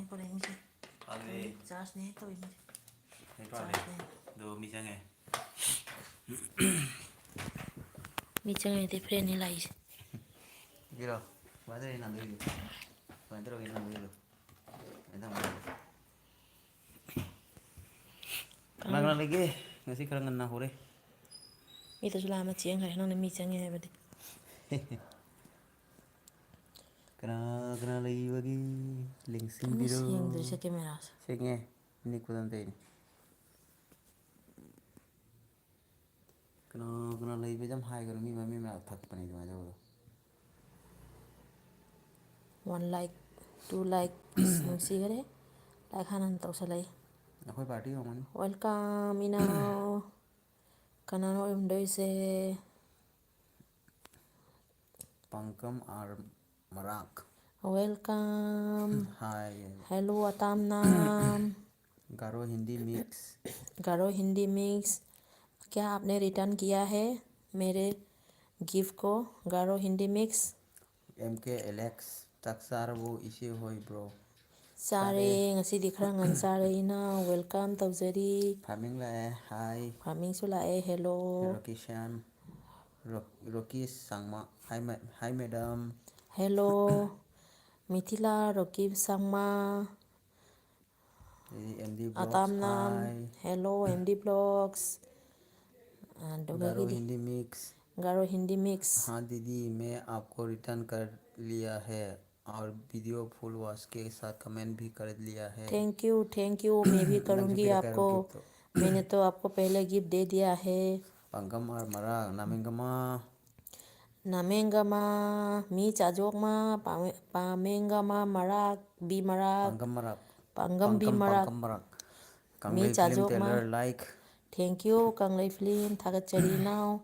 por ahí, miche. Vale. Charge ne to miche. Vale. Do mi change. Mi change te friend ni lai. Giro. Vale, nando giro. Cuéntalo que nando giro. Nang lagi. Ngasih kerang ngena hore. Itu sudah amat siang hari nang mi change hai bade. Kena lagi bagi lingsing Ini biru. siang dari kamera. Siangnya ini kudan teh ini. Kena lagi macam high kalau mami tak pani tu macam tu. 1 like 2 like is nungsi gare. Like hanan tau salai. Aku party orang ni. Welcome inau. Kanano imdoi se. Pangkam ar Marak. Welcome. Hi. Hello Atam Nam. Garo Hindi mix. Garo Hindi mix. क्या आपने return किया है मेरे gift को? Garo Hindi mix. MK Alex taksaru isi hoi bro. Sare ngasi di khara ngan sare ina welcome taujari. Farming la hi. Farming sula hello. Rocky Shan. Rocky Sangma. Hi madam. Hello. Mithila Rocky Sangma. MD Vlogs. Atam Nam. Hi. Hello MD Vlogs. गारो Hindi mix. Garo Hindi mix. हाँ दीदी मैं आपको return कर लिया है और video full watch के साथ कमेंट भी कर लिया है. थैंक यू मैं भी करूँगी आपको. मैंने तो आपको पहले गिफ्ट दे दिया है. पंकम और मरा नामेंगमा मी चाजोकमा पामेंगमा मराक बी मराक पांगम बी मराक मी चाजोकमा लाइक. थैंक यू कंगलई फिल्म थागतचरी नाउ.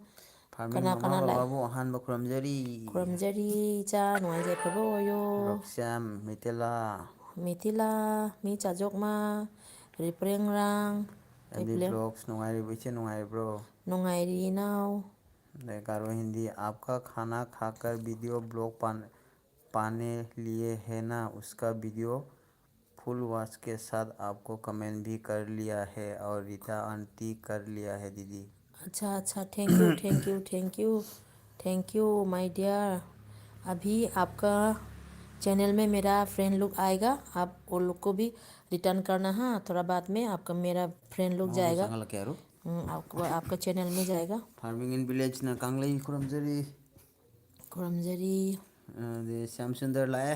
कना कना लाइक बाबू अहान खुरमजरी चा नुआइजे फबो यो. रॉक्सैम मिथिला मी चाजोकमा रिप्रेंगरांग एमडी ब्लॉग्स नुंगाई ब्रो नुंगाइरी नाउ. गारो हिंदी आपका खाना खाकर वीडियो ब्लॉग पाने लिए है ना, उसका वीडियो फुल वॉच के साथ आपको कमेंट भी कर लिया है और रीता आंटी कर लिया है दीदी. अच्छा थैंक यू माय डियर. अभी आपका चैनल में मेरा फ्रेंड लुक आएगा. आप वो लोग को भी रिटर्न करना. हाँ थोड़ा बाद में आपका मेरा फ्रेंड लुक जाएगा. आपका चैनल में जाएगा. फार्मिंग इन विलेज ना कांगलाई खुरमजरी श्याम सुंदर लाए.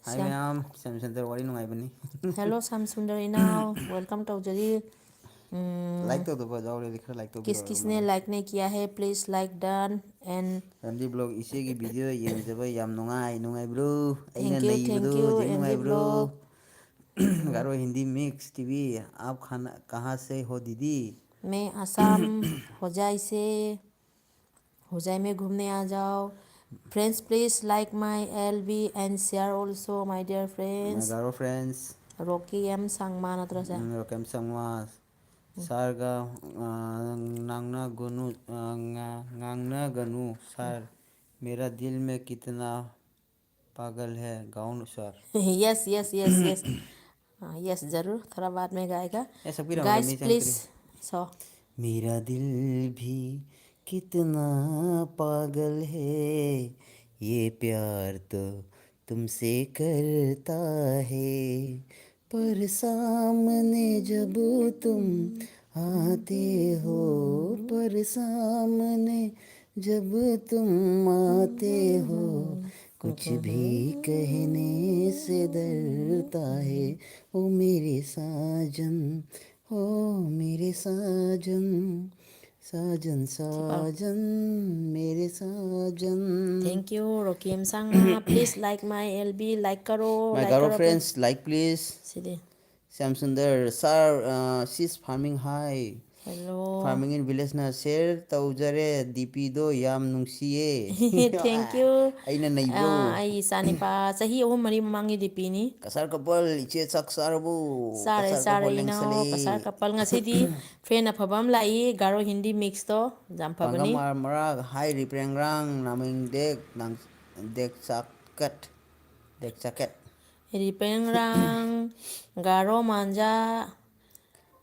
हाय मैम श्याम सुंदर वाली नुंगाई बनी. हेलो श्याम सुंदर इनाउ वेलकम टोजरी. लाइक तो दबा जाओ रे दिखा लाइक तो किस किसने लाइक नहीं किया है please like done. And MD blog इसी की वीडियो येंजबा याम नुंगाई ब्रो. अइना थैंक नईबदो यू जे नुंगाई MD bro. Blog. Garo Hindi mix TV. आप खाना कहाँ से हो दीदी? मैं आसाम होजाई में घूमने आ जाओ. Friends please like my LB and share also my dear friends. Garo friends Rocky M Sangma नत्र से रोकेम संगमा सारगा नांगना गनु सर मेरा दिल में कितना पागल है गाउन सर. यस यस जरूर थोड़ा बाद में गाएगा. गाइस प्लीज सो मेरा दिल भी कितना पागल है ये प्यार तो तुमसे करता है पर सामने जब तुम आते हो पर सामने जब तुम आते हो कुछ भी कहने से डरता है. ओ मेरे साजन ओ मेरे साजन मेरे साजन. Thank you Rocky M Sangma. Please like my LB like करो. My Garo friends like please. सीधे श्याम सुंदर सर शीज farming hi. Hello farming in village ना शेयर तौजरे डीपी दो याम नुंगसिए. Thank you. अइना नईब्रो आई सानिपा चही अहम मरी ममांगी दीपीनी. कसर कपल इचे चक सारबो सारे इनो कसर कपल ngasiदी फ्रेंड अफबम लाई गारो हिंदी मिक्स तो जाम फबनी. पंगम मरा हाई रिप्रेंगरांग नामिंग देक देक चाकेट Ripengrang, Garo Manja,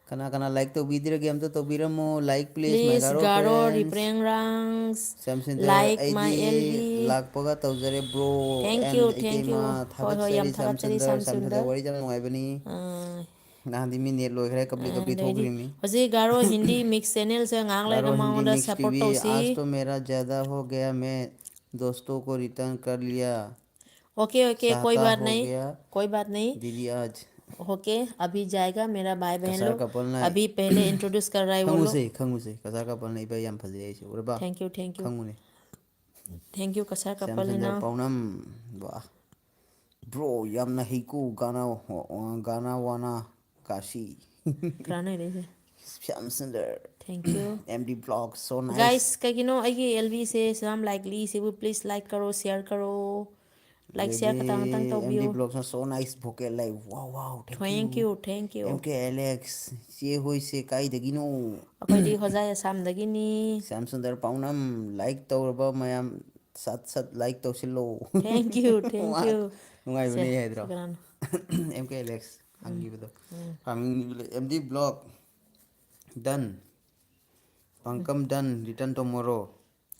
Kana like tꯧꯕꯤꯗ꯭ꯔꯒꯦ amta tꯧꯕꯤꯔꯝꯃꯣ like please my please garo Garo friends. Ripengrangs, Samsung like my ID LV. lakpaga tawjare bro and Thank you. itema Hoi hoi yam thagat thagatsari Samsung Samsunda. wari jam nuaibani Uh, nahdi mi net loy kapli Lady. thogrimi. Hoji Garo Hindi mix channel se ngang lai Garo Hindi maunga mix support TV आज tausi. तो मेरा ज़्यादा हो गया मैं दोस्तों को return कर लिया ओके कोई चाहता बात हो नहीं, गया कोई बात नहीं। दीदी आज ओके अभी जाएगा मेरा भाई बहन कसार लोग। कपल ना अभी पहले इंट्रोड्यूस कर रहा है वो लोग। खंगुसे कसार कपल ना इबा याम फजे ऐसे और बा थैंक यू खंगुने थैंक यू कसार श्याम कपल सुंदर ना। पौनम वाह ब्रो याम ना हिकू गाना गाना वाना काशी कराना ही रही। Shyam Sundar thank you MD blog so nice guys. कहीं अगी एलवी से सलाम लाइक ली से वो प्लीज लाइक करो शेयर करो। लाइक शेयर खतंग खतंग एमडी तौबियो। ब्लॉग सो नाइस भोके like wow wow thank you thank you MK Alex चे होई से काइदगिनो अखोइदी होजाय आसामदगिनी। श्याम सुंदर पाउनम लाइक तौरबा मयाम सत सत लाइक तौसिल्लो थैंक यू से नुंगाइबने हैद्रो सिकरान। MK Alex हंगीबदो farming MD blog done Pangkam done return tomorrow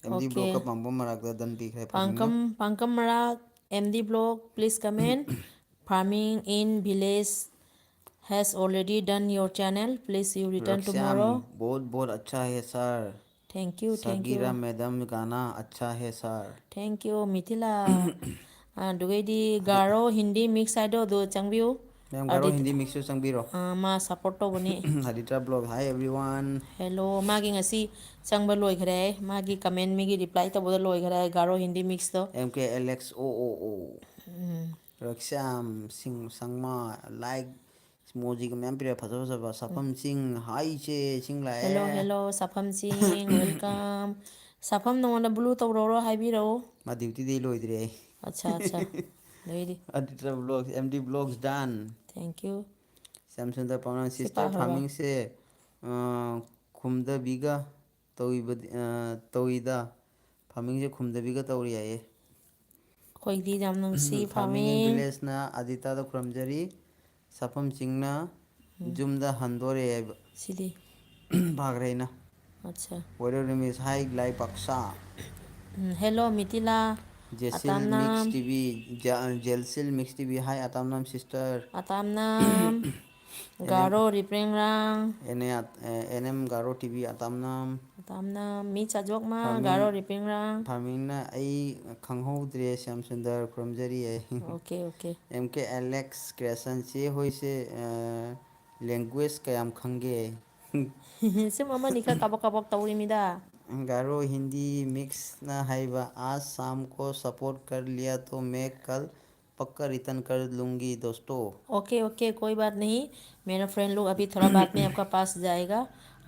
MD okay blog का पंपम मराकदा डन दिख है farming Pangkam Marak MD blog please comment. Farming in village has already done your channel, please you return Raksham tomorrow. बहुत बहुत अच्छा है सर Thank सगीरा you मैडम गाना अच्छा है sir Mithila. Dugay Garo Hindi mix side do changbiu. Ma'am Garo Adit Hindi mix संगीरो ma support to bani. Harita blog hi everyone Hello magi ngasi changba loi khare magi comment mi gi reply to boda loi khare Garo Hindi mix to. MK Alex ओ Raksham Singh Sangma like मोजी का ma'am पिरे फसो फसो Sapham Singh hi चे सिंह लाए Hello Sapham Singh welcome. Sapham no blue to ro hai bi ro. मा duty दे लो इधर अच्छा लई Harita blog MD blogs done thank you Samsung the Pawan सिपा सिस्टर हरबा फार्मिंग से खुमदा बीगा तौईदा फार्मिंग से खुमदा बीगा तौरी आए खोइदी जाम नुंसी फार्मिंग इन फार्मिंग विलेज ना आदिता द खुरमजरी सफम सिंह जुमदा हंदोरे सिदी भाग रहे ना अच्छा वेदर रिमिस हाई ग्लाई पक्सा हेलो मिथिला जेसिल आताम मिक्स नाम टीवी जेलसिल मिक्स टीवी हाई आताम नाम सिस्टर आताम नाम एनएम गारो रिप्रेंग्रांग एनएम गारो टीवी आताम नाम आताम नाम मी चाजोक मा फार्मिंग गारो रिप्रेंग्रांग फार्मिंग ना आई खंगहोद्रे श्याम सुंदर खुरमजरी है ओके MK Alex क्रेशन से होई से लैंग्वेज कयाम खंगे सिम अमा निखा काबक काबक तौरी मिदा गारो हिंदी मिक्स ना हाइबा आज शाम को सपोर्ट कर लिया तो मैं कल पक्का रिटर्न कर लूँगी दोस्तों ओके कोई बात नहीं मेरा फ्रेंड लोग अभी थोड़ा बाद में आपका पास जाएगा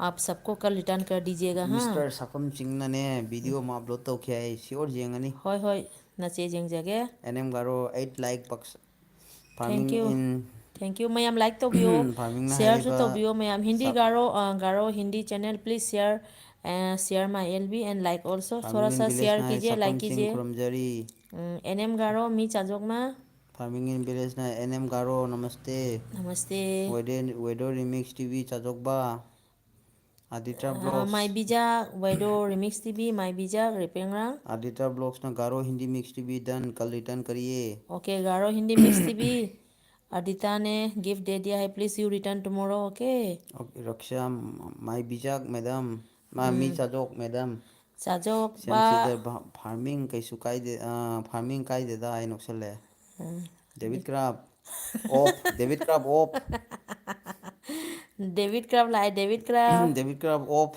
आप सबको कल रिटर्न कर दीजिएगा हाँ मिस्टर सफम सिंह ने वीडियो में अपलोड तो किया है श्योर जेंगनी होय नचे जेंजगे NM गारो 8 लाइक पक्स thank farming you in ma'am like तौबियो फार्मिंग ना शेयर सु हाइबा तौबियो मैम हिंदी सब Garo Hindi channel please share my LB and like also थोड़ा फार्मिंग इन सा विलेज शेयर ना है कीजिए लाइक सफम सिंह कीजिए खुरमजरी एनएम गारो मी चाजोगमा फार्मिंग इन विलेज ना NM गारो नमस्ते नमस्ते वेदर रिमिक्स टीवी चाजोकबा आदित्य ब्लॉग्स माय बीजा वेडो रिमिक्स टीवी माय बीजा रिपेंग्रांग आदित्य ब्लॉग्स ना Garo Hindi mix TV done कल रिटर्न करिए okay Garo Hindi mix TV Adita ने गिफ्ट दे दिया है please you return tomorrow okay Raksha my बिजाक मैडम मी चाजोक मैडम चाजोक बा सेमसिदर फार्मिंग कैसु कायदे फार्मिंग कायदेदा आई नक्सले David Crab of David Crab David Crab of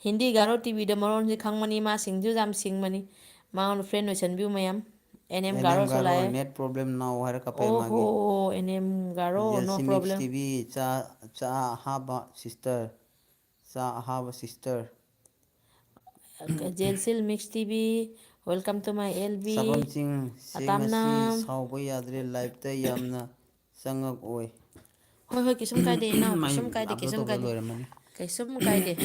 Hindi Garo TV the मरोन से खंगमनी मा सिंजु जाम सिंगमनी मा on friend ओसन बिउ मयम एनएम गारो एनएम गारो सोलाए नेट प्रॉब्लम ना हर कपे ओहो मागी NM Garo no jealousy mix problem TV चा चा हाबा सिस्टर चा हाबा सिस्टर जेलसिल mix TV welcome to my LB Sapham Singh से ngasi अतामनाम साउबा यादरे लाइव यामना चंगक ओय होय किसम कायदे ना माई अपलोड किसम तौबा कायदे लोइरमनी कैसम कायदे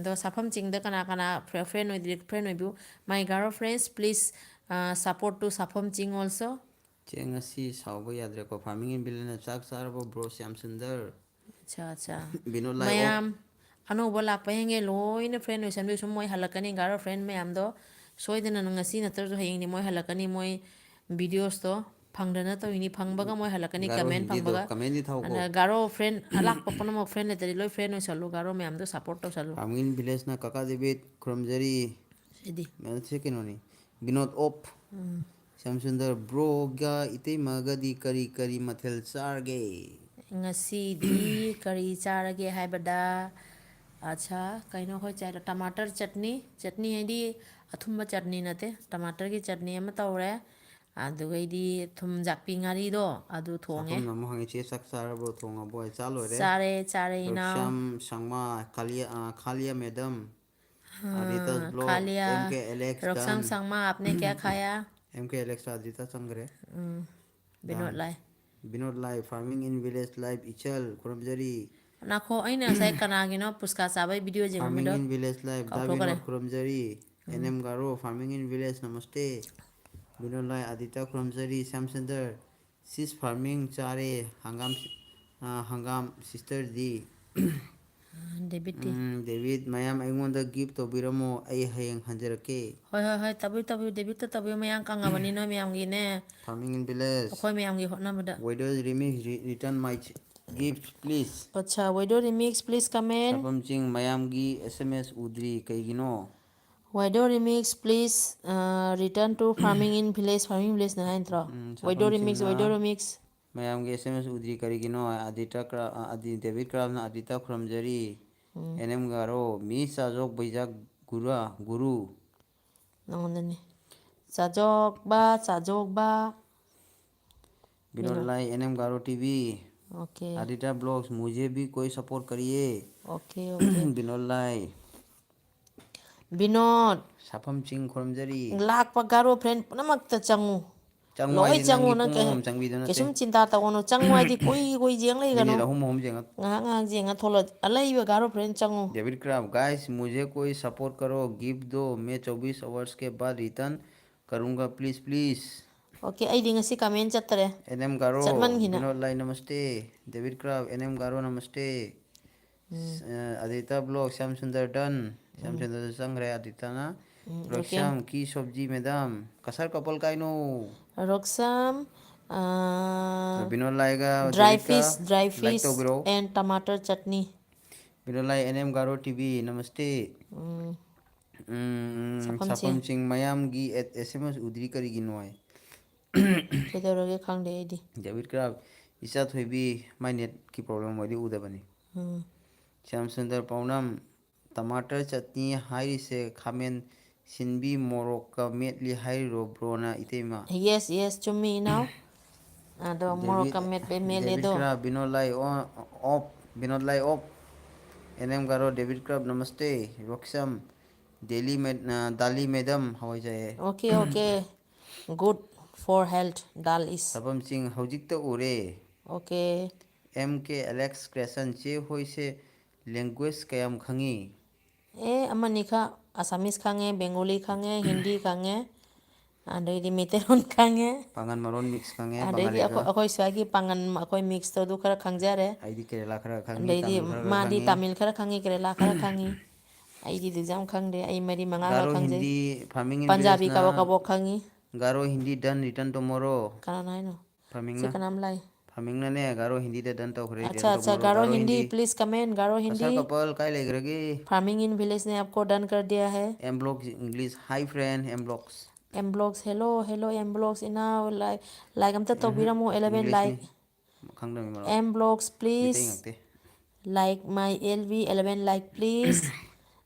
द साफम चिंग द कना फ्रेंड फ्रेंड ओइबु my Garo friends please support to Sapham Ching also ꯆꯦꯡ ꯉꯁꯤ ꯁꯥꯎꯕ ꯌꯥꯗ꯭ꯔꯦꯀꯣ ꯐꯥꯔꯃꯤꯡ ꯏꯟ ꯚꯤꯂꯦꯖꯅ ꯆꯥꯛ ꯆꯥꯔꯕ ꯕ꯭ꯔꯣ ꯁ꯭ꯌꯥꯝ ꯁꯨꯟꯗꯔ ꯑꯠꯆꯥ ꯑꯠꯆꯥ ꯕꯤꯅꯣꯗ ꯂꯥꯏ ꯑꯣꯐ ꯃꯌꯥꯝ ꯑꯅꯧꯕ ꯂꯥꯛꯄ ꯍꯌꯦꯡꯒꯩ ꯂꯣꯏꯅ ꯐ꯭ꯔꯦꯟ ꯑꯣꯏꯁꯟꯕꯤꯌꯨ ꯁꯨꯝ ꯃꯣꯏ ꯍꯜꯂꯛꯀꯅꯤ ꯒꯥꯔꯣ ꯐ꯭ꯔꯦꯟ ꯃꯌꯥꯝꯗꯣ ꯁꯣꯏꯗꯅ ꯉꯁꯤ ꯅꯠꯇ꯭ꯔꯁꯨ ꯍꯌꯦꯡꯗꯤ ꯃꯣꯏ ꯍꯜꯂꯛꯀꯅꯤ ꯃꯣꯏ ꯚꯤꯗꯤꯑꯣꯁꯇꯣ ꯐꯪꯗꯅ ꯇꯧꯔꯤꯅꯤ ꯐꯪꯕꯒ ꯃꯣꯏ ꯍꯜꯂꯛꯀꯅꯤ ꯒꯥꯔꯣ ꯀꯃꯦꯟ ꯍꯤꯟꯗꯤꯗꯣ ꯐꯪꯕꯒ ꯀꯃꯦꯟꯗꯤ ꯊꯥꯎꯀꯣ ꯑꯗ ꯒꯥꯔꯣ ꯐ꯭ꯔꯦꯟ ꯑꯂꯥꯛꯄ ꯄꯨꯝꯅꯃꯛ ꯐ꯭ꯔꯦꯟ ꯂꯩꯇ꯭ꯔꯗꯤ ꯂꯣꯏ ꯐ꯭ꯔꯦꯟ ꯑꯣꯏꯁꯜꯂꯨ ꯒꯥꯔꯣ ꯃꯌꯥꯝꯗꯣ ꯁꯞꯄꯣꯔꯠ ꯇꯧꯁꯜꯂꯨ ꯐꯥꯔꯃꯤꯡ ꯏꯟ ꯚꯤꯂꯦꯖꯅ ꯀꯀꯥ ꯗꯦꯕꯤꯠ ꯈꯨꯔꯨꯝꯖꯔꯤ ꯁꯤꯗꯤ ꯁꯤ ꯀꯩꯅꯣꯅꯤ ꯕꯤꯅꯣꯗ ꯑꯣꯐ ꯁ꯭ꯌꯥꯝꯁꯨꯟꯗꯔ ꯕ꯭ꯔꯣꯒ ꯏꯇꯩꯃꯒꯗꯤ ꯀꯔꯤ ꯀꯔꯤ ꯃꯊꯦꯜ ꯆꯥꯔꯒꯦ ꯉꯁꯤꯗꯤ ꯀꯔꯤ ꯆꯥꯔꯒꯦ ꯍꯥꯏꯕꯗ ꯑꯠꯁꯥ ꯀꯩꯅꯣ ꯑꯩꯈꯣꯏ ꯆꯥꯏꯗꯣ ꯇꯃꯥꯇꯔ ꯆꯠꯅꯤ ꯆꯠꯅꯤ ꯍꯥꯏꯗꯤ ꯑꯊꯨꯝꯕ ꯆꯠꯅꯤ ꯅꯠꯇꯦ ꯇꯃꯥꯇꯔꯒꯤ ꯆꯠꯅꯤ ꯑꯃ ꯇꯧꯔꯦ ꯑꯗꯨꯒꯩꯗꯤ ꯊꯨꯝꯖꯥꯛꯄꯤ ꯉꯥꯔꯤꯗꯣ ꯑꯗꯨ ꯊꯣꯡꯉꯦ ꯁꯥꯐꯝꯅ ꯑꯃꯨꯛ ꯍꯪꯉꯤ ꯆꯦ ꯆꯥꯛ ꯆꯥꯔꯕꯣ ꯊꯣꯡꯉꯕꯣ ꯑꯩ ꯆꯥ ꯂꯣꯏꯔꯦ ꯆꯥꯔꯦ ꯆꯥꯔꯦ ꯏꯅꯥꯎ ꯔꯨꯛꯁꯝ ꯁꯪꯃꯥ ꯈꯥꯂꯤꯌꯥ ꯃꯦꯗꯝ ꯑꯗꯤꯇꯁ blog Khaliya M K Alex done Raksham Sangma आपने क्या खाया ꯑꯦꯝ ꯀꯦ ꯑꯦꯂꯦꯛꯁꯇ ꯑꯗꯤꯇ ꯆꯪꯈ꯭ꯔꯦ done Vinod Lai Binod Lai farming in village life ꯏꯆꯜ ꯈꯨꯔꯨꯝꯖꯔꯤ ꯅꯥꯈꯣ ꯑꯩꯅ ꯉꯁꯥꯏ ꯀꯅꯥꯒꯤꯅꯣ ꯄꯨꯁꯀꯥ ꯆꯥꯕꯩ ꯚꯤꯗꯤꯑꯣ ꯐꯥꯔꯃꯤꯡ ꯌꯦꯡꯉꯝꯃꯤꯗꯣ ꯏꯟ ꯚꯤꯂꯦꯖ ꯂꯥꯏꯐ ꯗꯥ ꯀꯥꯎꯊꯣꯛꯈ꯭ꯔꯦ ꯕꯤꯅꯣꯗ ꯈꯨꯔꯨꯝꯖꯔꯤ N M Garo farming in village ꯅꯃꯁꯇꯦ ꯕꯤꯅꯣꯗ ꯂꯥꯏ ꯑꯗꯤꯇ ꯈꯨꯔꯨꯝꯖꯔꯤ ꯁ꯭ꯌꯥꯝꯁꯨꯟꯗꯔ ꯁꯤꯁ ꯐꯥꯔꯃꯤꯡ ꯆꯥꯔꯦ ꯍꯪꯒꯥꯝ ꯁꯤꯁꯇꯔꯗꯤ ꯗꯦꯕꯤꯠꯇꯤ ꯗꯦꯕꯤꯠ ꯃꯌꯥꯝ ꯑꯩꯉꯣꯟꯗ ꯒꯤꯐ ꯇꯧꯕꯤꯔꯝꯃꯣ ꯑꯩ ꯍꯌꯦꯡ ꯍꯟꯖꯔꯛꯀꯦ ꯍꯣꯏ ꯍꯣꯏ ꯍꯣꯏ ꯇꯧꯕꯤꯌꯨ ꯇꯧꯕꯤꯌꯨ ꯗꯦꯕꯤꯠꯇ ꯇꯧꯕꯤꯌꯨ ꯃꯌꯥꯝ ꯀꯪꯉꯕꯅꯤ ꯅꯣꯏ ꯃꯌꯥꯝꯒꯤꯅꯦ ꯐꯥꯔꯃꯤꯡ ꯏꯟ ꯚꯤꯂꯦꯖ ꯑꯩꯈꯣꯏ ꯃꯌꯥꯝꯒꯤ ꯍꯣꯠꯅꯕꯗ weather remix return my gift please ꯑꯠꯆꯥ ꯋꯦꯗꯣ ꯔꯤꯃꯤꯛꯁ ꯄ꯭ꯂꯤꯖ ꯀꯃꯦꯟ ꯁꯥꯐꯝ ꯆꯤꯡ ꯃꯌꯥꯝꯒꯤ ꯑꯦꯁ ꯑꯦꯝ ꯑꯦꯁ ꯎꯗ꯭ꯔꯤ ꯀꯩꯒꯤꯅꯣ ꯋꯦꯗꯣ remix please return to farming in village farming ꯚꯤꯂꯦꯖꯅ ꯍꯥꯏ ꯅꯠꯇ꯭ꯔꯣ ꯋꯦꯗꯣ ꯁꯥꯐꯝ ꯔꯤꯃꯤꯛꯁ ꯋꯦꯗꯣ ꯆꯤꯡꯅ ꯔꯤꯃꯤꯛꯁ ꯃꯌꯥꯝꯒꯤ ꯑꯦꯁ ꯑꯦꯝ ꯑꯦꯁ ꯎꯗ꯭ꯔꯤ ꯀꯔꯤꯒꯤꯅꯣ ꯗꯦꯕꯤꯠ ꯀ꯭ꯔꯥꯞꯅ ꯑꯗꯤꯇ ꯈꯨꯔꯨꯝꯖꯔꯤ ꯑꯦꯟ ꯑꯦꯝ ꯒꯥꯔꯣ ꯃꯤ ꯆꯥꯖꯣꯛ ꯕꯩꯖꯥꯛ ꯒꯨꯔꯨ ꯅꯉꯣꯟꯗꯅꯤ ꯆꯥꯖꯣꯛꯕ Vinod Lai N M Garo TV okay Aditya blogs मुझे भी कोई सपोर्ट करिए ओके ओके विनोद लाई ꯕꯤꯅꯣꯠ ꯁꯥꯐꯝ ꯆꯤꯡ ꯈꯨꯔꯨꯝꯖꯔꯤ ꯂꯥꯛꯄ ꯒꯥꯔꯣ ꯐ꯭ꯔꯦꯟ ꯄꯨꯝꯅꯃꯛꯇ ꯆꯪꯉꯨ ꯆꯪꯉꯨ ꯂꯣꯏ ꯍꯥꯏꯗꯤ ꯆꯪꯉꯨ ꯅꯪꯒꯤ ꯅꯪ ꯄꯨꯡ ꯑꯃꯃꯝ ꯆꯪꯕꯤꯗꯨ ꯅꯠꯇꯦ ꯀꯩꯁꯨꯝ ꯆꯤꯟꯇꯥ ꯇꯧꯒꯅꯨ ꯆꯪꯉꯨ ꯍꯥꯏꯗꯤ ꯀꯨꯏ ꯌꯦꯡ ꯂꯩꯒꯅꯨ ꯃꯤꯅꯤꯠ ꯑꯍꯨꯝ ꯑꯍꯨꯝ ꯌꯦꯡꯉ ꯉꯥꯏꯍꯥꯛ ꯉꯥꯏꯍꯥꯛ ꯌꯦꯡꯉ ꯊꯣꯛꯂꯛ ꯑꯂꯩꯕ ꯒꯥꯔꯣ ꯐ꯭ꯔꯦꯟ ꯆꯪꯉꯨ डेविड क्राफ्ट गाइस मुझे कोई सपोर्ट करो गिफ्ट दो मैं 24 आवर्स के बाद रिटर्न करूंगा प्लीज़ प्लीज़ ꯑꯣꯀꯦ ꯑꯩꯗꯤ ꯉꯁꯤ ꯀꯃꯦꯟ ꯆꯠꯇꯔꯦ एन एम गारो ꯆꯠꯃꯟꯈꯤꯅ विनोद लाई नमस्ते डेविड क्राफ्ट एन एम गारो नमस्ते आदित्य ब्लॉग श्याम सुंदर डन श्याम सुंदर चंग्रे आदित्यना ꯑꯣꯀꯦ रक्षम की सब्जी मैडम कसर कपल काइनो ꯔꯣꯛꯁꯝ विनोद लाइगा डेविड का ड्राई लाइक तो फिश बिरो एंड टमाटर चटनी Vinod Lai N M Garo TV नमस्ते ꯁꯥꯐꯝꯁꯤꯡ ꯁꯥꯐꯝ ꯆꯤꯡ ꯃꯌꯥꯝꯒꯤ ꯑꯦꯁ ꯑꯦꯝ ꯑꯦꯁ ꯎꯗ꯭ꯔꯤ ꯀꯔꯤꯒꯤꯅꯣ ꯍꯥꯏ ꯀꯩꯗꯧꯔꯒꯦ ꯈꯪꯗꯦ ꯑꯩꯗꯤ ꯗꯦꯕꯤꯠ ꯀ꯭ꯔꯥꯐ ꯏꯆꯥ ꯊꯣꯏꯕꯤ ꯃꯥꯏ ꯅꯦꯠꯀꯤ ꯄ꯭ꯔꯣꯕ꯭ꯂꯦꯝ ꯑꯣꯏꯗꯤ ꯎꯗꯕꯅꯤ ꯁ꯭ꯌꯥꯝ ꯁꯨꯟꯗꯔ ꯄꯥꯎꯅꯝ ꯇꯃꯥꯇꯔ ꯆꯠꯅꯤ ꯍꯥꯏꯔꯤꯁꯦ ꯈꯥꯃꯦꯟ ꯁꯤꯟꯕꯤ ꯃꯣꯔꯣꯛꯀ ꯃꯦꯠꯂꯤ ꯍꯥꯏꯔꯤꯔꯣ ꯕ꯭ꯔꯣꯅ ꯏꯇꯩꯃ ꯌꯦꯁ ꯌꯦꯁ ꯆꯨꯝꯃꯤ ꯏꯅꯥꯎ ꯑꯗꯣ ꯃꯣꯔꯣꯛꯀ ꯃꯦꯠꯄ ꯗꯦꯕꯤꯠ ꯃꯦꯠꯂꯦꯗꯣ Craft Binod Lai of Binod Lai of N M Garo David club नमस्ते रोक्सम दाली मैडम हवाई जाए okay okay good for health dal is Sapham Ching ꯍꯧꯖꯤꯛꯇ ꯎꯔꯦ ꯑꯣꯀꯦ ꯑꯦꯝ ꯀꯦ ꯑꯦꯂꯦꯛꯁ ꯀ꯭ꯔꯦꯁꯟ ꯆꯦ ꯍꯣꯏꯁꯦ ꯂꯦꯡꯒ꯭ꯋꯦꯖ ꯀꯌꯥꯝ ꯈꯪꯉꯤ ꯑꯦ ꯑꯃꯅꯤꯈꯛ ꯑꯁꯥꯃꯤꯁ ꯈꯪꯉꯦ ꯕꯦꯡꯒꯣꯂꯤ ꯈꯪꯉꯦ ꯍꯤꯟꯗꯤ ꯈꯪꯉꯦ ꯑꯗꯩꯗꯤ ꯃꯩꯇꯩꯂꯣꯟ ꯈꯪꯉꯦ ꯄꯥꯉꯟ ꯃꯔꯣꯟ ꯃꯤꯛꯁ ꯈꯪꯉꯦ ꯑꯗꯩꯗꯤ ꯕꯪꯒꯥꯂꯤꯒ ꯑꯩꯈꯣꯏ ꯁ꯭ꯋꯥꯏꯒꯤ ꯄꯥꯡꯒꯟ ꯑꯩꯈꯣꯏ ꯃꯤꯛꯁꯇꯣ ꯑꯗꯨ ꯈꯔ ꯈꯪꯖꯔꯦ ꯑꯩꯗꯤ ꯀꯦꯔꯦꯂꯥ ꯈꯔ ꯈꯪꯉꯤ ꯑꯗꯩꯗꯤ ꯇꯥꯃꯤꯜ ꯈꯔ ꯃꯥꯗꯤ ꯈꯪꯉꯤ ꯇꯥꯃꯤꯜ ꯈꯔ ꯈꯪꯉꯤ ꯀꯦꯔꯦꯂꯥ ꯈꯔ ꯈꯪꯉꯤ ꯑꯩꯗꯤ ꯑꯦꯛꯖꯥꯝ ꯈꯪꯗꯦ ꯑꯩ ꯃꯔꯤ ꯃꯉꯥꯈꯛ ꯒꯥꯔꯣ ꯈꯪꯖꯩ ꯍꯤꯟदी फार्मिंग इन विलेज ꯄꯟꯖꯥꯕꯤ ना ꯀꯕꯛ ꯀꯕꯛ ꯈꯪꯉꯤ गारो हिंदी डन रिटर्न टुमारो ꯀꯅꯥꯅ ꯍꯥꯏꯅꯣ ꯁꯤ फार्मिंगना ꯀꯅꯥꯝ ꯂꯥꯛꯏ फार्मिंगꯅने गारो हिंदी दे डन तौखरे अच्छा रिटर्न अच्छा tomorrow Garo Hindi Hindi please comment Garo कसर हिंदी कपल काय लेगरगे फार्मिंग इन विलेज ने आपको डन कर दिया है M blocks English hi friend M blocks M blogs hello hello M blogs इनाउ लाइक अमता तौबीरमो 11 इंग्लिशनी लाइक खंगदमी मरो एम ब्लॉग्स प्लीज मितई ngakte like my L V 11 like please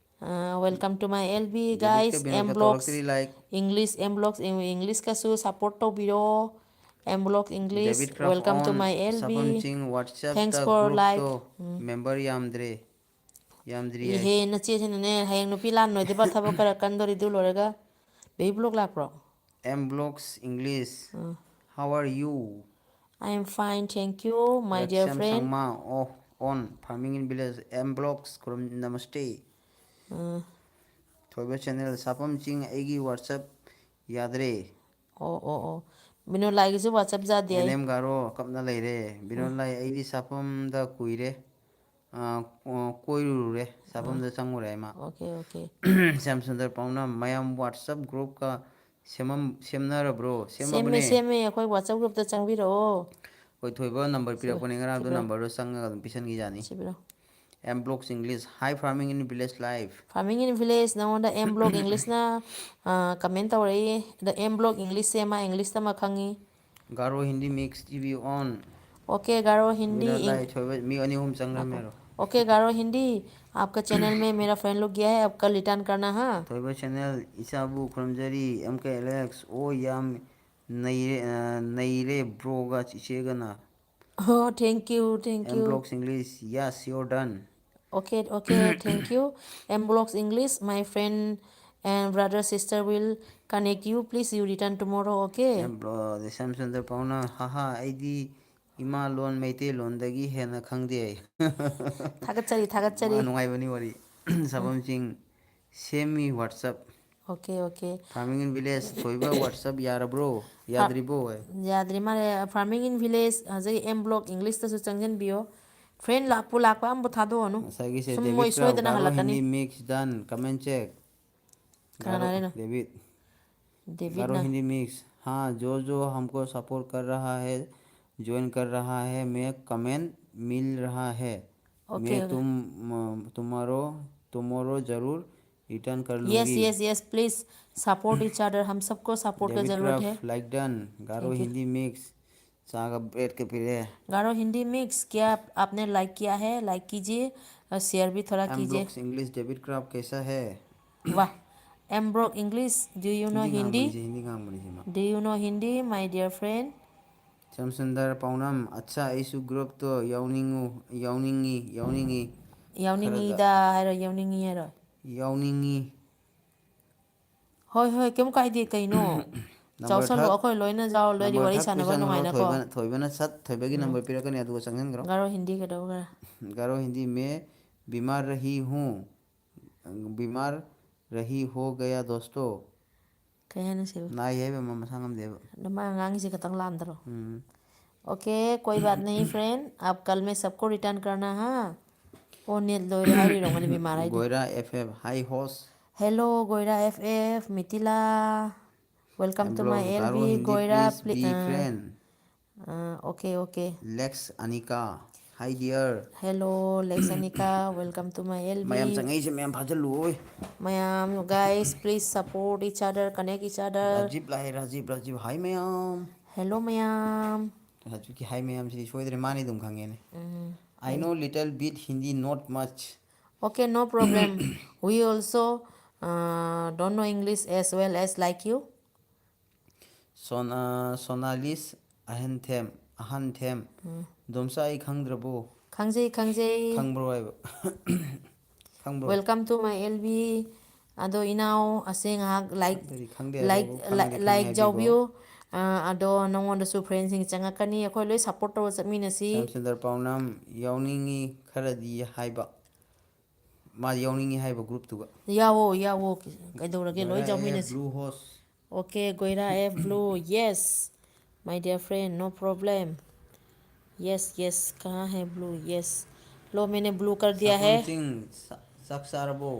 welcome to my L V David के guys Binod M का blogs तौरक्तरी लाइक इंग्लिश इंग्लिश का सु सपोर्ट तौबीरो M blogs English David Craft welcome to on my L V सफम Ching WhatsApp thanks the for group तो like member यामद्रे यामद्री है ꯏꯍꯦ ꯅꯆꯦꯁꯤꯅꯅꯦ ꯍꯌꯦꯡ ꯅꯨꯄꯤ ꯂꯥꯟ ꯅꯣꯏꯗꯕ ꯊꯕꯛ ꯈꯔ ꯀꯟꯗꯣꯔꯤꯗꯨ ꯂꯣꯏꯔꯒ ꯕꯦꯕꯤ ꯕ꯭ꯂꯣꯛ ꯂꯥꯛꯄ꯭ꯔꯣ M blocks English how are you I am fine, thank you, my dear रक्षम friend. Sangma on farming in village M blogs खुरम नमस्ते थोबे चैनल सापम चिंग एगी व्हाट्सएप यादरे Oh, oh, oh. ꯕꯤꯅꯣ ꯂꯥꯏꯒꯤꯁꯨ ꯋꯥꯆꯞ ꯌꯥꯗꯦ ꯑꯩ ꯑꯦꯅꯦꯝ ꯒꯥꯔꯣ ꯀꯞꯅ ꯂꯩꯔꯦ ꯕꯤꯅꯣꯜ ꯂꯥꯏ ꯑꯩꯗꯤ ꯁꯥꯐꯝꯗ ꯀꯨꯏꯔꯦ ꯀꯣꯏꯔꯨꯔꯦ ꯁꯥꯐꯝꯗ ꯆꯪꯉꯨꯔꯦ ꯏꯃ ꯑꯣꯀꯦ ꯑꯣꯀꯦ ꯁ꯭ꯌꯥꯝꯁꯨꯟꯗꯔ ꯄꯥꯎꯅꯥ ꯃꯌꯥꯝ ꯋꯥꯠꯁꯑꯞ ꯒ꯭ꯔꯨꯞꯀ ꯁꯦꯝꯅꯔꯕ꯭ꯔꯣ ꯁꯦꯝꯃꯦ ꯁꯦꯝꯃꯕꯅꯦ ꯁꯦꯝꯃꯦ ꯑꯩꯈꯣꯏ ꯋꯥꯆꯞ ꯒ꯭ꯔꯨꯞꯇ ꯆꯪꯕꯤꯔꯛꯑꯣ ꯍꯣꯏ ꯊꯣꯏꯕ ꯅꯝꯕꯔ ꯁꯤꯕꯤꯔꯣ ꯄꯤꯔꯛꯄꯅꯦ ꯉꯔꯥꯡꯗꯣ ꯁꯤꯕꯤꯔꯣ ꯅꯝꯕꯔꯗꯣ ꯆꯪꯉꯒ ꯑꯗꯨꯝ ꯄꯤꯁꯟꯈꯤꯖꯥꯅꯤ ꯁꯤꯕꯤꯔꯣ M blogs English high farming in village life farming in village ꯅꯉꯣꯟꯗ ꯑꯦꯝ ꯕ꯭ꯂꯣꯛ ꯏꯪꯂꯤꯁꯅ ꯀꯃꯦꯟ ꯇꯧꯔꯛꯏ ꯑꯗ ꯑꯦꯝ ꯕ꯭ꯂꯣꯛ ꯏꯪꯂꯤꯁꯁꯦ ꯃꯥ ꯏꯪꯂꯤꯁꯇ ꯑꯃ ꯈꯪꯉꯤ ꯒꯥꯔꯣ ꯍꯤꯟꯗꯤ ꯃꯤꯛꯁ ꯇꯤꯚꯤ ꯑꯣꯟ ओके गारो हिंदी ꯕꯤꯅꯣꯏ ꯂꯥꯏ ꯊꯣꯏꯕ ꯃꯤ ꯑꯅꯤ ꯑꯍꯨꯝ देखो ꯆꯪꯈ꯭ꯔꯃꯦꯔꯣ ओके गारो हिंदी आपका चैनल में मेरा फ्रेंड लोग गया है अब कल रिटर्न करना हाँ ꯊꯣꯏꯕ ꯆꯦꯅꯦꯜ ꯏꯆꯥꯕꯨ ꯈꯨꯔꯨꯝꯖꯔꯤ ꯑꯦꯝ ꯀꯦ ꯑꯦꯂꯦꯛꯁ ꯑꯣ ꯌꯥꯝ ꯅꯩꯔꯦ ꯕ꯭ꯔꯣꯒ ꯆꯤꯆꯦꯒꯅ हो thank M you blocks English ꯌꯥꯁ ꯌꯣꯔ done okay okay thank you M blocks English my friend and brother sister will connect you please you return tomorrow okay Shyamsundar ꯄꯥꯎꯅ ꯍꯥꯍꯥ ꯑꯩꯗꯤ ꯏꯃꯥ ꯂꯣꯟ ꯃꯩꯇꯩꯂꯣꯟꯗꯒꯤ ꯍꯦꯟꯅ ꯈꯪꯗꯦ थागतचरी ꯃꯥ थागतचरी ꯅꯨꯡꯉꯥꯏꯕꯅꯤ ꯋꯥꯔꯤ ꯁꯥꯐꯝꯁꯤꯡ ꯁꯦꯝꯃꯤ WhatsApp okay okay farming in village ꯊꯣꯏꯕ ꯋꯥꯠꯁꯑꯞ ꯌꯥꯔꯕ꯭ꯔꯣ ꯌꯥꯗ꯭ꯔꯤꯕꯣ ꯑꯣꯏ ꯌꯥꯗ꯭ꯔꯤ ꯃꯥꯜꯂꯦ ꯐꯥꯔꯃꯤꯡ ꯏꯟ ꯚꯤꯂꯦꯖ ꯍꯧꯖꯤꯛ ꯑꯦꯝ ꯕ꯭ꯂꯣꯛ ꯏꯪꯂꯤꯁꯇꯁꯨ ꯆꯪꯁꯤꯟꯕꯤꯌꯣ ꯐ꯭ꯔꯦꯟ ꯂꯥꯛꯄꯨ ꯂꯥꯛꯄ ꯑꯝꯕꯨ ꯊꯥꯗꯣꯛꯑꯅꯨ ꯉꯁꯥꯏꯒꯤꯁꯦ ꯁꯨꯝ ꯃꯣꯏ ꯗꯦꯕꯤꯠ ꯀ꯭ꯔꯥꯐ ꯁꯣꯏꯗꯅ ꯒꯥꯔꯣ ꯍꯜꯂꯛꯀꯅꯤ ꯍꯤꯟदी मिक्स डन कमेंट चेक ꯀꯅꯥꯅ गारो ꯍꯥꯏꯔꯤꯅꯣ डेविड गारो ꯗꯦꯕꯤꯠꯅ हिंदी मिक्स हाँ जो हमको सपोर्ट कर रहा है ज्वाइन कर रहा है मैं कमेंट मिल रहा है ओके मैं ओके तुम्हारो ज़रूर रिटर्न कर यस लूँगी yes yes please support each other हम सबको सपोर्ट का डेविड ज़रूरत है craft like done Garo thank you Hindi mix चागा bread के फिर गारो हिंदी मिक्स क्या आपने लाइक किया है लाइक कीजिए और शेयर भी थोड़ा एम कीजिए ब्लॉक्स इंग्लिश डेविड क्राफ्ट कैसा है वाह एम ब्रोक English do you know Hindi Hindi ꯉꯥꯡꯕꯅꯤ ꯁꯤꯃ do you know Hindi my dear friend Shyamsundar ꯄꯥꯎꯅꯝ ꯑꯠꯆꯥ ꯑꯩꯁꯨ ꯒ꯭ꯔꯨꯞꯇꯣ ꯌꯥꯎꯅꯤꯡꯉꯤ ꯈꯔꯗ ꯌꯥꯎꯅꯤꯡꯉꯤꯗ ꯍꯥꯏꯔꯣ ꯌꯥꯎꯅꯤꯡꯉꯤ ꯍꯥꯏꯔꯣ ꯌꯥꯎꯅꯤꯡꯉꯤ ꯍꯣꯏ ꯍꯣꯏ ꯀꯩꯝ ꯀꯥꯏꯗꯦ ꯀꯩꯅꯣ ꯅꯝꯕꯔ ꯆꯥꯎꯁꯜꯂꯣ ꯊꯛ ꯑꯩꯈꯣꯏ ꯂꯣꯏꯅ ꯌꯥꯎꯔꯗꯤ ꯅꯝꯕꯔ ꯋꯥꯔꯤ ꯊꯛ ꯁꯥꯟꯅꯕ ꯄꯤꯁꯟꯈ꯭ꯔꯣ ꯅꯨꯡꯉꯥꯏꯅꯀꯣ ꯊꯣꯏꯕꯅ ꯁꯠ ꯊꯣꯏꯕꯒꯤ ꯅꯝꯕꯔ ꯄꯤꯔꯛꯀꯅꯤ ꯑꯗꯨꯒ ꯆꯪꯁꯤꯟꯈ꯭ꯔꯣ गारो हिंदी कटोगे गारो हिंदी में बीमार रही हूँ बीमार रही हो गया दोस्तों कहीं है ना सिर्फ नाई है मसा ngamdeba नमा आंगांगी खतंग लांदरो ꯎꯝ ओके कोई बात नहीं फ्रेंड आप कल में सबको रिटर्न करना हाँ ओ नेट लोरे हाईरी रोंगनी बीमार हाईरी Goira FF hi host hello Goira F F Mithila welcome to my M blocks L Garo B Hindi Goira please B friend okay okay Lex Anika hi dear hello लेक्सनिका welcome to my L B ꯃꯌꯥꯝ ꯆꯪꯉꯛꯏꯁꯦ ꯃꯌꯥꯝ ꯐꯥꯖꯤꯜꯂꯨ ma'am guys please support each other connect each other Rajiv hi मयाम hello ma'am ꯍꯧꯖꯤꯛꯀꯤ ꯍꯥꯏ ꯃꯌꯥꯝꯁꯤꯗꯤ ꯁꯣꯏꯗ꯭ꯔꯦ ꯃꯥꯅꯤ ꯑꯗꯨꯝ ꯈꯪꯉꯦꯅꯦ ꯑꯥꯏ hi no little bit Hindi note much okay no problem we also don't know English as well as like you ꯁꯣꯅꯥꯂꯤꯁ ꯑꯍꯟꯊꯦꯝ ꯗꯣꯝꯆꯥ ꯑꯩ ꯈꯪꯗ꯭ꯔꯕꯣ ꯈꯪꯖꯩ ꯈꯪꯖꯩ ꯈꯪꯕ꯭ꯔꯣ ꯍꯥꯏꯕ ꯈꯪꯕ꯭ꯔꯣ welcome to my L B ꯑꯗꯣ ꯏꯅꯥꯎ ꯑꯁꯦ ꯉꯥꯏꯍꯥꯛ ꯂꯥꯏꯛ ꯈꯪꯗ꯭ꯔꯗꯤ ꯈꯪꯗꯦ ꯍꯥꯏꯕ ꯂꯥꯏꯛ ꯈꯪꯉꯗꯤ ꯈꯪꯉꯦ ꯂꯥꯏꯛ ꯍꯥꯏꯕꯤꯈꯣ ꯌꯥꯎꯕꯤꯌꯨ ꯑꯗꯣ ꯅꯪꯉꯣꯟꯗꯁꯨ ꯐ꯭ꯔꯦꯟꯁꯤꯡ ꯆꯪꯉꯛꯀꯅꯤ ꯑꯩꯈꯣꯏ ꯂꯣꯏ ꯁꯞꯄꯣꯔꯠ ꯇꯧꯔ ꯆꯠꯃꯤꯟꯅꯁꯤ ꯁ꯭ꯌꯥꯝꯁꯨꯟꯗꯔ ꯄꯥꯎꯅꯝ ꯌꯥꯎꯅꯤꯡꯉꯤ ꯈꯔꯗꯤ ꯍꯥꯏꯕ ꯃꯥꯗꯤ ꯌꯥꯎꯅꯤꯡꯉꯤ ꯍꯥꯏꯕ ꯒ꯭ꯔꯨꯞꯇꯨꯒ ꯌꯥꯋꯣ ꯌꯥꯋꯣ ꯀꯩꯗꯧꯔꯒꯦ ꯂꯣꯏ ꯒꯣꯏꯔꯥ ꯑꯦ ꯌꯥꯎꯃꯤꯟꯅꯁꯤ ꯕ꯭ꯂꯨ ꯍꯣꯁ okay गोयरा F blue yes my dear friend no problem yes yes कहाँ है ब्लू यस लो मैंने ब्लू कर दिया है ꯁꯥꯐꯝꯆꯤꯡ ꯆꯥꯛ ꯆꯥꯔꯕꯣ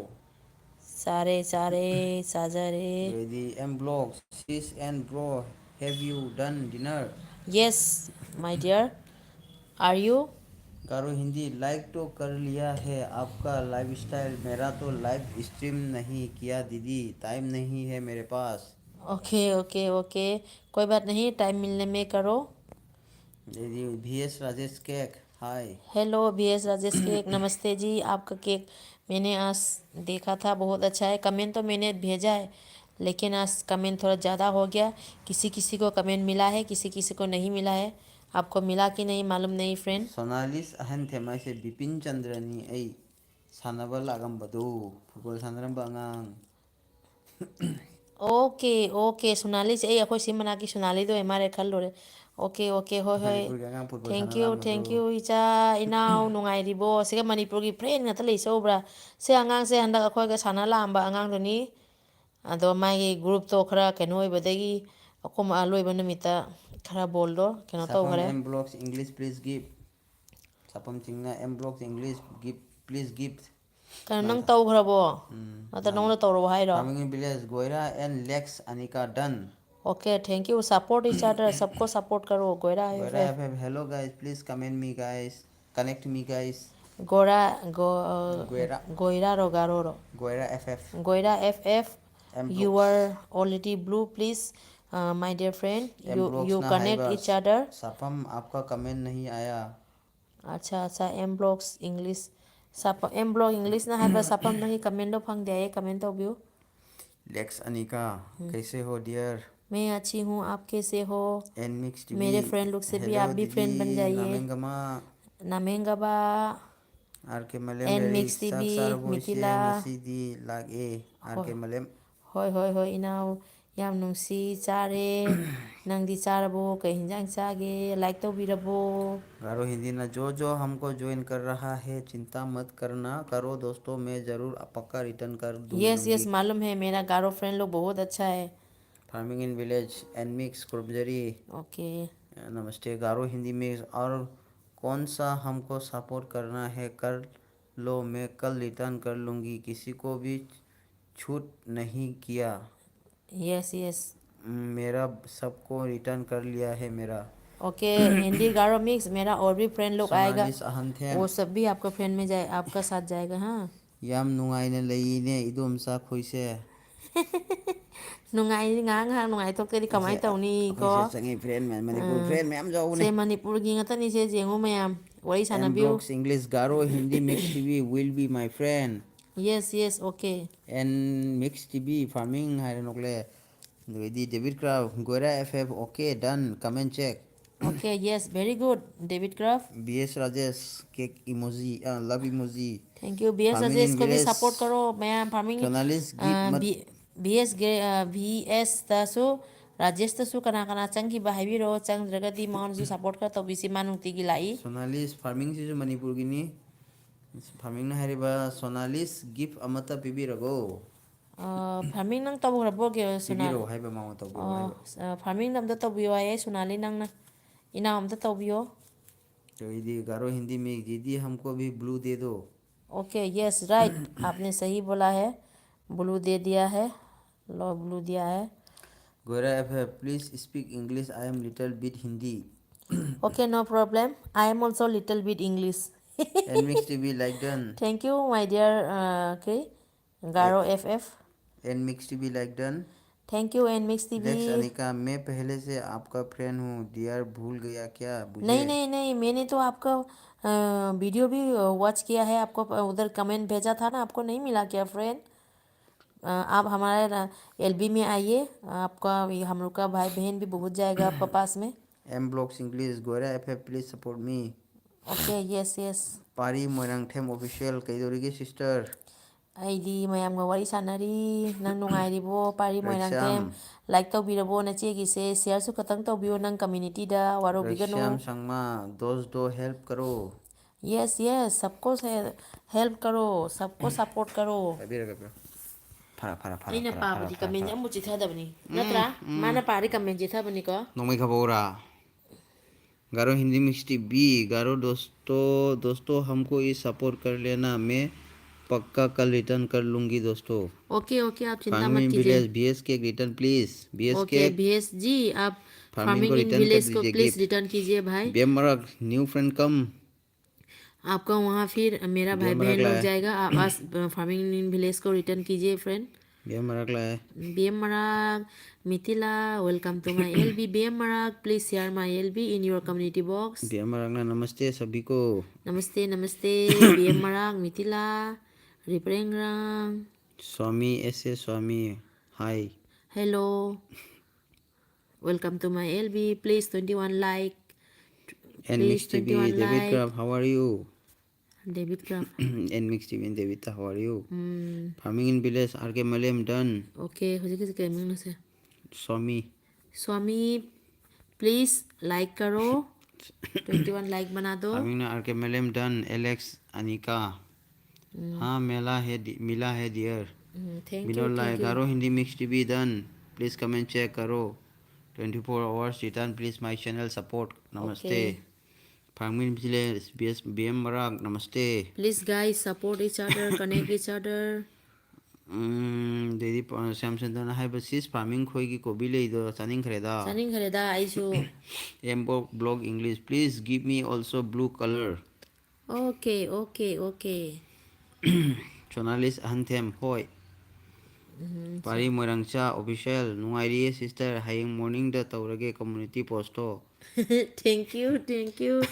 सारे सारे साजरे ꯑꯗꯩꯗꯤ ꯑꯦꯝ ꯕ꯭ꯂꯣꯛ ꯁꯤꯁ ꯑꯦꯟ ꯕ꯭ꯔꯣ ꯍꯦꯞ you done dinner yes my dear are you Garo Hindi like तो कर लिया है आपका लाइफ स्टाइल मेरा तो लाइव स्ट्रीम नहीं किया दीदी टाइम नहीं है मेरे पास ओके ओके ओके कोई बात नहीं टाइम मिलने में करो दीदी वी एस राजेश केक hi hello B S Rajesh केक नमस्ते जी आपका केक मैंने आज देखा था बहुत अच्छा है कमेंट तो मैंने भेजा है लेकिन आज कमेंट थोड़ा ज़्यादा हो गया किसी किसी को कमेंट मिला है किसी किसी को नहीं मिला है आपको मिला कि नहीं मालूम नहीं फ्रेंड सोनालिस अहन थेमाइसे बिपिन चंद्रनी ऐ सानबा लागम्बदो फुटबॉल सानरम्बा अꯉꯥꯡ ओके ओके सोनाली से अखोई सी मना की सोनाली दो हमारे खल लो रे ओके ओके ꯍꯣꯏ ꯍꯣꯏ ꯃꯅꯤꯄꯨꯔꯒꯤ ꯑꯉꯥꯡ ꯐꯨꯠꯕꯣꯜ ꯁꯥꯟꯅꯔꯝꯕꯗꯣ ꯊꯦꯡꯛ ꯌꯨ ꯏꯆꯥ ꯏꯅꯥꯎ ꯅꯨꯡꯉꯥꯏꯔꯤꯕꯣ ꯁꯤꯒ ꯃꯅꯤꯄꯨꯔꯒꯤ ꯐ꯭ꯔꯦꯟ ꯉꯥꯛꯇ ꯂꯩꯆꯧꯕ꯭ꯔꯥ ꯁꯤ ꯑꯉꯥꯡꯁꯦ ꯍꯟꯗꯛ ꯑꯩꯈꯣꯏꯒ ꯁꯥꯟꯅ ꯂꯥꯛꯑꯝꯕ ꯑꯉꯥꯡꯗꯨꯅꯤ ꯑꯗꯣ ꯃꯥꯒꯤ ꯒ꯭ꯔꯨꯞꯇꯣ ꯈꯔ ꯀꯩꯅꯣ ꯑꯣꯏꯕꯗꯒꯤ ꯑꯀꯣꯝ ꯑꯂꯣꯏꯕ ꯅꯨꯃꯤꯠꯇ ꯈꯔ ꯕꯣꯜꯗꯣ ꯀꯩꯅꯣ Sapam ꯇꯧꯈ꯭ꯔꯦ M blocks English please give. Sapam Chingna M blocks English give please give. ꯀꯩꯅꯣ ꯅꯪ ꯇꯧꯈ꯭ꯔꯕꯣ ꯅꯠꯇ꯭ꯔ Nang ꯅꯉꯣꯟꯗ ꯇꯧꯔꯕꯣ ꯍꯥꯏꯔꯣ farming in village Goira and Lex Anika done. Okay thank you support each other सबको सपोर्ट करो गोरा F Goira F FF hello guys please comment me guys. Connect me guys. गोरा गो Goira गोइरा रो गारो रो Goira FF Goira F F M you blocks are already blue please my dear friend M blocks you ना connect हाइबा each other Sapam आपका comment नहीं आया. अच्छा अच्छा एम ब्लॉक्स इंग्लिश सप एम ब्लॉक इंग्लिश ना हाइबा सपम नही कमेंट दो फंग दे कमेंट तो व्यू Lex Anika कैसे हो डियर. मैं अच्छी हूँ आप कैसे हो एन मिक्स टीवी मेरे फ्रेंड लोग से भी हेलो आप भी दीदी फ्रेंड बन जाइए नामेंगमा नामेंगबा are K मलेम N ready mix साक टीवी सारबो इसे मिथिला ngसीदी लागे आर ꯍꯣꯏ के मलेम. ꯍꯣꯏ ꯍꯣꯏ ꯍꯣꯏ ꯏꯅꯥꯎ ꯌꯥꯝ ꯅꯨꯡꯁꯤ ꯆꯥꯔꯦ ꯅꯪꯗꯤ ꯆꯥꯔꯕꯣ ꯀꯩ ꯍꯤꯟꯖꯥꯡ ꯆꯥꯒꯦ ꯂꯥꯏꯛ तꯧꯕꯤरꯕो गारो हिंदी ना जो जो हमको ज्वाइन कर रहा है चिंता मत करना करो दोस्तों मैं ज़रूर पक्का रिटर्न कर यस दूंगी. यस मालूम है मेरा गारो फ्रेंड लोग बहुत अच्छा है farming in village N mix कुर्बजरी ओके नमस्ते गारो हिंदी में और कौन सा हमको सपोर्ट करना है कर लो मैं कल रिटर्न कर लूँगी किसी को भी छूट नहीं किया. यस यस मेरा सबको रिटर्न कर लिया है मेरा. ओके हिंदी गारो मिक्स मेरा और भी फ्रेंड लोग आएगा सोनालिस अहंथेम वो सब भी आपका फ्रेंड में जाए आपका साथ जाएगा हाँ ꯌꯥꯝ ꯅꯨꯡꯉꯥꯏꯅ ꯂꯩꯌꯦꯅꯦ ꯏꯗꯣꯝꯆꯥ ꯈꯣꯏꯁꯦ. ꯅꯨꯡꯉꯥꯏ ꯉꯥꯏꯍꯥꯛ ꯉꯥꯏꯍꯥꯛ ꯅꯨꯡꯉꯥꯏꯊꯣꯛꯇꯗꯤ ꯀꯃꯥꯏꯅ ꯇꯧꯅꯤ ꯀꯣ ꯑꯩꯈꯣꯏꯁꯦ ꯆꯪꯉꯤ ꯐ꯭ꯔꯦꯟ ꯃꯅꯤꯄꯨꯔ ꯐ꯭ꯔꯦꯟ ꯃꯌꯥꯝ ꯁꯦ ꯌꯥꯎꯕꯅꯦ. ꯃꯅꯤꯄꯨꯔꯒꯤ ꯉꯥꯛꯇꯅꯤ ꯁꯦ ꯌꯦꯡꯉꯨ ꯃꯌꯥꯝ ꯋꯥꯔꯤ एम ꯁꯥꯟꯅꯕꯤꯌꯨ blocks English Garo Hindi mix TV will be my friend. Yes yes okay N mix TV farming हायरे नोकले दुइदी डेविड क्राव Goira FF okay done comment check. Okay yes very good David Craft BS Rajesh cake emoji love emoji. Thank you B S farming Rajesh in को भी village support करो मैं farming सोनालिस gift मत बी एस वी एस तसु राजेश तसु कना कना चंगी हाइबिरो चंद्रगति मौनसु सपोर्ट कर तौबिसी मा नुंतिगी लाई सोनालिस फार्मिंग से मणिपुर की फार्मिंग हारिबा सोनालिस गिफ्ट अमता पिबिरगो. फार्मिंग नंग तबुरबो के सुना पिबिरो हाइबा मामा तौबिरो हाइबा. फार्मिंग नम्दा तौबियो आए सुनाली नंगना इना अमदा तौबियो तो इदी गारो हिंदी में दीदी हमको भी ब्लू दे दो. ओके यस राइट आपने सही बोला है ब्लू दे दिया है लो ब्लू दिया है गोरा F please speak English I am little bit Hindi. Okay no problem I am also little bit English N mix TV like done. Thank you my dear के Garo F F N mix TV like done. Thank you N mix TV लेक्स अनिका मैं पहले से आपका friend हूँ dear भूल गया क्या मुझे. नहीं नहीं नहीं मैंने तो आपका वीडियो भी वॉच किया है आपको उधर कमेंट भेजा था ना आपको नहीं मिला क्या फ्रेंड आप हमारे एलबी में आइए आपका हम लोग का भाई बहन भी बहुत जाएगा आपका पास में एम ब्लॉक्स इंग्लिश गोरा F please support me. Okay yes yes पारी मोरंगथेम ऑफिशियल कैदोरीगे सिस्टर. ꯑꯩꯗꯤ ꯃꯌꯥꯝꯒ ꯋꯥꯔꯤ ꯁꯥꯟꯅꯔꯤ ꯅꯪ ꯅꯨꯡꯉꯥꯏꯔꯤꯕꯣ ꯄꯥꯔꯤ ꯃꯣꯏꯔꯥꯡꯊꯦꯝ रैक्श्याम ꯂꯥꯏꯛ ꯇꯧꯕꯤꯔꯕꯣ ꯅꯆꯦꯒꯤꯁꯦ ꯁꯤꯌꯔꯁꯨ ꯈꯛꯇꯪ ꯇꯧꯕꯤꯌꯣ ꯅꯪ ꯀꯝꯃ꯭युꯅꯤꯇꯤꯗ ꯋꯥꯔꯧꯕꯤꯒꯅꯨ रैक्श्याम संगमा दोस्त दो हेल्प करो. यस यस सबको हेल्प करो सबको सपोर्ट करो पाइबिरगो फरा फरा फरा ꯑꯩꯅ फरा फरा ꯄꯥꯕꯗꯤ फरा ꯀꯃꯦꯟꯁꯦ फरा ꯑꯃꯨꯛ ꯆꯤꯊꯗꯕꯅꯤ ꯅꯠꯇ꯭ꯔꯥ ꯃꯥꯅ ꯄꯥꯔꯤ ꯀꯃꯦꯟ ꯆꯤꯊꯕꯅꯤꯀꯣ नोंमै खबोरा गारो हिंदी मिक्स टीवी गारो दोस्तों दोस्तों हमको ये सपोर्ट कर लेना मैं पक्का कल रिटर्न कर लूँगी दोस्तों. ओके ओके आप चिंता मत फार्मिंग कीजिए विलेज बीएस के रिटर्न प्लीज बीएस के ओके भीएस जी आप फार्मिंग को फार्मिंग इन रिटर्न कर विलेज को दीजिए प्लीज़ गिफ्ट. रिटर्न कीजिए भाई बेमरक न्यू फ्रेंड कम. आपका वहाँ फिर मेरा भाई बेमरक बहन लोग लाए जाएगा आप आज फार्मिंग इन विलेज को रिटर्न कीजिए फ्रेंड बेमरक लाए BM Marag, Mitila, welcome to my LB. BM Marag, please share my LB in your community box. बेमरक ना नमस्ते सभी को. Namaste, namaste, BM Marag, Mitila, Riprengrang. Swami ऐसे Swami hi. Hello, welcome to my LB. Please 21 like. N Please mix TV 21 David like. Craft how are you. David Craft. N mix TV David how are you. Hmm. Farming in village R K मलेम done. Okay, hujik kisi kaya muna se. Swami Swami, please like करो. 21 like बना दो. Farming are K मलेम done. Alex Anika हाँ मिला है dear. Thank you, बिनोला thank you. Garo Hindi mix TV done. Please comment check करो. 24 hours return. Please my channel support. Okay. Namaste. Farming village BM Marak. Namaste. Please guys support each other, connect each other. Dedi Samsung hai basis farming khoi ki kobi le do chaning khreda. Saning khareda aishu. Embo blog English. Please give me also blue color. Okay, okay, okay. Journalist Anthem hoi. So, Pari Moirangcha official nungairi sister hayeng morning da taurage community post ho. thank you, thank you.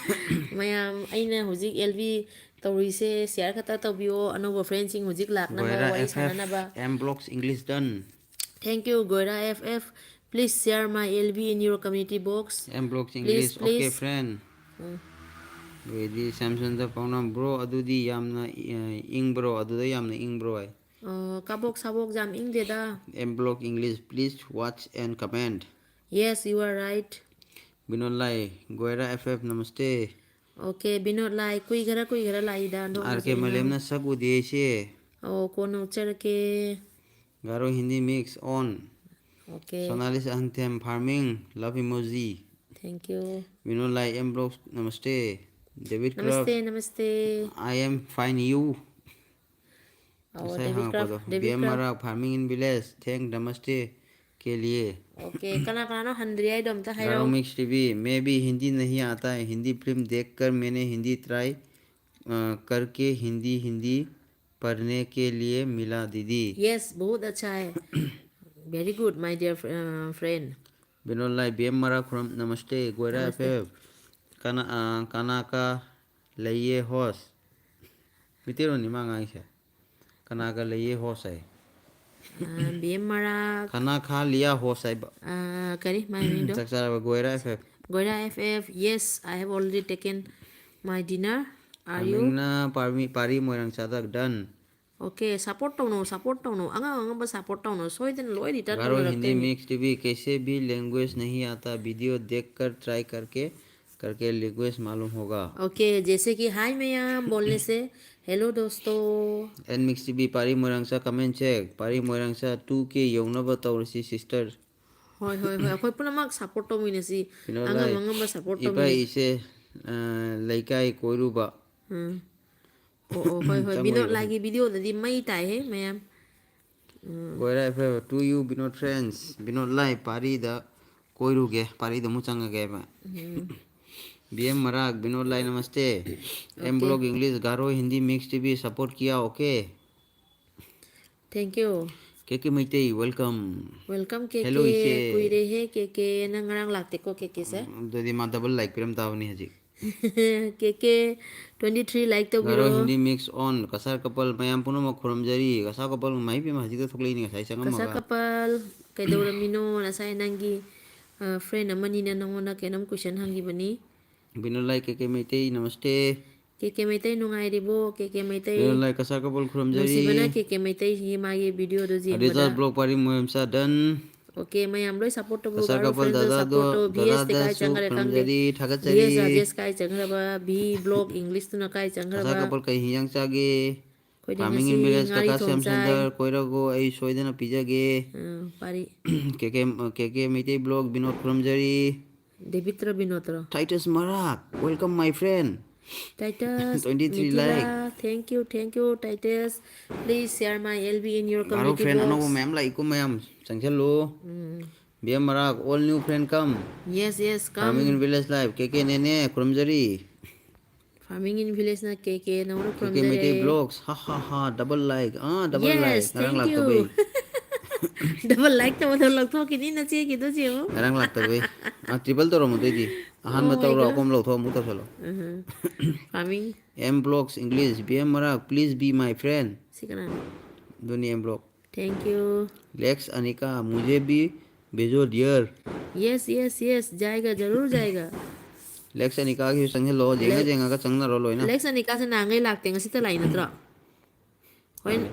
Mayam aina huzik LV tawrise share khata tawbiyo anoba friends sing huzik laknaba Goira wari FF sananaba. M blocks English done. Thank you, Goira FF. Please share my LV in your community box. M blocks Please, English. Okay please. friend. Wedi Samsung da pauna bro adudi yamna ing bro aduda yamna ing bro ai. Kabok sabok jam ingdeda. M block English. Please watch and comment. Yes, you are right. Binolai Goira FF namaste. Okay, binot lai kui gara lai da ndok na RK Malem inga. na sagu deshe. Kono ke. Garo Hindi mix on. Okay, Sonalis Anthem farming love emoji. thank you. Binolai M blocks namaste. David Craft Namaste, namaste. I am fine you. David Craft, David BM Craft. Marak farming in village. Thank namaste के लिए. Okay, kana no handriya dom ta गारो hairo. Mix TV में भी हिंदी नहीं आता है. Hindi film देखकर मैंने Hindi try करके हिंदी हिंदी पढ़ने के लिए मिला दीदी. Yes, बहुत अच्छा है. Very good, my dear friend. बिनोलाई BM Marak from नमस्ते गोरा Namaste. एफएफ काना का लइये होस मितेरो Nima ngai kana ka leye host hai BM Marak. kana kha liya host hai Kari, my window. chakchara goira FF Goira FF. Yes, I have already taken my dinner. Are you? amingna pari moirang sadak done. Okay, support tau no. Anga ba support tau no. So then loi return Garo tau Hindi rakte ni. Mix TV कैसे भी language नहीं आता video देखकर try करके करके language मालूम होगा. Okay, जैसे कि हाय मैम बोलने से हेलो दोस्तों. एन मिक्स टीवी पारी मोरंगसा कमेंट चेक पारी मोरंगसा 2K यौनब तौरसी sister Hoi hoi hoi. Akoi puna mak support tau mine si. Anga पिनोलाई manga ba support tau इपा mine. इसे लइकाई कोइरुबा Hoi hoi. चंगोई Binot lagi video tadi mai tai he ma'am. गोरा एफे to you बिनोट friends बिनोट लाई पारी the कोइरुगे पारी the मुचंग गे बा BM मराग Binod Lai नमस्ते. M Okay. Blog English Garo Hindi mix TV support किया. Okay Thank you. केके Meitei welcome. Welcome hello इसे keke. Kuire he keke na ngarang lakte ko keke sa. ददी मा double like पिरम तावनी हजी Keke 23 like tau Garo biro. Hindi mix on कसार couple मयाम पुनो म खुरम जरी कसार कपल माई पे हजी त थोकले नि साइ संगम Kasa मगा kapal kay Mino nasa nangi friend naman ni na nangona kenam question hangi bani. बिनोट लाई केके मैते नमस्ते. Keke may tay nung ay ribo, keke may tay Binod लाई कसार कपल खुरम nusi bana जरी keke may tay hi magi video do jing result bada. Blog पारी मोयमसा done. Okay, mayam loy support to कसार garo couple friends do दादा दो support to दादा VS te दा kai सु changare Khurram kang de. Zari ठाकत zari VS Rajesh kai changare ba, B blog English to na kai changare कसार ba. Couple कहीं हियांग चागे Koi di farming in ngasi village ngari का thong Shyam chai. Sundar कोइरगो आई सोइदन पिजागे Pari केके केके मिते ब्लॉग बिनोद खुरम जरी Devitra Binotro. Titus Marak welcome my friend Titus, 23 like Mitila, thank you, Titus. Please share my LV in your Garo community friend अनो box. मैम लाइक को मैम संचलो BM Marak all new friend come Yes, farming in come. Village life केके नेने खुरम जरी Farming in village na keke na uno from केके मिते jare. Blogs हा double like double Yes, like नरंग thank लाग तबे you. Double like to mo lang to kini na siya kito siya mo. ngarang lak tabe triple to romo dedi ahan ma Oh my to ro god. kom lo tho mu to solo Farming M blocks English BM Marak please be my friend sikanan. Doni M block Thank you. Lex Anika मुझे भी भेजो dear. Yes, जाएगा जरूर जाएगा. Lex Anika की संगे लो Jenga Jenga का संग ना रो लो ना. Lex ani kasi na ngay lakte nga sita lain na tra.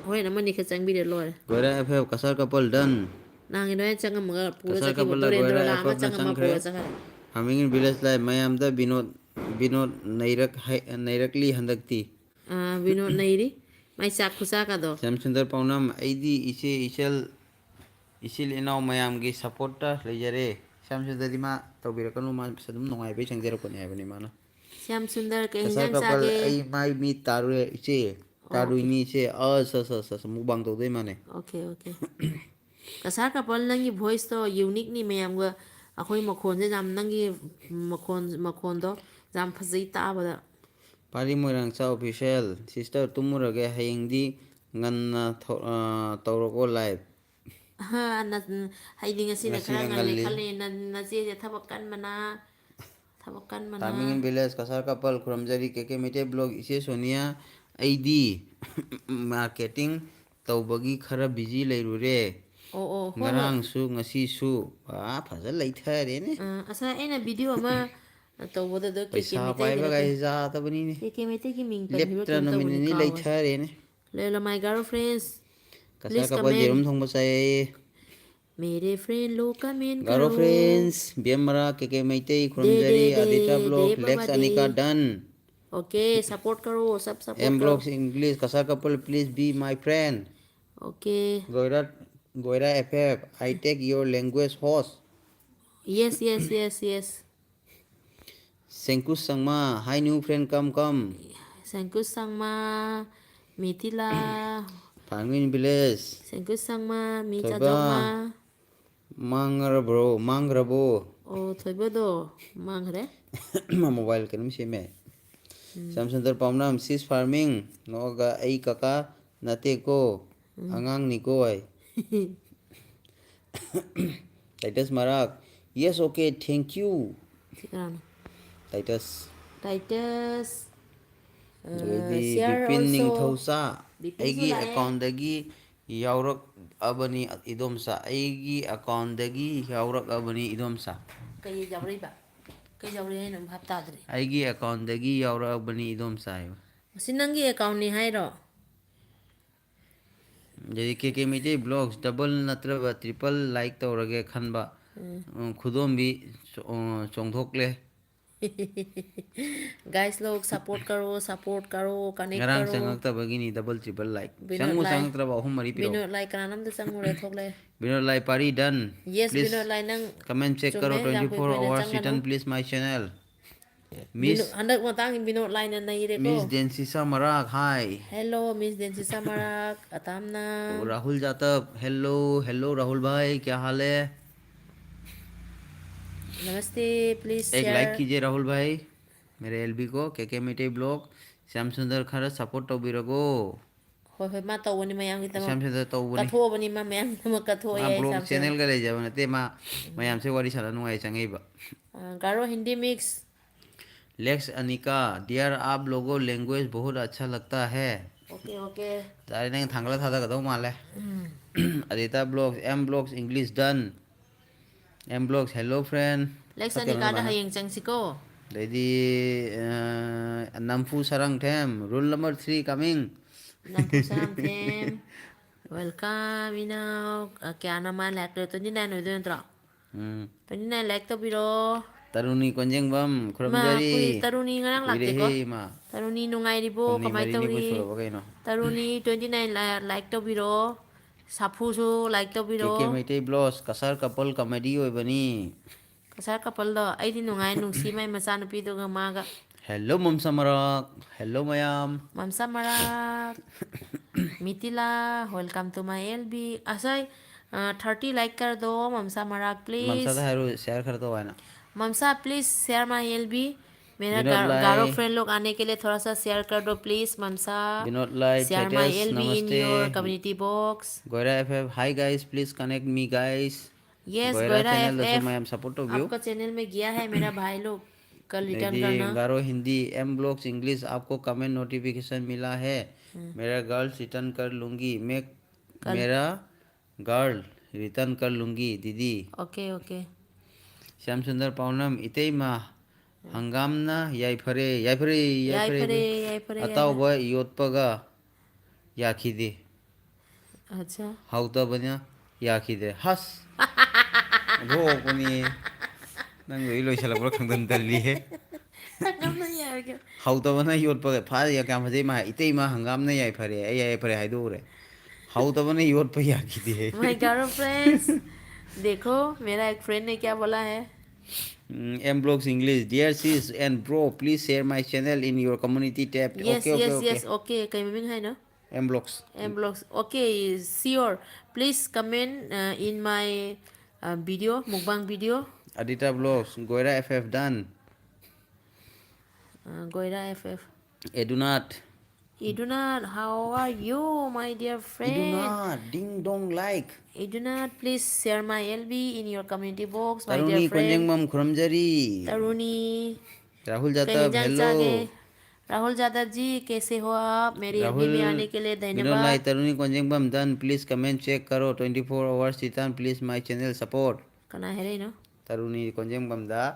Hoy naman ni kasang bidir lo. गोरा FF कसर couple done. Nangin na yan siyang mga pura कसर sa कपल ला kiboto rin गोरा na FF amat ना siyang संग mga करे. pura sa kare. हमिंग in village life मैं am the Binod नैरकली हंदकती. Binot na iri. May sakusa ka do. Shyam Sundar पौनम आईदी इसे इसल इसिल इनाव मैं am की सपोर्ट ले जरे ꯁ꯭ꯌꯥꯝꯁꯨꯟꯗꯔꯗꯤ ꯃꯥ ꯇꯧꯕꯤꯔꯛꯀꯅꯨ ꯃꯥ ꯑꯗꯨꯝ ꯅꯨꯡꯉꯥꯏꯕꯩ ꯆꯪꯖꯔꯛꯄꯅꯦ ꯍꯥꯏꯕꯅꯤ ꯃꯥꯅ ꯁ꯭ꯌꯥꯝ ꯁꯨꯟꯗꯔ ꯀꯩ ꯀꯁꯥꯔ ꯍꯤꯟꯖꯥꯡ ꯀꯄꯜ ꯆꯥꯒꯦ? ꯑꯩ ꯃꯥꯏ ꯃꯤ ꯇꯥꯔꯨꯔꯦ ꯏꯆꯦ ꯑꯣꯀꯦ ꯇꯥꯔꯨꯏꯅꯤ ꯏꯆꯦ ꯑꯁ ꯑꯁ ꯑꯁ ꯑꯁ ꯃꯨꯛꯕꯥꯡ ꯇꯧꯗꯣꯏ ꯃꯥꯅꯦ ꯑꯣꯀꯦ ꯑꯣꯀꯦ ꯀꯁꯥꯔ ꯀꯄꯜ ꯅꯪꯒꯤ ꯚꯣꯏꯁꯇꯣ ꯌꯨꯅꯤꯛꯅꯤ ꯃꯌꯥꯝꯒ ꯑꯩꯈꯣꯏ ꯃꯈꯣꯟꯁꯦ ꯌꯥꯝ ꯅꯪꯒꯤ ꯃꯈꯣꯟꯗꯣ ꯌꯥꯝ ꯐꯖꯩ ꯇꯥꯕꯗ ꯄꯥꯔꯤ ꯃꯣꯏꯔꯥꯡꯆꯥ ꯑꯣꯐꯤꯁꯦꯜ ꯁꯤꯁꯇꯔ ꯇꯨꯝꯃꯨꯔꯒꯦ ꯍꯌꯦꯡꯗꯤ ꯉꯟꯅ ꯇꯧꯔꯛꯑꯣ ꯂꯥꯏꯚ ꯍꯥꯏꯗꯤ ꯉꯁꯤꯅ ꯈꯔ ꯉꯜꯂꯦ ꯈꯜꯂꯦ ꯅꯆꯦꯁꯦ ꯊꯕꯛ ꯀꯟꯕꯅ ꯊꯕꯛ ꯀꯟꯕꯅ farming in village Cachar couple ꯈꯨꯔꯨꯝꯖꯔꯤ K K Meitei block ꯏꯆꯦ ꯁꯣꯅꯤꯌꯥ ꯑꯩꯗꯤ ꯃꯥꯔꯀꯦꯇꯤꯡ ꯇꯧꯕꯒꯤ ꯈꯔ ꯕꯤꯖꯤ ꯂꯩꯔꯨꯔꯦ ꯑꯣ ꯑꯣ ꯍꯣꯏ ꯍꯣꯏ ꯉꯔꯥꯡꯁꯨ ꯉꯁꯤꯁꯨ ꯐꯖ ꯂꯩꯊꯔꯦꯅꯦ ꯉꯁꯥꯏ ꯑꯩꯅ ꯚꯤꯗꯤꯑꯣ ꯑꯃ ꯇꯧꯕꯗꯨꯗ ꯀꯦꯀꯦ ꯄꯩꯁꯥ ꯃꯩꯇꯩꯒꯤꯔ ꯀꯩ ꯄꯥꯏꯕꯒꯥꯏꯁꯦ ꯌꯥꯗꯕꯅꯤꯅꯦ ꯀꯦꯀꯦ ꯃꯩꯇꯩꯒꯤ ꯃꯤꯡ ꯄꯟꯈꯤꯕ꯭ꯔꯥ ꯂꯦꯞꯇꯅ ꯀꯩꯅꯣ ꯅꯨꯃꯤꯠ ꯇꯧꯕꯅꯤ ꯅꯤꯅꯤ ꯀꯥꯎꯒꯔꯦ ꯂꯩꯊꯔꯦꯅꯦ ꯂꯦꯂꯣ ꯃꯥꯏ ꯒꯥꯔꯜ ꯐ꯭ꯔꯦꯟꯁ ꯀꯁꯥꯔ ꯄ꯭ꯂꯤꯖ ꯀꯄꯜ ꯀꯃꯦꯟ ꯌꯦꯔꯨꯝ ꯊꯣꯡꯕ ꯆꯥꯏꯌꯦ ꯃꯦꯔꯦ ꯐ꯭ꯔꯦꯟ ꯂꯣ ꯀꯃꯦꯟ ꯒꯥꯔꯣ ꯀꯔꯣ ꯐ꯭ꯔꯦꯟꯁ ꯕꯦꯝꯃꯔꯥ ꯀꯦꯀꯦ ꯃꯩꯇꯩ ꯗꯦ ꯗꯦ ꯈꯨꯔꯨꯝꯖꯔꯤ ꯗꯦ ꯑꯗꯤꯇ꯭ꯔ ꯗꯦ ꯕ꯭ꯂꯣꯛ ꯕꯕꯥ ꯂꯦꯛꯁ ꯗꯦ ꯑꯅꯤꯀꯥ ꯗꯟ ओके सपोर्ट करो सब एम सपोर्ट करो ब्लॉक्स इंग्लिश कसार couple please be my friend okay गोयरा F F I take your language host yes yes yes yes सेंकुस Sangma high new friend come come संकुश संगमा मिथिला फार्मिंग विलेज संकुश संगमा मी थोइबा चाजोगमा मांग्रबो ꯑꯣ ꯊꯣꯏꯕꯗꯣ ꯃꯥꯡꯈ꯭ꯔꯦ मोबाइल कनम सेमे श्यामसुंदर पावनम सिस फार्मिंग नोगा अई काका नतेको अꯉꯥꯡꯅꯤꯀꯣ Titus Marak yes okay thank you ꯁꯤ ꯀꯅꯥꯅꯣ टाइटस ꯇꯥꯏꯇꯁ ꯑꯗꯩꯗꯤ ꯁꯤꯌꯥꯔ ꯕꯤꯄꯤꯟ ꯑꯣꯜꯁꯣ ꯅꯤꯡꯊꯧꯁꯥ ꯕꯤꯄꯤꯟꯁꯨ ꯑꯩꯒꯤ ꯂꯥꯛꯑꯦ ꯑꯦꯀꯥꯎꯟꯗꯒꯤ ꯌꯥꯎꯔꯛꯑꯕꯅꯤ ꯏꯗꯣꯝꯆꯥ ꯑꯩꯒꯤ ꯑꯦꯀꯥꯎꯟꯗꯒꯤ ꯌꯥꯎꯔꯛꯑꯕꯅꯤ ꯏꯗꯣꯝꯆꯥ ꯀꯩ ꯌꯥꯎꯔꯛꯏꯕ ꯀꯩ ꯌꯥꯎꯔꯛꯏ ꯍꯥꯏꯅꯣ ꯚꯥꯞ ꯇꯥꯗ꯭ꯔꯦ ꯑꯩꯒꯤ ꯑꯦꯀꯥꯎꯟꯗꯒꯤ ꯌꯥꯎꯔꯛꯑꯕꯅꯤ ꯏꯗꯣꯝꯆꯥ ꯍꯥꯏꯕ ꯃꯁꯤ ꯅꯪꯒꯤ ꯑꯦꯀꯥꯎꯟꯅꯤ ꯍꯥꯏꯔꯣ ꯑꯗꯩ ꯀꯦ ꯀꯦ ꯃꯩꯇꯩ ꯕ꯭ꯂꯣꯛꯁ ꯗꯕꯜ ꯅꯠꯇ꯭ꯔꯒ ꯇ꯭ꯔꯤꯄꯜ ꯂꯥꯏꯛ ꯇꯧꯔꯒꯦ ꯈꯟꯕ ꯈꯨꯗꯣꯝꯕꯤ ꯆꯣꯡꯊꯣꯛꯂꯦ गाइस लोग सपोर्ट करो कनेक्ट ꯉꯔꯥꯡ करो ꯆꯪꯉꯛꯇꯕꯒꯤꯅꯤ ꯗꯕꯜ ꯇ꯭ꯔꯤꯄꯜ ꯂꯥꯏꯛ बिनोद ꯆꯪꯉꯨ लाई ꯆꯪꯉꯛꯇ꯭ꯔꯕ ꯑꯍꯨꯝ ꯃꯔꯤ ꯄꯤꯔꯛꯑꯣ बिनोद लाई कनानम चंगुरे थोकले ꯕꯤꯅꯣꯗ ꯂꯥꯏ ꯄꯥꯔꯤ ꯗꯟ यस प्लीज बिनोद लाई नंग कमेंट चेक करो चुमे जाम 24 कुइना आवर्स चंगनु रिटर्न प्लीज माय चैनल बिनो मिस हंदक मतंग बिनोद लाई न नईरेको मिस डेंसिसा मराक हाय हेलो मिस देंसिसा मराक अतामना राहुल जाटव हेलो हेलो राहुल भाई क्या हाल है नमस्ते प्लीज एक शेयर लाइक कीजिए राहुल भाई मेरे एलबी को के मिटे ब्लॉग श्याम सुंदर खर सपोर्ट तौबीरगो ꯍꯣꯏ ꯍꯣꯏ ꯃꯥ ꯇꯧꯕꯅꯤ ꯃꯌꯥꯝꯒꯤꯗꯃꯛ శ్యామ్ ꯁꯨꯟꯗꯔ ꯇꯧꯕꯅꯤ ꯀꯠꯊꯣꯛꯑꯕꯅꯤ ꯃꯥ ꯃꯌꯥꯝꯒꯤꯗꯃꯛ ꯀꯠꯊꯣꯛꯑꯦ ꯃꯥ ꯑꯩ ꯕ꯭ꯂꯣꯛ ꯁꯝꯁꯨꯟ ꯆꯦꯅꯦꯜꯒ ꯂꯩꯖꯕ ꯅꯠꯇꯦ ꯃꯥ ꯃꯌꯥꯝꯁꯦ ꯋꯥꯔꯤ ꯁꯥꯟꯅ ꯅꯨꯡꯉꯥꯏ ꯆꯪꯉꯛꯏꯕ गारो हिंदी मिक्स लेक्स अनिका डियर आप लोगों लैंग्वेज बहुत अच्छा लगता है ओके ओके ꯇꯥꯔꯦ ꯅꯪ ꯊꯥꯡꯒꯠꯂ ꯊꯥꯗꯒꯗꯧ ꯃꯥꯜꯂꯦ ꯑꯗꯤꯇꯥ ꯕ꯭ꯂꯣꯛꯁ ꯑꯦꯝ ꯕ꯭ꯂꯣꯛꯁ ꯏꯪꯂꯤꯁ ꯗꯟ ꯑꯦꯝ ꯕ꯭ꯂꯣꯛꯁ ꯍꯦꯜꯂꯣ ꯐ꯭ꯔꯦꯟ ꯂꯦꯛꯁ ꯁꯛꯀꯦꯅꯣ ꯑꯅꯤꯀꯥꯗ ꯑꯗꯨꯃꯥꯏꯅ ꯍꯌꯦꯡ ꯆꯪꯁꯤꯀꯣ ꯑꯗꯩꯗꯤ ꯅꯝꯐꯨ ꯁꯔꯥꯡꯊꯦꯝ ꯔꯨꯜ ꯅꯝꯕꯔ 3 ꯀꯃꯤꯡ ꯅꯝꯐꯨ ꯁꯔꯥꯝꯊꯦꯝ ꯋꯦꯜꯀꯝ ꯏꯅꯥꯎ ꯀꯌꯥꯅꯣ ꯃꯥ ꯂꯥꯏꯛ 29 ꯑꯣꯏꯗꯣꯏ ꯅꯠꯇ꯭ꯔꯣ ꯎꯝ 29 ꯂꯥꯏꯛ ꯇꯧꯕꯤꯔꯣ ꯇꯔꯨꯅꯤ ꯀꯣꯟꯖꯦꯡꯕꯝ ꯃꯥ ꯈꯨꯔꯨꯝꯖꯔꯤ ꯇꯔꯨꯅꯤ ꯉꯔꯥꯡ ꯂꯥꯛꯇꯦꯀꯣ ꯀꯨꯏꯔꯦꯍꯦ ꯏꯃ ꯇꯔꯨꯅꯤ ꯅꯨꯡꯉꯥꯏꯔꯤꯕꯣ ꯍꯨꯝꯅꯤ ꯀꯃꯥꯏꯅ ꯃꯔꯤꯅꯤꯕꯨ ꯇꯧꯔꯤ ꯁꯨꯔꯕ ꯀꯩꯅꯣ ꯇꯔꯨꯅꯤ 29 ꯂꯥꯏꯛ ꯇꯧꯕꯤꯔꯛꯑꯣ ꯁꯥꯐꯨꯁꯨ ꯂꯥꯏꯛ ꯀꯦ ꯀꯦ ꯇꯧꯕꯤꯔꯛꯑꯣ ꯃꯩꯇꯩ ꯕ꯭ꯂꯣꯁ ꯀꯁꯥꯔ ꯀꯄꯜ ꯀꯃꯦꯗꯤ ꯑꯣꯏꯕꯅꯤ ꯀꯁꯥꯔ ꯀꯄꯜꯗꯣ ꯑꯩꯗꯤ ꯅꯨꯡꯉꯥꯏ ꯅꯨꯡꯁꯤ ꯃꯥꯏ ꯃꯆꯥꯅꯨꯄꯤꯗꯨꯒ ꯃꯥꯒ ꯍꯦꯜꯂꯣ ꯃꯣꯝꯁꯥ ꯃꯔꯛ ꯍꯦꯜꯂꯣ ꯃꯌꯥꯝ ꯃꯝꯁꯥ ꯃꯔꯛ Mithila welcome to my L B असै 30 लाइक कर दो ममसा मराग प्लीज़ ꯃꯝꯁꯥꯗ ꯍꯥꯏꯔꯨ ꯁꯤꯌꯥꯔ खर तो है ना ममसा please share my L B मेरा विनोद गारो लाई फ्रेंड लोग आने के लिए थोड़ा सा शेयर कर दो प्लीज़ ममसा विनोद लाई share my Titus L B in नमस्ते योर कम्युनिटी बॉक्स गोयरा F F hi guys please connect me guys yes गोयरा गोयरा एफ चैनल दसु F ma'am support to view आपका चैनल में गया है मेरा भाई लोग कल रिटर्न यदि करना गारो हिंदी एम ब्लॉग्स इंग्लिश आपको कमेंट नोटिफिकेशन मिला है मेरा गर्ल्स रिटर्न कर लूँगी मैं कल मेरा गर्ल रिटर्न कर लूँगी दीदी ओके ओके श्याम सुंदर पौनम इतेमा हंगामना याइफरे याइफरे याइफरे याइफरे याइफरे याइफरे अताउबा योत्पगा याखिदे अच्छा ꯍꯥꯎꯇꯕꯅ ꯌꯥꯈꯤꯗ꯭ꯔꯦ ꯍꯁ ꯑꯣꯟꯊꯣꯛꯄꯅꯤ ꯅꯪꯗꯣ ꯑꯩ ꯂꯣꯏꯁꯤꯜꯂꯛꯄ꯭ꯔꯥ ꯈꯪꯗꯟ ꯇꯜꯂꯤꯍꯦ ꯍꯪꯒꯝꯅ ꯌꯥꯔꯒꯦ ꯍꯥꯎꯇꯕꯅ ꯌꯣꯠꯄꯒ ꯐꯥ ꯀꯌꯥꯝ ꯐꯖꯩ ꯃꯥ ꯏꯇꯩꯃ ꯍꯪꯒꯥꯝꯅ ꯌꯥꯏꯐꯔꯦ ꯑꯩ ꯌꯥꯏꯐꯔꯦ ꯍꯥꯏꯗꯣꯛꯎꯔꯦ ꯍꯥꯎꯇꯕꯅ ꯌꯣꯠꯄ ꯌꯥꯈꯤꯗꯦ माय गारो फ्रेंड्स देखो मेरा एक फ्रेंड ने क्या बोला है। M Blogs English. Dear sis and bro, please share my channel in your community tab. Yes, Okay, okay, yes, okay. yes, okay, kay miming hay no. M Blogs. And blogs, okay, sure, please comment in my video, mukbang video. Adita Blogs. Goira FF done. Goira FF. Edunat. Idunat, how are you, my dear friend? Edunat. Ding dong like. Idunat, please share my LB in your community box, my dear Taruni friend. Konjengmam Khurumjari. तरुणी Rahul कई Jatab. हिंजांग चागे। Hello. Rahul Yadav ji कैसे हो आप? मेरी LB में Rahul आने के लिए Binod Lai धन्यवाद। Taruni Konjengbam done. Please comment check karo 24 hours titan please my channel support. कना है रे no. Taruni Konjengbam da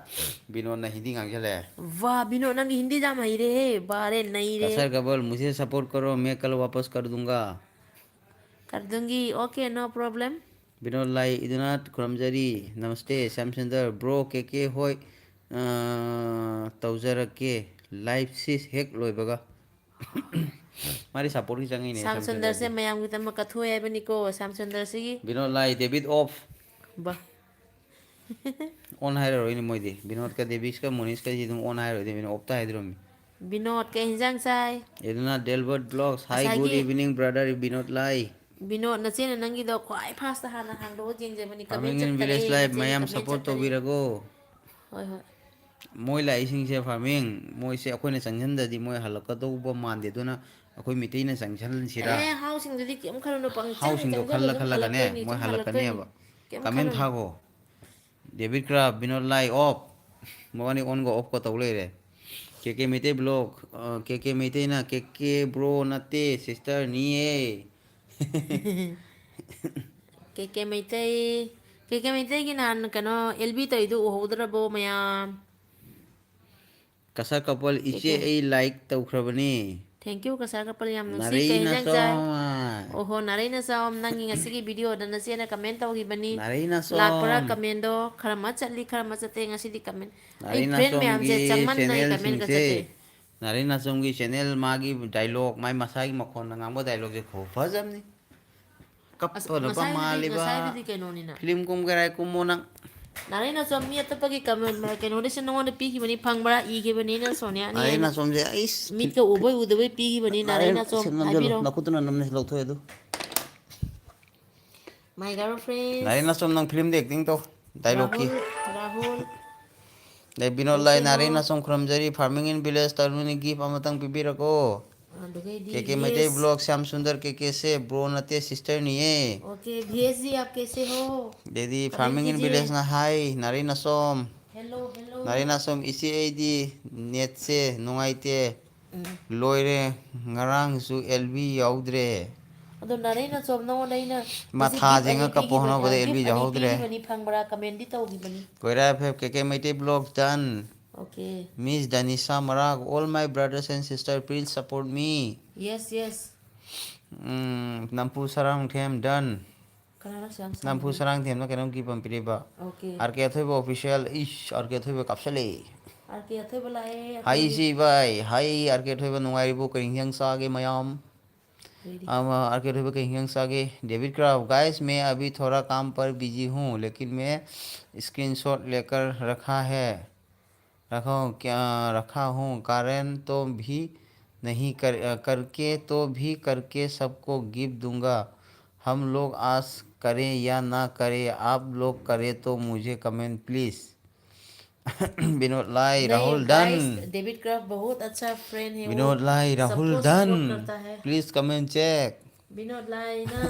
Binod na hindi ngangjale. वाह बिनो नंग हिंदी जाम ही रे बारे नहीं रे। कसर कबल मुझे सपोर्ट करो मैं कल वापस कर दूंगा. कर दूंगी okay no problem. Binod Lai Idunat Kuramjari. Namaste Samsundar bro KK hoy tawjarake live sis hek loy baga. Mari support ki changi ne Shyam सुंदर Samsundar से di. मयाम की तम कथु है बनी को श्याम सुंदर से की। Binod Lai David off. वाह On hire ini moi di. Binod ka Davis ka Monish ka jidung on hire di binod opta hidrom. Binod के हिंजांग चाय। Idunat Delbert Vlogs. Hi good असागी evening brother Binod Lai. Binod नचे न नंगी दो ख्वाई fast हाना हांडो जेंग जे बनी comment Farming in चतरे village life नचे ने mayam comment support to चतरे। birago. होय होय Moi la ising se farming moi se akoi na sanghan da di moi halaka do ba man de dona akoi mitai na sanghan sira A housing ददी केम खरनो पंग चंग housing do चंग जलो khalla जुम khalla ka हलक ne तोय नी moi जुम हलक halaka toy ne knee ba came comment खरनो। thago David Crab Binod Lai off mawani on go off ko tawle re KK Mete blog KK Mete na KK bro nate sister ni e के मैते की नान कनो LB तो इदु होदरबो मयाम। kasar couple के iche ei like tawkhrabani thank you कसा का पल याम नुसी narei कहीं na जंग so चाय। ओहो नारे न साम नंगी ngasi की वीडियो द नसी ना कमेंट तौगी बनी। narei na लाख परा som कमेंट दो खरमा चली खरमा चते ngasi di कमेंट आई Narina फ्रेंड में हमसे Somgi चंगमन नहीं channel कमेंट कर चते। singse Narina Somgi channel magi dialogue mai masai makon ngamo dialogue je kho fazam ni kap us to ba mali ngसाई ba ददी कनो नी ना। film kum garai kum monang नारे न सो मी अतपगी comment कनो दे सन नो पी की बनी फंगबड़ा ई के बनी न सोनिया नी Narina Somje ais मीट का उबई उदबई पी की बनी नारे Narina न सो sinam jalo हाबिरो। nakutuna namne lo thoe do my girlfriends Narina Som nang film de acting to dialogue ki Rahul Rahul dai binod lai कैसे हो? Narina Som khramjari farming in village taruni gift amatang pibirako दुगई दी KK Mete भीएस। vlog Syam Sundar KK se bro nate sister ni e okay भीएस जी आप कैसे हो? Dedi कमेंट farming in कीजिए। village na hi Narina Som hello hello. Narina Som isi aidi net se nungaite loire ngarang su LB yaudre अदो नारे न सोम no नहीं ना जैसे matha गिफ्ट jenga अनी पी की kapohna bade LB गिफ्ट अनी पी की yaudre बनी फंगबड़ा कमेंट दी तो होगी बनी। koira fe KK Mete blog done okay Miss Danisa Marag all my brothers and sisters please support me yes yes nampu sarang them done Canada Shyam nampu संग। sarang them na kenam ki pampiriba okay RK Athoiba official ish RK Athoiba kapsale R K अथे बुलाए hi अथे si bhai hi RK Athoiba nungaibo keringyang sage mayam ready. अब आगे थे कहीं young आगे David Craft guys मैं अभी थोड़ा काम पर बिजी हूँ लेकिन मैं स्क्रीनशॉट लेकर रखा हूँ कारण तो भी नहीं करके तो भी करके सबको गिफ्ट दूंगा हम लोग आस करें या ना करें आप लोग करें तो मुझे कमेंट प्लीज़ विनोद लाई नहीं Rahul done guys David craft बहुत अच्छा फ्रेंड है वो विनोद लाई राहुल सबको डन सपोर्ट करता है। प्लीज़ कमेंट चेक विनोद लाई ना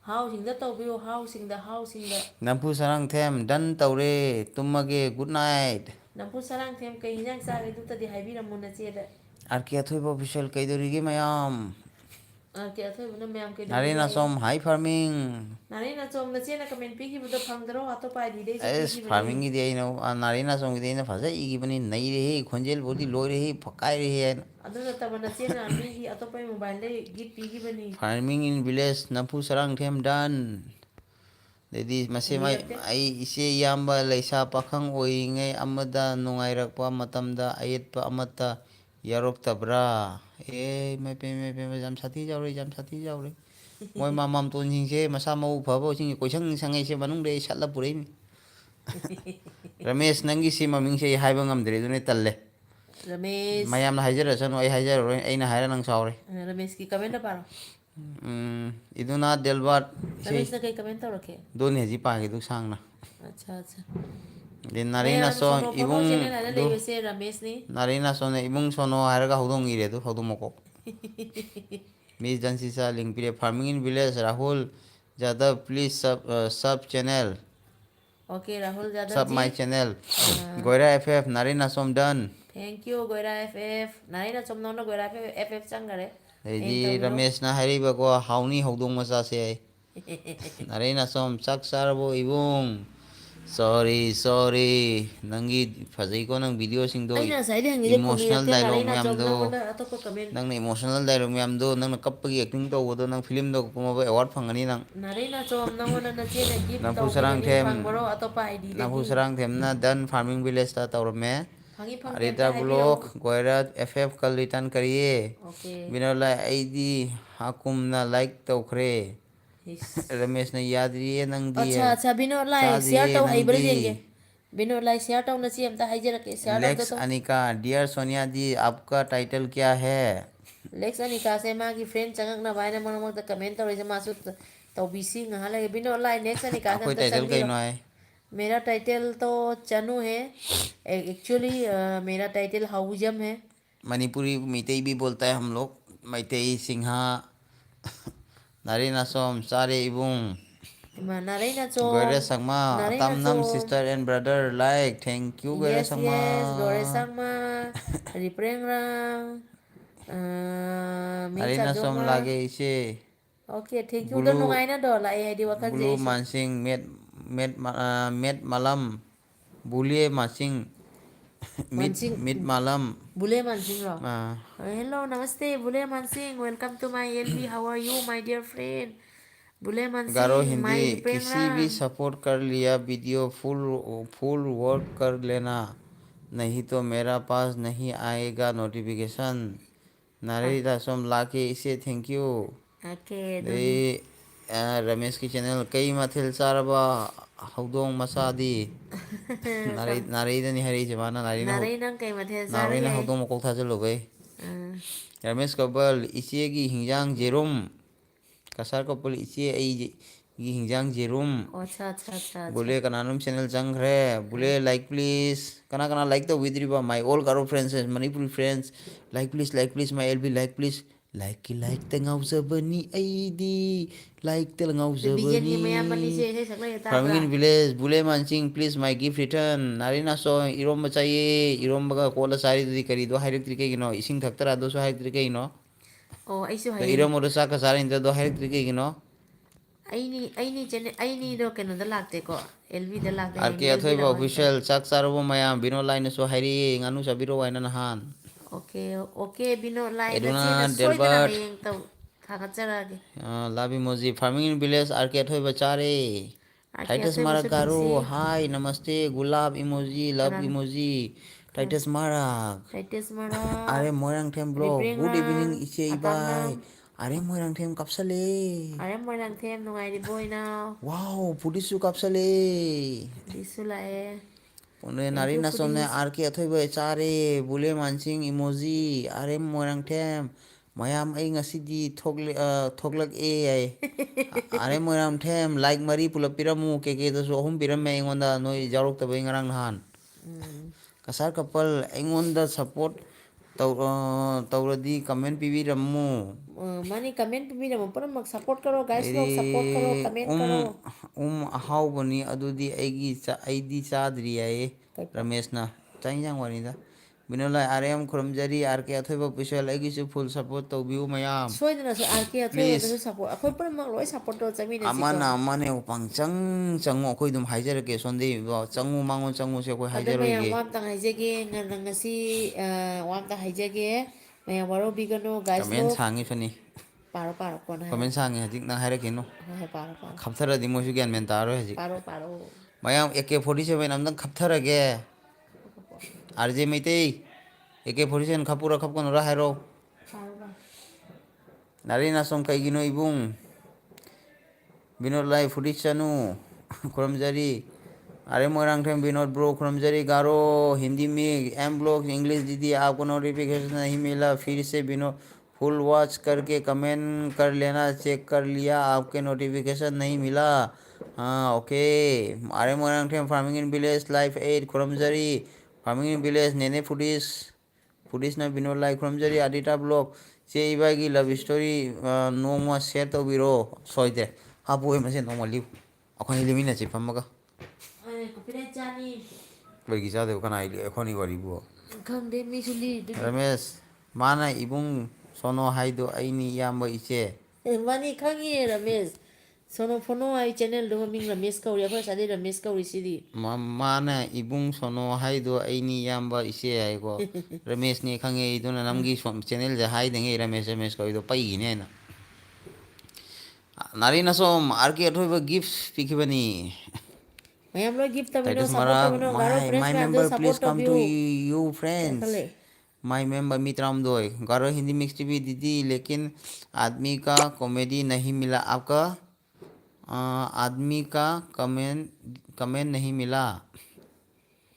हाउसिंग द तौबियो हाउसिंग द Nampu sarang them dan taure tumage good night. नंपु सरांग थेम कहीं हिंजांग सागे दुता दी हाइबी रमुना चेदा। Arki athoy official kaidorigi mayam. R K अथे बुना मैम के Nari डोरी na आए। som high farming. नारे ना चोम न चेना कमेंट पी की बुदा फंगदरो आतो पाई दी दे से पी Es की बनी। farming idi aino nari na som idi aino fasa igi bani nai rehi khonjel bodi loi rehi phakai rehi aino. अदो न तब न चेना मी की आतो पाई मोबाइल दे गिफ्ट पी की बनी। Farming in village nampu sarang them done. Jadi masih mai India ai ise yamba leisa pakhang oingai amada nungairakpa matamda ayetpa amata yarok tabra. Mai pe jam sati jaure jam sati jaure. ꯃꯣꯏ ꯃꯃꯥꯝꯇꯣꯟꯁꯤꯡꯁꯦ ꯃꯁꯥ ꯃꯎ ꯐꯕꯁꯤꯡꯁꯦ ꯀꯣꯏꯁꯪ ꯁꯪꯉꯩꯁꯦ ꯃꯅꯨꯡꯗ ꯑꯩ ꯁꯠꯂ ꯄꯨꯔꯛꯏꯅꯤ. ꯔꯃꯦꯁ ꯅꯪꯒꯤ ꯁꯤ ꯃꯃꯤꯡꯁꯦ ꯑꯩ ꯍꯥꯏꯕ ꯉꯝꯗ꯭ꯔꯦ ꯑꯗꯨꯅ ꯇꯜꯂꯦ. ꯔꯃꯦꯁ ꯃꯌꯥꯝꯅ ꯍꯥꯏꯖꯔꯁꯅꯨ ꯑꯩ ꯍꯥꯏꯖꯔꯔꯣꯏ ꯑꯩꯅ ꯍꯥꯏꯔ ꯅꯪ ꯁꯥꯎꯔꯦ. ꯔꯃꯦꯁꯀꯤ ꯀꯃꯦꯟꯗ ꯄꯥꯔꯣ. 이두나 델밭 ꯏꯁꯩ ꯔꯃꯦꯁꯅ ꯀꯩ ꯀꯃꯦꯟ ꯇꯧꯔꯛꯀꯦ? ꯗꯣꯅꯤ ꯍꯧꯖꯤꯛ ꯄꯥꯒꯤꯗꯨ ꯁꯥꯡꯅ. ꯑꯠꯆꯥ ꯑꯠꯆꯥ. ꯅꯥꯔꯩ ꯃꯌꯥꯝ ꯅꯥꯁꯣꯝ ꯁꯣꯅꯣ ꯐꯣꯅꯣ ꯏꯕꯨꯡ ꯆꯦꯅꯦꯜ ꯍꯥꯏꯅ ꯗꯨ ꯂꯩꯕꯁꯦ ꯔꯃꯦꯁꯅꯤ. ꯅꯥꯔꯩ ꯅꯥꯁꯣꯝꯅ ꯏꯕꯨꯡ ꯁꯣꯅꯣ ꯍꯥꯏꯔꯒ ꯍꯧꯗꯣꯡ ꯏꯔꯦ ꯑꯗꯨ ꯍꯧꯗꯣꯡ ꯃꯀꯣꯛ. ꯃꯤꯁ ꯖꯟꯁꯤꯁꯥ ꯂꯤꯡ ꯄꯤꯔꯦ farming in village Rahul Jadav please sub channel. Okay Rahul Yadav sub जी. My channel. ꯒꯣꯏꯔꯥ ꯑꯦꯐ ꯑꯦꯐ ꯅꯥꯔꯩ ꯅꯥꯁꯣꯝ ꯗꯟ. ꯊꯦꯡꯛ ꯌꯨ ꯒꯣꯏꯔꯥ ꯑꯦꯐ ꯑꯦꯐ. ꯅꯥꯔꯩ ꯅꯥꯁꯣꯝ ꯅꯪꯅ ꯒꯣꯏꯔꯥ ꯑꯦꯐ ꯑꯦꯐ ꯆꯪꯈꯔꯦ. ꯑꯗꯩꯗꯤ ꯔꯃꯦꯁꯅ ꯍꯥꯏꯔꯤꯕꯀꯣ ꯍꯥꯎꯅꯤ ꯍꯧꯗꯣꯡ ꯃꯆꯥꯁꯦ ꯑꯩ. ꯅꯥꯔꯩ ꯅꯥꯁꯣꯝ ꯆꯥꯛ ꯆꯥꯔꯕꯣ ꯏꯕꯨꯡ. ꯁꯣꯔꯤ ꯁꯣꯔꯤ ꯅꯪꯒꯤ ꯐꯖꯩꯀꯣ ꯅꯪ ꯚꯤꯗꯤꯑꯣꯁꯤꯡꯗꯣ ꯑꯩꯅ ꯉꯁꯥꯏꯗꯩ ꯍꯪꯉꯤꯁꯦ ꯏꯃꯣꯁꯅꯦꯜ ꯈꯨꯝꯕꯤꯔꯛꯇꯦ ꯗꯥꯏꯂꯣꯛ ꯅꯥꯔꯩ ꯅꯥꯆꯣꯝ ꯃꯌꯥꯝꯗꯣ ꯅꯪꯉꯣꯟꯗ ꯑꯇꯣꯞꯄ ꯀꯃꯦꯟ. ꯅꯪꯅ ꯏꯃꯣꯁꯅꯦꯜ ꯗꯥꯏꯂꯣꯛ ꯃꯌꯥꯝꯗꯣ ꯅꯪꯅ ꯀꯞꯄꯒꯤ ꯑꯦꯛꯇꯤꯡ ꯇꯧꯕꯗꯣ ꯅꯪ ꯐꯤꯂꯝꯗ ꯀꯨꯝꯃꯕ ꯑꯦꯋꯥꯔꯗ ꯐꯪꯒꯅꯤ ꯅꯪ. ꯅꯥꯔꯩ ꯅꯥꯆꯣꯝ ꯅꯪꯉꯣꯟꯗ ꯅꯆꯦꯅ ꯒꯤꯐ ꯅꯐꯨ ꯇꯧꯈꯤꯕꯅꯤ ꯁꯔꯥꯡꯊꯦꯝ ꯐꯪꯕꯔꯣ ꯑꯇꯣꯞꯄ ꯅꯐꯨ ꯑꯥꯏꯗꯤꯗꯒꯤ? ꯁꯔꯥꯡꯊꯦꯝꯅ ꯗꯟ ꯐꯥꯔꯃꯤꯡ ꯚꯤꯂꯦꯖꯇ ꯇꯧꯔꯝꯃꯦ. ꯐꯪꯉꯤ ꯐꯪꯗꯦ ꯑꯝꯇ ꯑꯔꯤꯗꯥ ꯍꯥꯏꯕꯤꯔꯛꯎ. ꯕ꯭ꯂꯣꯛ ꯒꯣꯏꯔꯠ ꯑꯦꯐ ꯑꯦꯐ ꯀꯜ ꯔꯤꯇꯟ ꯀꯔꯤꯌꯦ. ꯑꯣꯀꯦ. ꯕꯤꯅꯣꯂꯥꯏ ꯑꯩꯗꯤ ꯍꯥꯀꯨꯝꯅ ꯂꯥꯏꯛ ꯇꯧꯈ꯭ꯔꯦ. ꯏꯁ. ꯔꯃꯦꯁꯅ ꯌꯥꯗ꯭ꯔꯤꯌꯦ ꯅꯪꯗꯤ ꯑꯠꯆꯥ ꯑꯠꯆꯥ ꯕꯤꯅꯣꯗ ꯂꯥꯏ ꯁꯤꯌꯥꯔ ꯆꯥꯗ꯭ꯔꯤꯌꯦ ꯇꯧ ꯍꯩꯕ꯭ꯔꯥ ꯌꯦꯡꯒꯦ. ꯅꯪꯗꯤ. ꯕꯤꯅꯣꯗ ꯂꯥꯏ ꯁꯤꯌꯥꯔ ꯇꯧ ꯅꯆꯦ ꯑꯝꯇ ꯍꯥꯏꯖꯔꯛꯀꯦ ꯁꯤꯌꯥꯔ ꯇꯧꯗꯣ लेक्स ꯇꯧ. अनिका डियर सोनिया जी आपका टाइटल क्या है. ꯂꯦꯛꯁ ꯑꯅꯤꯀꯥꯁꯦ ꯃꯥꯒꯤ ꯐ꯭ꯔꯦꯟ ꯆꯪꯉꯛꯅꯕ ꯍꯥꯏꯅ ꯃꯔꯛ ꯃꯔꯛꯇ ꯀꯃꯦꯟ ꯇꯧꯔꯤꯁꯦ ꯃꯥꯁꯨ ꯇꯧꯕꯤꯁꯤ ꯉꯥꯏꯍꯥꯛ ꯂꯩꯒꯦ. ꯕꯤꯅꯣꯗ ꯂꯥꯏ ꯅꯦꯛꯁ ꯑꯅꯤꯀꯥꯁꯦ अखोई ꯑꯝꯇ टाइटल ꯆꯪꯕꯤꯔꯣ. कहीं है. मेरा टाइटल तो चनू है. एक्चुअली मेरा टाइटल हाउजम है. मणिपुरी मैतेई भी बोलता है हम लोग. मैतेई सिंहा. नारी नासोम चारे इबुंग. नारायण नाचोम. गोरे संगमा नारायण तमनम नाचोम. Sister and brother like thank you गोरे Yes, Sangma. yes, Gore Sangma, Riprengrang, Mi नारी नासोम Chajoma. लागे इसे. Okay, thank you. Udah Gulu nungain na do lah di wakal Gulu jaisi. mansing met malam. Bulie masing Mansing, mit malam. Bule Mansing ro. Ah. Hello, namaste, Bule Mansing. Welcome to my LV. How are you, my dear friend? Bule Garo Mansing, my Hindi किसी भी Riprengrang. Support कर लिया video full full work कर लेना नहीं तो मेरा पास नहीं आएगा नोटिफिकेशन. नारी दासोम लाके इसे thank you. Okay, they doni. Ramesh की चैनल कई मथिल चारबा हौदोंग मसादी. नारीदनी हरी जमाना Naray nang kay Mathe नारीना Sari. हौदोंग मकोक थाजल गई. रमेश कबल इचे की हिंजांग जेरुम. कसार कपल इचे की हिंजांग जेरुम. Oh, cha cha cha cha. बोले कनानुम चैनल चंग रहे बोले लाइक प्लीज कना कना लाइक तो विद्रीबा my all Garo friends Manipuri friends like please my LB like please like तंगाव जबनी आईडी लाइक तंगाव Bigyan जबनी niya mayaman ni siya isa sakla ya farming in tabra. Village बुले Mansing please my gift return Narina सो इरोम चाहिए इरोम बगा कोला सारी दी करी दो हाइरेक तरीके की नो इसिंग थक्तरा दो सो हाइरेक तरीके की नो Oh, ay so तो hay. इरोम और सा का सारे इंटर दो हाइरेक तरीके की no Ay ni chene ay ni do kano da lagte ko. LV da lagte R hay K ni LV अथोइबा la wai ta. ऑफिशियल चाक चारबो मयाम बिनो लाइन सो हाइरी nganu sabiro waina nahan Okay, okay bino line na chena eduna soy da na delbert hayeng taw. Thakachara. लाभी मोजी farming in village R K अथोइबा चारे Aki टाइटस athoy मारा basa गारो tingsi. हाय नमस्ते गुलाब emoji love Kanan. Emoji Kanan. Titus मारा Titus Mara. अरे मोरंग थेम ब्रो गुड इवनिंग Riprengrang. इचे बाय Atamnam. अरे मोरंग थेम kapsale Aram mo lang tem nung ay di boy now. Wow police kapsale Disula eh. पुने Thank नारी you ना for सोने this. Are K अथोइबा चारे बुले मानसिंग इमोजी अरे मोरंग थेम मयाम आई ngасidi थोगलक ए अरे मोरंग थेम लाइक मरी पुलप पिरमु के दसु अहुम पिरमे इंगोंदा नोई जारुक तबे ngarang nahan kasar couple इंगोंदा सपोर्ट तौरदी कमेंट पिबिरमु Mani comment pibida mo para mag-support karo guys अरे log support karo comment karo. अहाउबनी अदुदी अईदी चाद्री आए Kay pa. रमेशना चाइंजांग वानीदा बिनोला आरएम खुरमजरी आर के अथोइबा पिशल अईगिसु फुल सपोर्ट तौबिउ मयाम Soy na so RK athoy please da support. Akoy para mag loy support do chami na Amna siko. अमने उपंग चंग अखोई दुम हाइजरके सोंदे चंगु मांगो चंगु से अखोई Ada mayang हाइजरोइगे wam tang haijage ngasi wam tang haijage mayang waro bigano guys comment log सांगी सुनी paro paro kon hai. Comment सांगी हजिक ना हाइरकिनो Hai paro paro. खपथरदि मोसु ज्ञान मेन तारो हजिक Paro paro. मयाम AK47 अमदं खपथरगे आरजे मैते AK47 खपुरा खपकन रा हाइरो Paro paro. नारी नासोम कैगिनो इबुंग Binod Lai Fudisanu Kuramjari अरे मोरंगठम Vinod bro खुरमजरी गारो हिंदी में एम ब्लॉग इंग्लिश दीदी आपको नोटिफिकेशन नहीं मिला फिर से विनोद फुल वॉच करके कमेंट कर लेना चेक कर लिया आपके नोटिफिकेशन नहीं मिला हाँ ओके अरे मोरंगठम फार्मिंग इन विलेज लाइफ एड खुरमजरी फार्मिंग इन विलेज नेने फुडिस ना विनोद लाइफ खुरमजरी आदिता ब्लॉग चे इबागी लव स्टोरी नोमा शेयर तो बिरो सोइदे हाँ बोए मसे नोमा लिव अखोनी लिमिना चिपमगा Copyright Johnny. Bagi sa ko na ekhoni waribo Kang de mi suli. Ramesh mana ibung sono haido aini yamba iche Mani kangi Ramesh. Sono phono ai channel do ming Ramesh ka uri apa sadi Ramesh ka uri sidi. mana ibung sono haido aini yamba iche ai ko Ramesh ni khange iduna namgi som channel ja hai denge Ramesh ko ido pai ne na nari na som arke athoiba gifts pikibani Mayam lo gift ta bino Titus support ta Mara bino garo friends my na do member please support ta come to view. you friends Kale. My member मित्राम दोय Garo Hindi mix TV दीदी लेकिन आदमी का comedy नहीं मिला आपका आदमी का कमेंट कमेंट नहीं मिला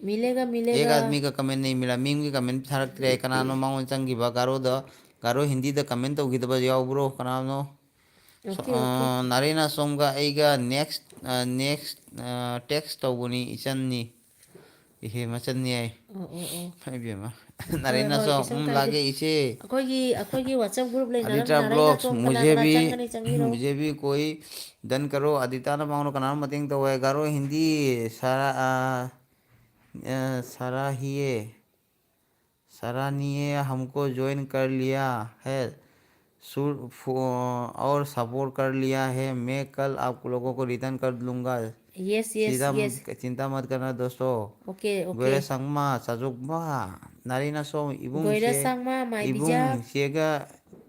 Milega एक milega. आदमी का कमेंट नहीं मिला मीम की कमेंट थारक रे कनानो मांगन चंगी बा गारो हिंदी द कमेंट तो गिदबा याव ब्रो कनानो Okay okay. नारेना सोमगा एगा नेक्स्ट टेक्स्ट तौबनी इचन्नी ihe machanni ai Oh. haibema Hoi narena hoi so kisam tai de. lage इसे अखोगी WhatsApp group ले नरम आदित्य नारायण ब्लॉग्स सोम कना कना चंगनी चंगीरो. मुझे भी कोई डन करो आदित्य ना मांगनो कनाल मतिंग तो है गारो हिंदी सराहिए सराहनीय हमको ज्वाइन कर लिया है और सपोर्ट कर लिया है मैं कल आप लोगों को रिटर्न कर लूँगा Yes yes सीधा yes. चिंता मत करना दोस्तों Okay गोरे okay. संगमा साजुकबा नारीना सो Goira sangma mai bijak. इबुंग सेगा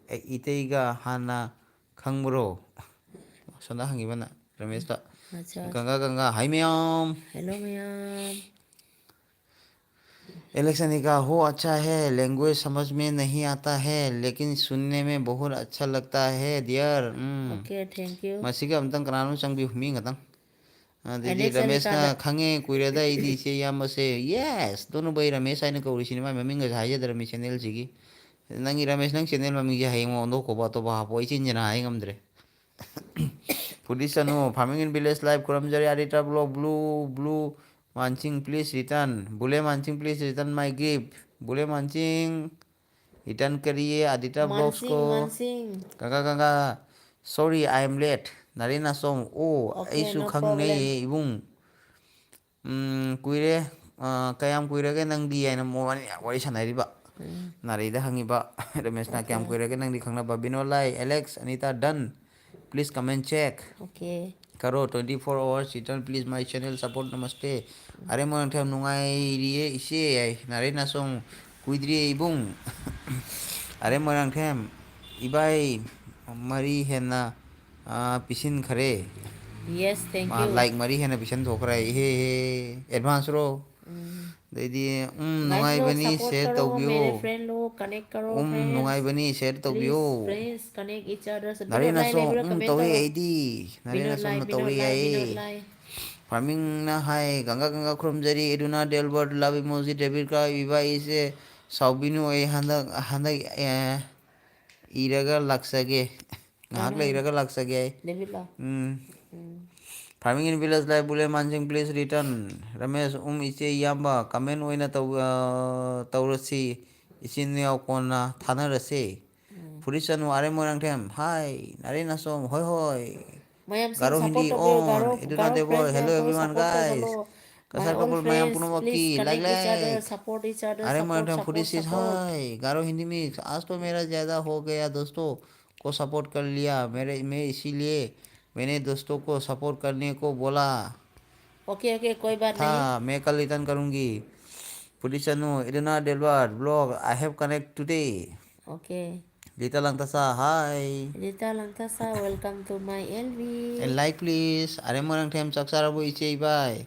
इतेगा हाना खंगब्रो सोना हंगिबना रमेश ता अच्छा अच्छा. Ganga Ganga hi ma'am Hello Mayam. Election का हो अच्छा है लैंग्वेज समझ में नहीं आता है लेकिन सुनने में बहुत अच्छा लगता है dear Okay thank you. मसीगा अमतंग कनानु चंगबी Homi गतंग दीदी Alex रमेश ना Anikada. खंगे कुरेदा इदी से याम से यस दोनों भाई रमेश आइने कौरी सिनेमा ममिंग हाइजे रमेश चैनल सिगी नंगी रमेश नंग चैनल ममिंग जे हाइंग ओंदो को बातो बा पोइ चिंजना हाइंग हमद्रे पुलिसनु फार्मिंग इन विलेज लाइफ कुरमजरी आदिता ब्लू मानसिंग प्लीज रिटर्न बुले Mansing please return my gift बुले मानसिंग रिटर्न करिए आदिता ब्लॉग्स को Mansing. गंगा गंगा सॉरी आई एम लेट नारिना सोम ओ Okay ऐसु no खंग problem. नहीं इबुंग कुइरे कयाम कुइरगे नंगदी आइना मोबानी वारी सनाइरिबा नारीदा हंगिबा रमेशना कयाम Okay कुइरगे नंगदी खंगनाबा बिनोलाई Alex Anita done please comment check okay. करो 24 hours return please my channel support नमस्ते अरे मोन थे नुंगाइरिए इसे नारे नासों कुइद्रिए इबुंग अरे मोन थे इबाई मरी है ना पिसिन खरे Yes thank you. लाइक मरी है ना पिसिन थोकरा हे एडवांस रो दीदी Like लो नुंगाइबनी support शेयर करो तौबियो मेरे friend लो connect करो friends. नुंगाइबनी शेयर तौबियो Please friends connect each other. So नारे binod lai नासों lebura comment तौवे taro. आईडी नारे नासों न तौवे Binod lai आई binod lai. फार्मिंग ना हाय गंगा गंगा खुरमजरी एडुना डेलबर्ट लव इमोजी डेबिट का विवा इसे साउबिनु ए हंदा इरगा लक्सगे Ano ngahak la iraga laksage David la. Farming in village life बुले मानसिंग प्लीज रिटर्न रमेश इचे याम्बा कमेंट ओइना तौरसी इचिन याव कोना थानरसे पुलिसनु आरे मोरांगथेम हाय नारे नासोम होय होय Mayam sing Garo Hindi support to view on एडुना garo देवर friends hello mayam ko everyone support to guys solo. My कसर all कपुल मयम friends पुनमक्की please like connect each other, like support each other, अरे support मैडम support पुलिस is support. हाय Garo Hindi mix आज तो मेरा ज़्यादा हो गया दोस्तों को सपोर्ट कर लिया मैं इसीलिए मैंने दोस्तों को सपोर्ट करने को बोला Okay okay कोई बात था नहीं. मैं कल रिटर्न करूँगी पुलिस अनु इडना डेलवर blog I have connect today Okay. Lita Langtasa hi Rita Langtasa, welcome to my and LV. Like please अरे मोरंग थेम सक्सारा बो इचे बाय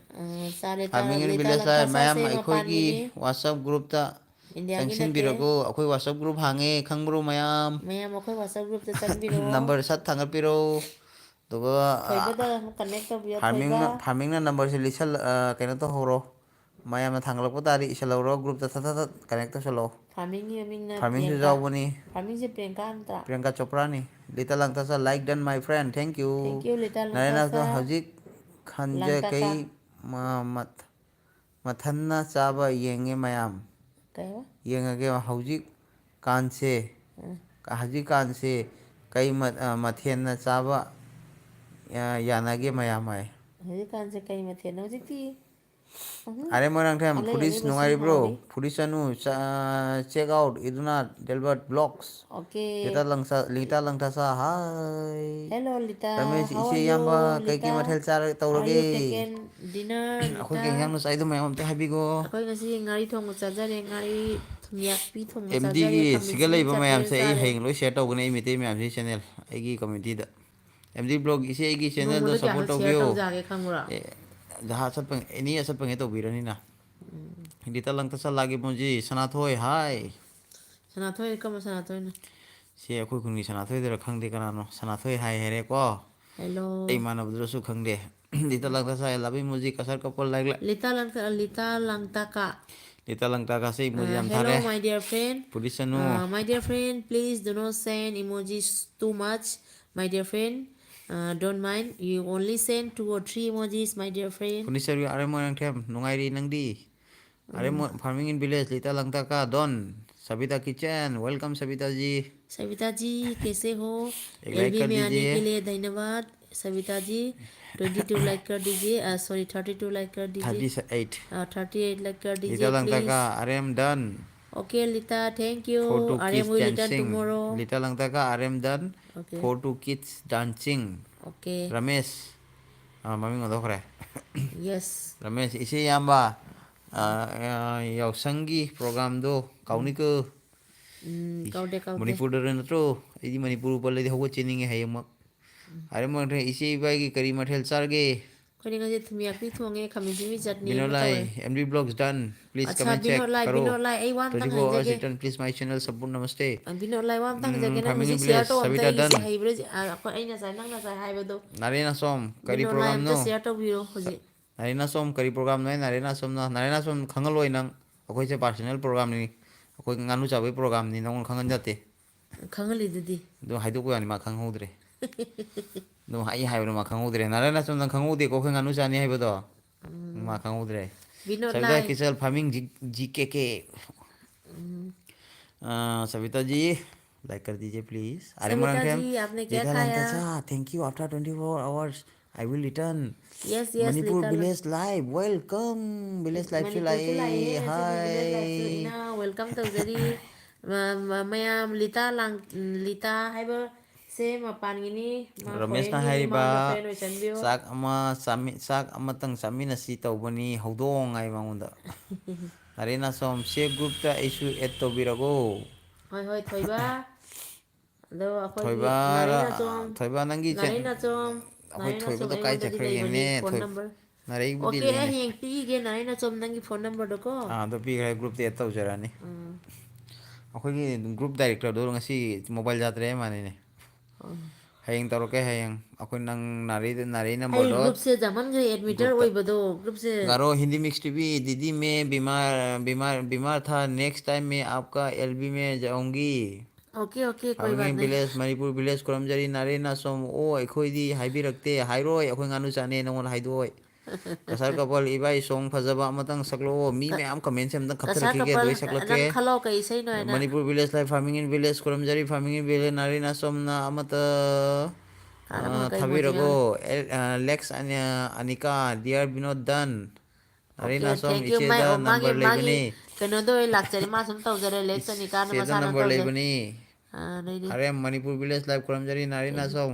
Sa farming in Rita village life Langtasa ma'am se mapan अखोगी gini. व्हाट्सएप ग्रुप ता India चंगसिन gina te. बिरगो अखोई व्हाट्सएप ग्रुप हांगे खंगब्रो ma'am Mayam ako WhatsApp group ta changbiro. Number सत थांगपिरो ꯑꯗꯨꯒ ꯊꯣꯏꯕꯗ ꯀꯟꯅꯦꯛ ꯇꯧꯕꯤꯌꯣ ꯊꯣꯏꯕ ꯐꯥꯔꯃꯤꯡꯅ ꯅꯝꯕꯔꯁꯦ ꯀꯩꯅꯣ ꯇꯧꯍꯧꯔꯣ, ꯃꯌꯥꯝꯅ ꯊꯥꯡꯒꯠꯂꯛꯄ ꯇꯥꯔꯗꯤ ꯏꯁꯜꯍꯧꯔꯣ, ꯒ꯭ꯔꯨꯞꯇ ꯊꯠ ꯊꯠ ꯊꯠ ꯀꯅꯦꯛ ꯇꯧꯁꯜꯂꯣ꯫ ꯐꯥꯔꯃꯤꯡꯒꯤ ꯃꯃꯤꯡꯅ ꯐꯥꯔꯃꯤꯡꯁꯨ ꯄ꯭ꯔꯤꯌꯥꯡꯀꯥ, ꯌꯥꯎꯕꯅꯤ, ꯐꯥꯔꯃꯤꯡꯁꯦ ꯄ꯭ꯔꯤꯌꯥꯡꯀꯥ ꯅꯠꯇ꯭ꯔꯥ? ꯄ꯭ꯔꯤꯌꯥꯡꯀꯥ ꯆꯣꯄ꯭ꯔꯥꯅꯤ꯫ Lita Langtasa like done my friend thank you. Lita ꯅꯔꯦꯅꯥꯗꯣ ꯂꯪꯇꯥꯁꯥ ꯍꯧꯖꯤꯛ ꯈꯟꯖ ꯂꯪꯇꯥꯀꯥ ꯀꯩ ꯃꯊꯟꯅ ꯆꯥꯕ ꯌꯦꯡꯉꯦ ꯃꯌꯥꯝ꯫ ꯀꯩꯕ? ꯌꯦꯡꯉꯒꯦ ꯍꯧꯖꯤꯛ ꯀꯥꯟꯁꯦ, ꯍꯧꯖꯤꯛꯀꯥꯟꯁꯦ ꯀꯩ ꯃꯊꯦꯜꯅ ꯆꯥꯕ ꯌꯥꯅꯒꯦ ꯃꯌꯥꯝ ꯍꯥꯏ꯫ ꯍꯧꯖꯤꯛꯀꯥꯟꯁꯦ ꯀꯩ ꯃꯊꯦꯜꯅꯣ? ꯍꯧꯖꯤꯛꯇꯤ ꯑꯔꯦ ꯃꯣꯏꯔꯥꯡꯊꯦꯝ ꯑꯂꯩ ꯐꯨꯗꯤꯁ ꯑꯂꯩꯕꯁꯤꯡ ꯅꯨꯡꯉꯥꯏꯔꯤꯕ꯭ꯔꯣ? ꯍꯥꯎꯔꯤ. ꯐꯨꯗꯤꯁ ꯆꯅꯨ ꯆꯦꯛ ꯑꯥꯎꯠ ꯏꯗꯨꯅ ꯗꯦꯜꯕꯔꯠ ꯕ꯭ꯂꯣꯛꯁ꯫ ꯑꯣꯀꯦ. ꯂꯤꯇꯥ ꯂꯪꯊꯁꯥ ꯍꯥꯏ꯫ ꯍꯦꯜꯂꯣ ꯂꯤꯇꯥ, ꯔꯃꯦꯁ ꯍꯥꯎ ꯏꯆꯦ ꯑꯥꯔ ꯌꯨ ꯏꯌꯥꯝꯕ ꯀꯩꯀꯩ ꯂꯤꯇꯥ? ꯃꯊꯦꯜ ꯑꯥꯔ ꯇꯧꯔꯒꯦ? ꯌꯨ ꯇꯦꯀꯦꯟ ꯗꯤꯅꯔ ꯑꯩꯈꯣꯏ ꯂꯤꯇꯥ? ꯀꯩ ꯏꯟꯖꯥꯡꯅꯣ ꯆꯥꯏꯗꯣ ꯃꯌꯥꯝ ꯑꯝꯇ ꯍꯥꯏꯕꯤꯈꯣ꯫ ꯑꯩꯈꯣꯏ ꯉꯁꯤ ꯉꯥꯔꯤ ꯊꯣꯡꯕ ꯆꯥꯖꯔꯦ, ꯉꯥꯔꯤ ꯊꯨꯝꯌꯥꯛꯄꯤ ꯊꯣꯡꯕ ꯑꯦꯝ ꯆꯥꯖꯔꯦ, ꯗꯤꯒꯤ ꯈꯥꯃꯦꯟ ꯁꯤꯒ ꯑꯁꯤꯟꯕꯤ ꯂꯩꯕ ꯆꯝꯊꯣꯡ ꯃꯌꯥꯝꯁꯦ ꯑꯩ ꯆꯥꯔꯦ꯫ ꯍꯌꯦꯡ ꯂꯣꯏ ꯁꯦꯌꯔ ꯇꯧꯒꯅꯤ ꯑꯩ ꯃꯩꯇꯩ ꯃꯌꯥꯝꯁꯤ ꯆꯦꯅꯦꯜ ꯑꯩꯒꯤ ꯀꯝꯃ꯭ꯌꯨꯅꯤꯇꯤꯗ꯫ ꯑꯦꯝ ꯗꯤ ꯕ꯭ꯂꯣꯛ ꯏꯆꯦ ꯑꯩꯒꯤ ꯆꯦꯅꯦꯜꯗꯣ ꯅꯣꯡꯃꯗ ꯁꯞꯄꯣꯔꯠ ꯀꯌꯥꯔꯛ ꯁꯤꯌꯔ ꯇꯧꯕꯤꯌꯨ꯫ ꯇꯧꯖꯥꯒꯦ ꯈꯪꯕ꯭ꯔꯥ? ꯖꯍꯥꯖ ꯆꯠꯄ ꯑꯦꯅꯤ ꯆꯠꯄꯉꯩ ꯇꯧꯕꯤꯔꯅꯤꯅ꯫ ꯂꯤꯇ ꯂꯪꯇꯁꯥ ꯂꯥꯛꯒꯦ ꯃꯣꯟꯖꯤ ꯁꯅꯥꯊꯣꯏ ꯍꯥꯏ꯫ ꯁꯅꯥꯊꯣꯏ ꯀꯔꯝꯕ ꯁꯅꯥꯊꯣꯏꯅꯣ? ꯁꯤ ꯑꯩꯈꯣꯏ ꯈꯨꯟꯒꯤ ꯁꯅꯥꯊꯣꯏꯗꯔꯥ ꯈꯪꯗꯦ ꯀꯅꯥꯅꯣ ꯁꯅꯥꯊꯣꯏ ꯍꯥꯏ ꯍꯥꯏꯔꯦꯀꯣ꯫ ꯍꯦꯜꯂꯣ ꯑꯩ ꯏꯃꯥꯟꯅꯕꯗꯨꯗꯁꯨ ꯈꯪꯗꯦ꯫ Lita Langtasa I love you emoji Kasar couple like Lita Langtaka. Lita ꯂꯪꯇꯥꯀꯥꯁꯦ ꯏꯃꯣꯖꯤ ꯌꯥꯝ Hello, there my dear friend. ꯐꯨꯗꯤꯁꯅꯨ My dear friend, please do not send emojis too much. My dear friend, don't mind. You only send 2 or 3 emojis, my dear friend. ꯐꯨꯅꯤꯆꯔ ꯑꯔꯦ ꯃꯣꯏꯔꯥꯡꯊꯦꯝ ꯅꯨꯡꯉꯥꯏꯔꯤ ꯅꯪꯗꯤ? ꯑꯔꯦ farming in village ꯂꯤꯇ ꯂꯪꯇꯥꯀꯥ Don Savita kitchen welcome Savita ji. Savita ji कैसे हो? एक like LB कर में आने दीजिए। के लिए धन्यवाद सविता जी। 22 लाइक कर दीजिए, सॉरी 32 लाइक कर दीजिए, 38 38 लाइक कर लिटा दीजिए Langtaka please. I am done Okay, Lita, thank you. for two Arya kids will return dancing। tomorrow. Lita Langtaka I am done Okay, for two kids dancing। okay, Ramesh mummy ओंथोखरे yes. रमेश इसे याम्बा याउसंगी प्रोग्राम दो काउनिको Kaude kaude. मणिपुर नत्रो इदी मणिपुर पल्ले हौग चेनिंगे हयमक अरे मथे इसे इबाई करी मठेल चारगे अखोइदि ngasi thumyakpi thonge khaminjimi chutney ama विनोलाई tawre. MD blogs done please Acha comment check Binod करो Lai ai wa amtang 24 hours hanjage. Return please my channel support नमस्ते Binod Lai wa amtang hanjage nang farming hojik village share to amta Savita done ise haibre akoi aina sai nangna sai haibado. नारेना सोम करी Binod Lai program नो amta share to biro hojik. नारेना सोम करी program no नारेना सोम खंगलोय नंग अखोइ से personal programme नि अखोइ गानु चाबई प्रोग्राम नि नंग खंगन जाते Khangalidudi. दो हाइदोको यानि मा खंगहोद्रे दो हाइ हाइबनो मा खंगहोद्रे नारेना सोम नंग खंगहोदे को गानु चानी हाइबदो मा खंगहोद्रे Binod Savita Lai. Kitchen farming जीके सविता जी लाइक कर दीजिए प्लीज अरे सविता मोरंगखेम जी आपने क्या लीता खाया? Langta thank you after 24 hours I will return Yes, yes, Manipur Lita. Village live welcome village live से Manipur su लाए lae ngasi village life su hi ina welcome tawjari. Mayam Lita lang Lita haiba se mapan gini ma Ramesh foreign ना gini हाइबा ma friend oisanbio. चाक अमतंग चामिनसी तौबनी हौदोंग आई मांगोंदा अरेना सोम सेफ ग्रुप ता इशू एड तौबिरगो Hoi hoi thoiba. Do akhoi Thoiba narena chom. Thoiba नंगी Narena chom. अखोइ Narena chom थोइबदो काई aingondadi चखरगेने leibani phone थोइ number. नारेबुदी Okay, लेने hiyeng pige narena chom nangi phone number do ko. दो पीखरे ग्रुप ते एड तौजरानी अखोइगी ग्रुप डायरेक्टर दो ngasi mobile जात्रे माने हयेंग तौरके हयेंग अखोइ नंग नारी नंबर Hai दो group se zaman gre admitter group ता oibado group se. गारो हिंदी मिक्स टीवी दीदी मैं बीमार था नेक्स्ट टाइम मैं आपका एलबी में जाऊंगी Okay, okay, koi baat farming nahi. Village Manipur village खुरमजरी नारेना सोम ओ अखोइदी हाइबिरक्ते हाइरोय अखोइ गानु चाने नंगोन हाइदोय कसार कपल इबाई सोंग फजबा अमतंग सकलो मी मैम कमेंट से अमतंग Kasar खपथरखिगे kapal दोय सकलके nang khalo kai sai no na. Manipur village life farming in village खुरमजरी फार्मिंग इन विलेज नारेना सोमना अमत Karam kai moji थाबिरगो me. Alex Anika dear Vinod done नारेना Okay, सोम thank you. इचेदा Magi नंबर लेबनी kano do lakchari ma sum tawjare election ni kana इचेदा masana नंबर tawjare. लेबनी Nei ni. अरे मणिपुर विलेज लाइफ खुरमजरी नारेना सोम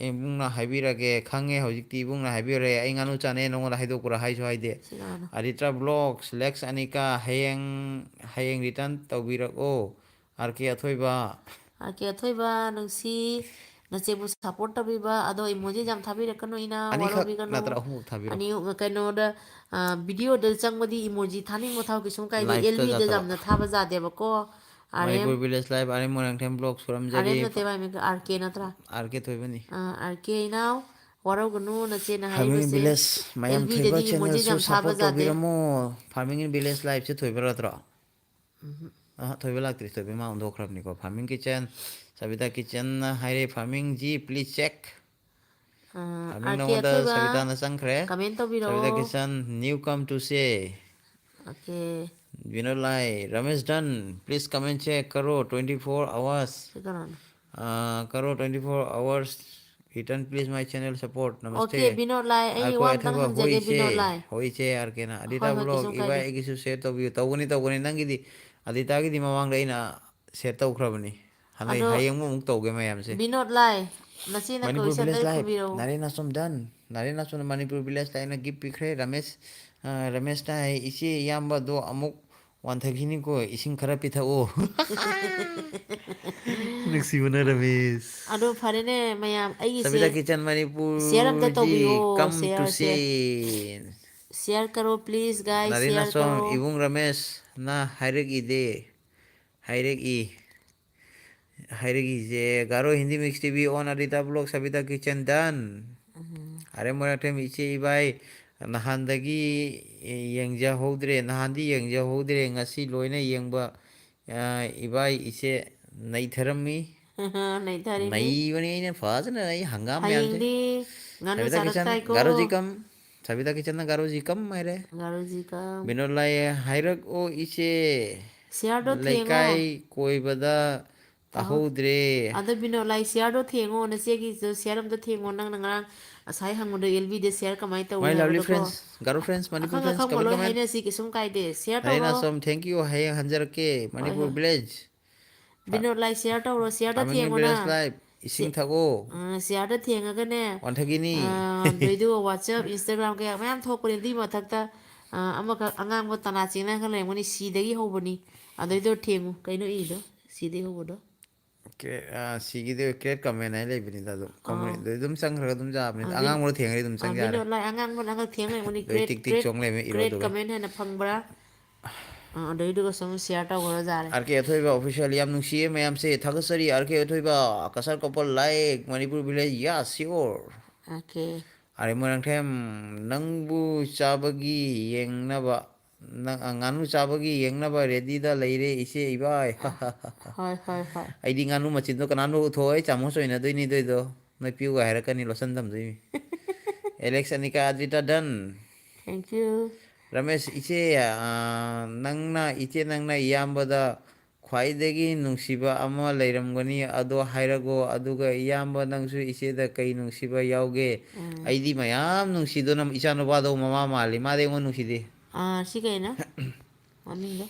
इबुंगना हाइबिरगे खंगे हौजिक्ति इबुंगना हाइबिरे आई गानु चाने नंगोन हाइदोकुरा हाइसो हाइदे Sinano. Aritra blogs Alex Anika हयेंग हयेंग रिटर्न तौबिरको आरके अथोइबा Okay, thoiba nungsi nachebu support tabiba ado emoji jam thabirakano ina अनिखक warobigano. नत्र अहुमुक थाबिरो Ani kano da video da changmadi emoji thani mo thau kisum kai de life ता LB da जातबा jamna thaba jade ba ko. R M Manipur Village Live are Morantam blog R M Suramjari नते भाई में are के नत्रा RK Thoibani. Are के इनाव वारागनु नचे न Farming in हाइबसे Village L Mayam B Thoiba ददी channel इमोजी so जम थाबा support to जाते Biramo Farming in Village Live to Thoibaratra. Thoiba Lactris to be MountOkrabnico Farming Kitchen Savita Kitchen High Farming G please check. Farming R no K wonder Athoiba Savita Sankre comment तो बिरो Savita Kitchen new come to say. Okay Vinolai Ramesh done. Please come and check. Karo 24 hours. सिकरन Karo 24 hours. Return please my channel support. Okay Namaste. Binod लाइ आई Arko वा तंग athaba हंजगे Binod hoiche. लाइ Hoiche arkena. होय Adita होय blog. किसुम Iba कायदे egisu share to view. Tawuni nangi di. Adita gi di mamang daina share to ukrabani. Hanai अदो hayang mo mung tawge mayam se. Binod लाइ नसीना Manipur question Village they Live. खुबिरो Narena som done. Narena som Manipur Village Live na give pikre Ramesh. Ramesh ta isi yamba do amuk wanthagini ko ising khara pitha Nuksibana Ramesh. अदो फरेने मयाम अईगिसे Sabita Kitchen share अमता Manipur तोबिरो ji come to share share say. Share करो please guys Narena share करो som Ibung Ramesh na hairek ide. Hairek i. Hairek je Garo Hindi Mix TV on Adita Vlog Sabita Kitchen done. Are Moratem ichi ibai nahandagi yengja hodre nahandi yengja hodre ngasi loina yengba ibai iche naitharami नहीं थारीमी naibani aina fazna nai hangam mayamse हयेंगदी nganu Sabita चारक्ताय Kitchen को Garoji kam Sabita Kitchen na Garoji kam mere गारुजी का Binolai hairak o iche share दो थेंगो laikai koibada ताहो tahodre अदो बिनो लाइ share दो थेंगो नसेगी जो share अमता थेंगो नंग नंगरांग असहाय हंगो दो एलबी दे शेयर कमाई my तौरी lovely हाइबदो को friends Garo friends Manipur अखंग friends अखंग comment बोलो comment हाइने सी किसुम कायदे share तौरो Narena som thank you hai hanjarke होय Manipur होय village बिनो लाइ शेयर तौरो शेयर दो farming in थेंगो ना village life ising thago share दो थेंगगने wanthagini दोइदो WhatsApp Instagram कया मयाम थोकपनि दी मथक्ता अमक अंगांग तना चिना खा लेमनि सीदगी होबनि अदैदो थेंगु कइनो इदो सीदे होबदो sigi de create comment hai le bini da do comment do dum sang ra dum ja apni bin angang mo thengri dum sang ja बिनो re लाइ अंगांग मन अंगांग थेंग लेमनि do great tik tik great chong le me iro great do be comment है ना फंगबरा अदैदो सम share ता गरो जारे RK athoi ba official yam nung sie mayam se thagasari RK athoi ba kasar couple like Manipur village yeah sure okay are mo nang them nang bu chabagi yeng na ba nganu chabagi yeng na ba ready da leire ise ibai hi hi hi aidi nganu machin do kananu thoi chamo soi na doi ni doi do noi piu ga hera kani losan dam doi Alex anika adita dan thank you Ramesh iche nangna iche nangna iyambada khwaidagi nungsiba ama leiramgani ado hairago aduga iyamba nangsu iche da kai nungsiba yauge aidi mayam nungsido nam ichano bado mama mali made ngo nungside सी कइना mummy दो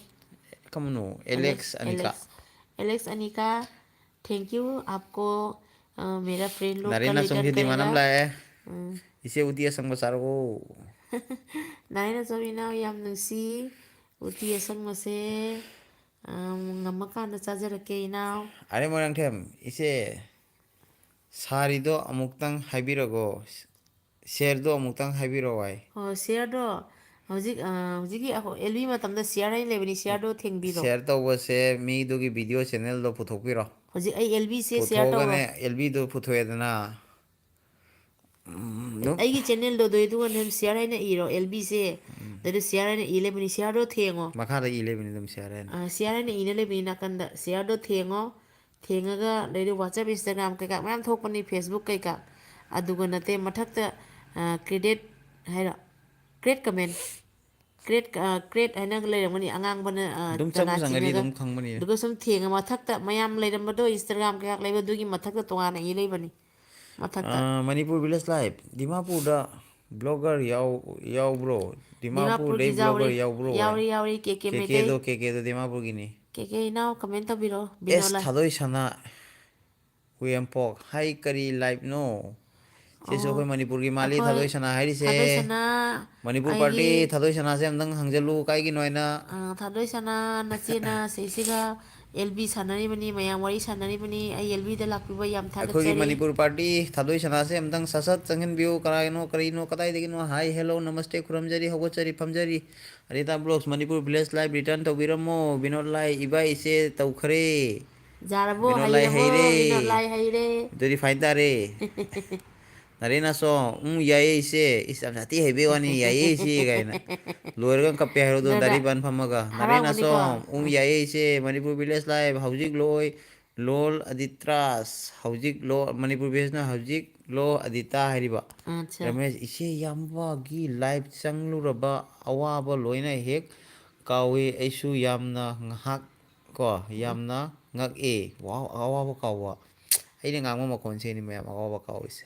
kamuno Alex Alex anika Alex Alex Anika thank you आपको मेरा friend लोग कल narena return songsi di करेगा manam la ise utia sang basargo Narayan स्वामीना याम नुसी उती असंग मसे ngamakan na chajarake inaw are mo nang them ise sarido amuktang haibirago share do amuktang haibiro wai ho share do hojiki ako elbi matamda share ai lebani share do thengbiro share tꯧꯕꯁꯦ ꯃꯤꯗꯨꯒꯤ video ꯆꯦꯅꯦꯜꯗꯣ ꯄꯨꯊꯣꯛꯄꯤꯔꯣ hoji ai elbi se share tawro ꯄꯨꯊꯣꯛꯑꯒꯅꯦ ꯑꯦꯜꯕꯤꯗꯣ ꯄꯨꯊꯣꯛꯑꯦꯗꯅ ꯑꯗꯨꯝ aigi channel do doidu wan share ai na iro elbi se dadu share ai na ile bani share do thengo ꯃꯈꯥꯗ E ꯂꯩꯕꯅꯤ ꯑꯗꯨꯝ ꯁꯤꯌꯥꯔ ꯍꯥꯏꯅ share ai na ine lebani nakanda share do thengo thengaga daidu WhatsApp Instagram kaika mayam thokpani Facebook kaika aduga nate mathakta credit haira create comment create create haina leirangmani angang bana ꯑꯗꯨꯝ tana ꯆꯪꯕꯨ ꯆꯪꯉꯗꯤ chingaga ꯑꯗꯨꯝ ꯈꯪꯕꯅꯤ duga sum thenga mathakta mayam leiramado Instagram kaika leiba dugi mathakta tongana i leibani mathakta Manipur village life ꯗꯤꯃꯥꯄꯨꯔꯗ blogger ꯌꯥꯎꯕ꯭ꯔꯣ dimapur ꯗꯤꯃꯥꯄꯨꯔꯗꯩ gi blogger ꯌꯥꯎꯕ꯭ꯔꯣ yauri yauri keke metei ꯀꯦꯀꯦꯗꯣ ꯗꯤꯃꯥꯄꯨꯔꯒꯤꯅꯤ keke inaw comment tabiro ꯑꯦꯁ binola Thadoi Sana ꯍꯨꯌꯦꯝꯄꯣꯛ ꯍꯥꯏ ꯀꯔꯤ ꯂꯥꯏꯐꯅꯣ ꯁꯤꯁꯨ oh ꯑꯩꯈꯣꯏ ꯃꯅꯤꯄꯨꯔꯒꯤ ꯃꯥꯜꯂꯤ akhoi ꯊꯥꯗꯣꯏ ꯁꯅꯥ ꯍꯥꯏꯔꯤꯁꯦ thadoi sana Manipur aigi party Thadoi ꯁꯅꯥꯁꯦ ꯑꯝꯇꯪ ꯍꯪꯖꯜꯂꯨ ꯀꯥꯏꯒꯤꯅꯣ ꯍꯥꯏꯅ thadoi sana nachena seisiga ꯑꯦꯜꯕꯤ ꯁꯥꯟꯅꯔꯤꯕꯅꯤ ꯃꯌꯥꯝ ꯋꯥꯔꯤ ꯁꯥꯟꯅꯔꯤꯕꯅꯤ ꯑꯩ ꯑꯦꯜꯕꯤꯗ ꯂꯥꯛꯄꯤꯕ ꯌꯥꯝ ꯑꯩꯈꯣꯏꯒꯤ ꯊꯥꯒꯠꯆꯔꯤ ꯃꯅꯤꯄꯨꯔ ꯄꯥꯔꯇꯤ ꯊꯥꯗꯣꯏ ꯁꯅꯥꯁꯦ ꯑꯝꯇꯪ ꯁꯠ ꯆꯪꯍꯟꯕꯤꯌꯨ ꯀꯔꯥꯏꯅꯣ ꯀꯔꯤꯅꯣ ꯀꯗꯥꯏꯗꯒꯤꯅꯣ ꯍꯥꯏ ꯍꯦꯜꯂꯣ ꯅꯃꯁꯇꯦ ꯈꯨꯔꯨꯝꯖꯔꯤ ꯍꯧꯒꯠꯆꯔꯤ ꯐꯝꯖꯔꯤ Arita blogs Manipur village live return ꯇꯧꯕꯤꯔꯝꯃꯣ ꯕꯤꯅꯣꯠ ꯂꯥꯏ ꯏꯕꯥ ꯏꯆꯦ ꯇꯧꯈ꯭ꯔꯦ ꯌꯥꯔꯕꯣ ꯕꯤꯅꯣꯠ ꯂꯥꯏ ꯍꯩꯔꯕꯣ ꯍꯩꯔꯦ ꯕꯤꯅꯣꯠ ꯂꯥꯏ ꯍꯩꯔꯦ ꯑꯗꯨꯗꯤ ꯐꯥꯏꯟ ꯇꯥꯔꯦ ꯅꯔꯦ ꯅꯥꯁꯣ ꯌꯥꯏꯌꯦ ꯏꯆꯦ ꯏꯁ ꯌꯥꯝ ꯊꯤ ꯍꯩꯕꯩ ꯋꯥꯅꯤ ꯌꯥꯏꯌꯦ ꯏꯆꯦ ꯀꯥꯏꯅ ꯂꯣꯏꯔꯒ ꯀꯞꯄꯦ ꯍꯥꯏꯔꯣꯗꯣ ꯅꯪꯅ ꯗꯥꯏꯔꯤ ꯕꯥꯟ ꯐꯝꯃꯒ ꯅꯔꯦ ꯍꯔꯥꯎꯕꯅꯤꯀꯣ ꯅꯥꯁꯣꯝ ꯌꯥꯏꯌꯦ ꯏꯆꯦ ꯃꯅꯤꯄꯨꯔ ꯚꯤꯂꯦꯖ ꯂꯥꯏꯚ ꯍꯧꯖꯤꯛ ꯂꯣꯏ ꯂꯣꯜ ꯑꯗꯤꯇ꯭ꯔꯥꯁ ꯍꯧꯖꯤꯛ ꯂꯣ ꯃꯅꯤꯄꯨꯔ ꯚꯤꯂꯦꯖꯅ ꯍꯧꯖꯤꯛ ꯂꯣ ꯑꯗꯤꯇꯥ ꯍꯥꯏꯔꯤꯕ ꯑꯠꯆꯥ ꯔꯃꯦꯁ ꯏꯆꯦ ꯌꯥꯝꯕꯒꯤ ꯂꯥꯏꯐ ꯆꯪꯂꯨꯔꯕ ꯑꯋꯥꯕ ꯂꯣꯏꯅ ꯍꯦꯛ ꯀꯥꯎꯏ ꯑꯩꯁꯨ ꯌꯥꯝꯅ ꯉꯥꯏꯍꯥꯛ ꯀꯣ ꯌꯥꯝꯅ ꯉꯛꯑꯦ ꯑꯋꯥꯕ ꯀꯥꯎꯕ ꯑꯩꯅ ꯉꯥꯡꯕ ꯃꯈꯣꯟꯁꯦꯅꯤ ꯃꯌꯥꯝ ꯑꯋꯥꯕ ꯀꯥꯎꯏꯁꯦ